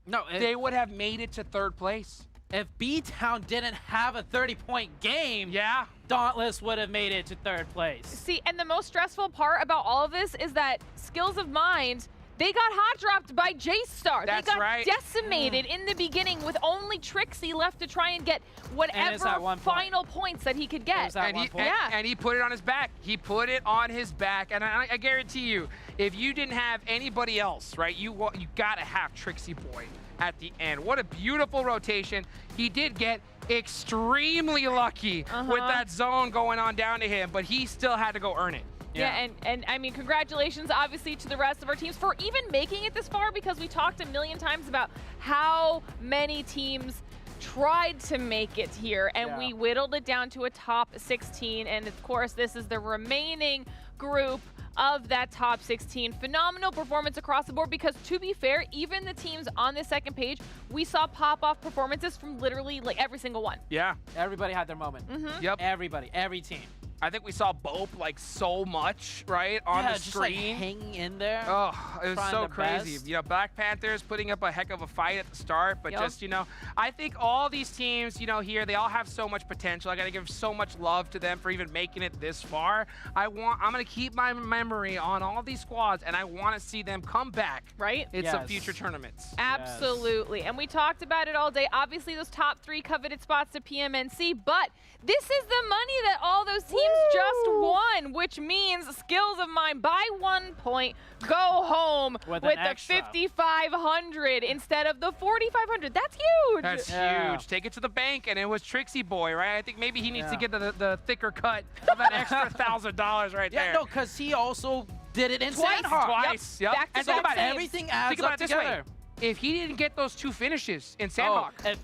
No, they would have made it to 3rd place. if B-Town didn't have a 30-point game, Yeah. Dauntless would have made it to 3rd place. See, and the most stressful part about all of this is that Skills of Mind, They got hot dropped by J-Star. That's they got right. decimated in the beginning with only Trixie left to try and get whatever final points that he could get. And he put it on his back. He put it on his back. And I guarantee you, if you didn't have anybody else, right, you got to have Trixie Boy at the end. What a beautiful rotation. He did get extremely lucky with that zone going on down to him, but he still had to go earn it. Yeah, and I mean, congratulations, obviously, to the rest of our teams for even making it this far, because we talked a million times about how many teams tried to make it here, and we whittled it down to a top 16, and of course, this is the remaining group of that top 16. Phenomenal performance across the board, because to be fair, even the teams on the second page, we saw pop-off performances from literally like every single one. Yeah. Everybody had their moment. Yep. Everybody, every team. I think we saw Bope like so much, right, on the just screen. Like hanging in there. Oh, it was so crazy. Best. You know, Black Panthers putting up a heck of a fight at the start, but just, you know, I think all these teams, you know, here, they all have so much potential. I got to give so much love to them for even making it this far. I'm going to keep my memory on all these squads, and I want to see them come back, right, in some future tournaments. Absolutely. And we talked about it all day. Obviously, those top 3 coveted spots to PMNC, but this is the money that all those teams just won, which means Skills of Mine by 1 point go home with the 5,500 instead of the 4,500. That's huge. That's huge. Take it to the bank, and it was Trixie Boy, right? I think maybe he needs to get the thicker cut of that extra $1,000 right there. Yeah, no, because he also did it in Twice. Yep. And think about it. Everything adds think about up it this together. way. If he didn't get those 2 finishes in Sandhawk.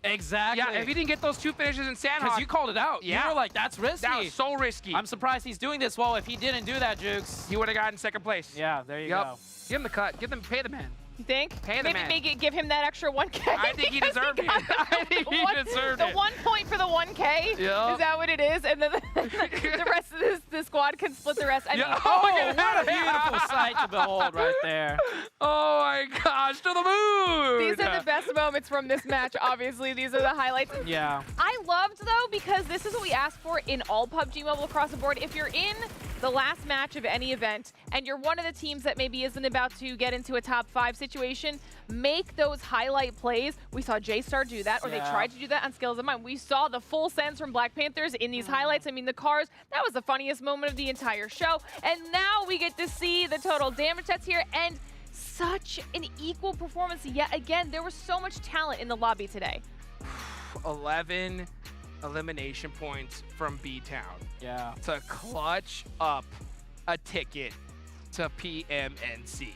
Exactly. Yeah, if he didn't get those 2 finishes in Sandhawk. Because you called it out. Yeah. You were like, that's risky. That was so risky. I'm surprised he's doing this well. If he didn't do that, Jukes, he would have gotten 2nd place. Yeah, there you go. Give him the cut. Pay the man. You think? Pay the man. Maybe give him that extra 1K. I think he deserved it. I think he deserved it. The 1 point for the 1K? Is that what it is? And then the rest of the squad can split the rest. I mean, what a beautiful sight to behold right there. Oh my gosh, to the moon! These are the best moments from this match, obviously. These are the highlights. Yeah. I loved, though, because this is what we asked for in all PUBG Mobile across the board. If you're in the last match of any event, and you're one of the teams that maybe isn't about to get into a top 5 situation, make those highlight plays. We saw J-Star do that, or they tried to do that on Skills of Mine. We saw the full sends from Black Panthers in these highlights. I mean, the cars, that was the funniest moment of the entire show. And now we get to see the total damage that's here, and such an equal performance yet again. There was so much talent in the lobby today. 11 elimination points from B-Town. Yeah. To clutch up a ticket to PMNC.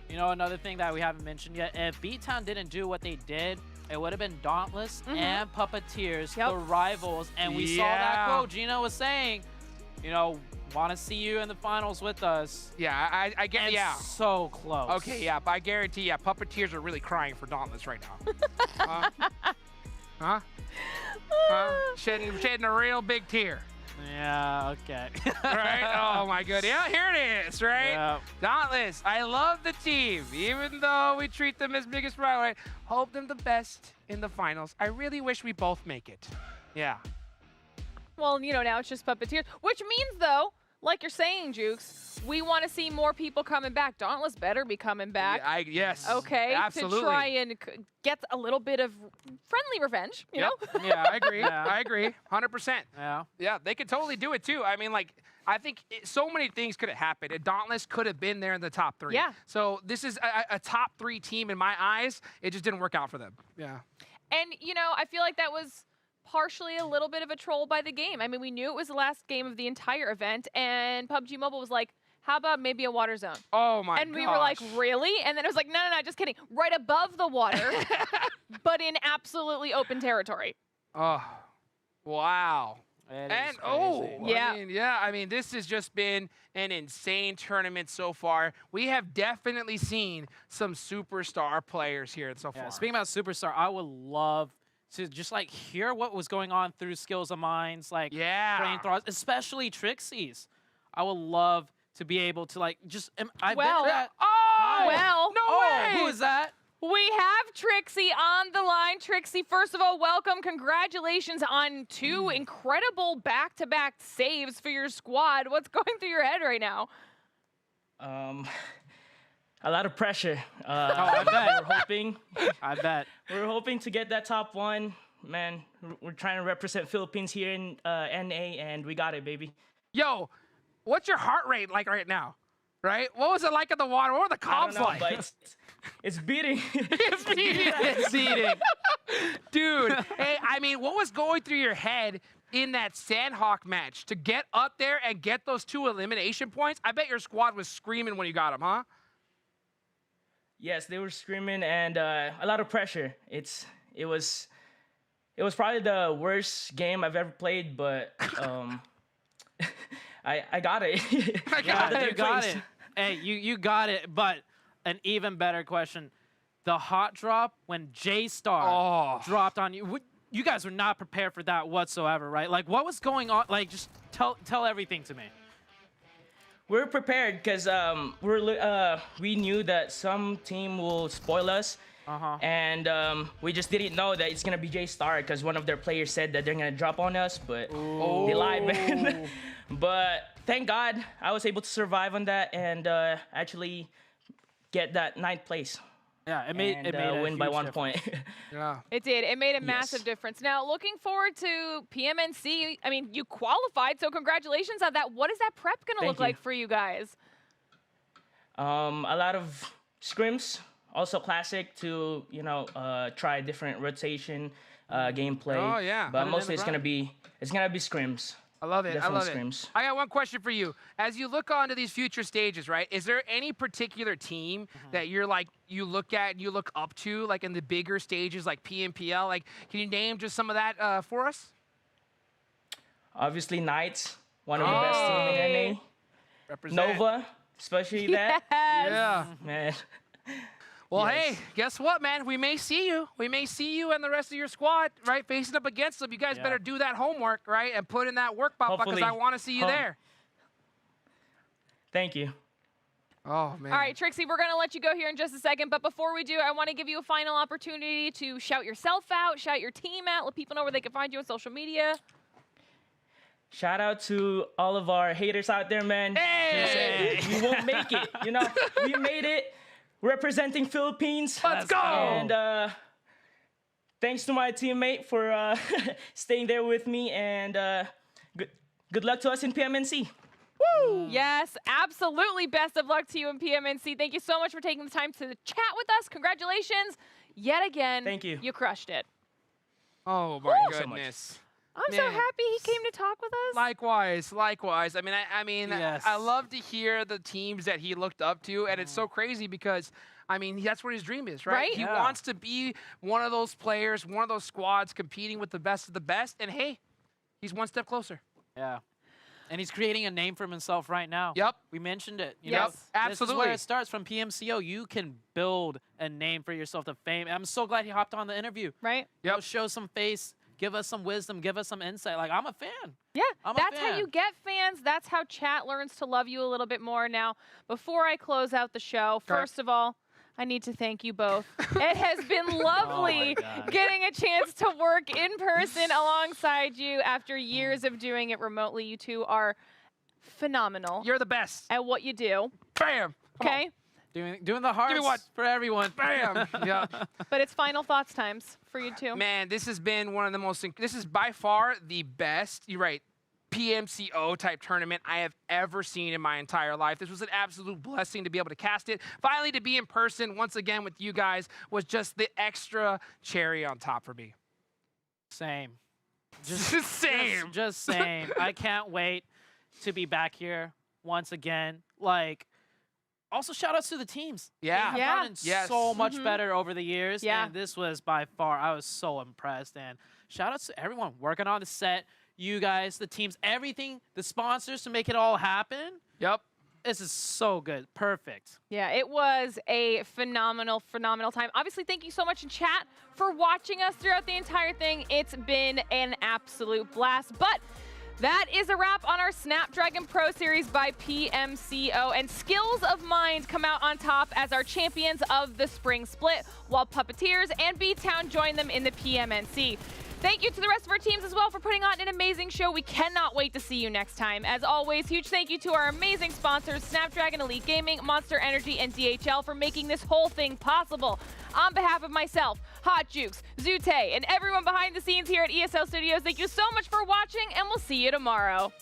You know, another thing that we haven't mentioned yet, if B-Town didn't do what they did, it would have been Dauntless and Puppeteers, the rivals. And we saw that quote Gino was saying, you know, want to see you in the finals with us. Yeah, I get so close. Okay, yeah, but I guarantee, Puppeteers are really crying for Dauntless right now. Huh? Shedding a real big tear. Yeah, okay. Right? Oh my god. Yeah, here it is, right? Yeah. Dauntless, I love the team. Even though we treat them as biggest rival, right? Hope them the best in the finals. I really wish we both make it. Yeah. Well, you know, now it's just Puppeteers, which means, though, like you're saying, Jukes, we want to see more people coming back. Dauntless better be coming back. Yes. Okay. Absolutely. To try and get a little bit of friendly revenge, you know? Yeah, I agree. I agree. 100%. Yeah. Yeah, they could totally do it too. I mean, like, I think so many things could have happened. And Dauntless could have been there in the top 3. Yeah. So this is a top 3 team in my eyes. It just didn't work out for them. Yeah. And, you know, I feel like that was partially a little bit of a troll by the game. I mean, we knew it was the last game of the entire event, and PUBG Mobile was like, how about maybe a water zone? Oh my god. And we were like, really? And then it was like, no, just kidding. Right above the water, but in absolutely open territory. Oh, wow. It And is I mean, this has just been an insane tournament so far. We have definitely seen some superstar players here so far. Speaking about superstar, I would love to just like hear what was going on through Skills of Minds, like brain throws, especially Trixie's. I would love to be able to like just. I bet that. No way! Who is that? We have Trixie on the line. Trixie, first of all, welcome. Congratulations on 2 incredible back-to-back saves for your squad. What's going through your head right now? A lot of pressure. I bet. I bet. We're hoping to get that top one. Man, we're trying to represent Philippines here in NA, and we got it, baby. Yo, what's your heart rate like right now? Right? What was it like in the water? What were the I don't comms know, like? but it's beating. It's beating. It's beating. Dude, hey, I mean, what was going through your head in that Sandhawk match to get up there and get those 2 elimination points? I bet your squad was screaming when you got them, huh? Yes, they were screaming and a lot of pressure. It was probably the worst game I've ever played, but I got it. You got it. Hey, you got it. But an even better question: the hot drop when J-Star dropped on you. You guys were not prepared for that whatsoever, right? Like, what was going on? Like, just tell everything to me. We're prepared because we knew that some team will spoil us. And we just didn't know that it's gonna be J-Star because one of their players said that they're gonna drop on us, but they lied, man. But thank God I was able to survive on that and actually get that 9th place. Yeah, it made a win by 1 difference. point. Yeah. It did. It made a massive difference. Now, looking forward to PMNC. I mean, you qualified, so congratulations on that. What is that prep going to look like for you guys? A lot of scrims, also classic to, try different rotation, gameplay. Oh, yeah. But mostly it's going to be scrims. I love it. Definitely I love scrims. it. I got one question for you. As you look onto these future stages, right, is there any particular team that you're like, you look at and you look up to, like in the bigger stages, like PMPL? Like, can you name just some of that for us? Obviously, Knights, one of the best team in NA. Represent. Nova, especially that. Yeah. Man. Well, hey, guess what, man? We may see you. We may see you and the rest of your squad, right, facing up against them. You guys better do that homework, right, and put in that work, Papa, because I want to see you there. Thank you. Oh, man. All right, Trixie, we're going to let you go here in just a second. But before we do, I want to give you a final opportunity to shout yourself out, shout your team out, let people know where they can find you on social media. Shout out to all of our haters out there, man. Hey! You won't make it. We made it. Representing Philippines. Let's go! And thanks to my teammate for staying there with me. And good luck to us in PMNC. Woo! Yes, absolutely. Best of luck to you in PMNC. Thank you so much for taking the time to chat with us. Congratulations yet again. Thank you. You crushed it. Oh, my goodness. I'm so happy he came to talk with us. Likewise. I mean, Yes. I love to hear the teams that he looked up to, and it's so crazy because, I mean, that's what his dream is, right? He wants to be one of those players, one of those squads competing with the best of the best, and hey, he's one step closer. Yeah. And he's creating a name for himself right now. Yep. We mentioned it. You Yes. know, Absolutely. This is where it starts from PMCO. You can build a name for yourself to fame. I'm so glad he hopped on the interview. Right? You know, show some face, give us some wisdom, give us some insight. Like, I'm a fan. Yeah, I'm a that's how fan. you get fans. That's how chat learns to love you a little bit more. Now, before I close out the show, first of all, I need to thank you both. It has been lovely getting a chance to work in person alongside you after years of doing it remotely. You two are phenomenal. You're the best. At what you do. Bam. Come Okay? Doing the hearts one. for everyone. Bam. Yeah. But it's final thoughts times for you two. Man, this has been one of the most, this is by far the best, you're right, PMCO type tournament I have ever seen in my entire life. This was an absolute blessing to be able to cast it. Finally, to be in person once again with you guys was just the extra cherry on top for me. Same. Same. Just same. I can't wait to be back here once again. Like, also shout outs to the teams. Yeah. They have gotten Yes. so much better over the years. Yeah. And this was by far, I was so impressed. And shout outs to everyone working on the set. You guys, the teams, everything, the sponsors to make it all happen. Yep. This is so good. Perfect. Yeah, it was a phenomenal, phenomenal time. Obviously, thank you so much in chat for watching us throughout the entire thing. It's been an absolute blast. But that is a wrap on our Snapdragon Pro Series by PMCO. And Skills of Mind come out on top as our champions of the spring split, while Puppeteers and B-Town join them in the PMNC. Thank you to the rest of our teams as well for putting on an amazing show. We cannot wait to see you next time. As always, huge thank you to our amazing sponsors, Snapdragon Elite Gaming, Monster Energy, and DHL for making this whole thing possible. On behalf of myself, Hot Jukes, Zute, and everyone behind the scenes here at ESL Studios, thank you so much for watching, and we'll see you tomorrow.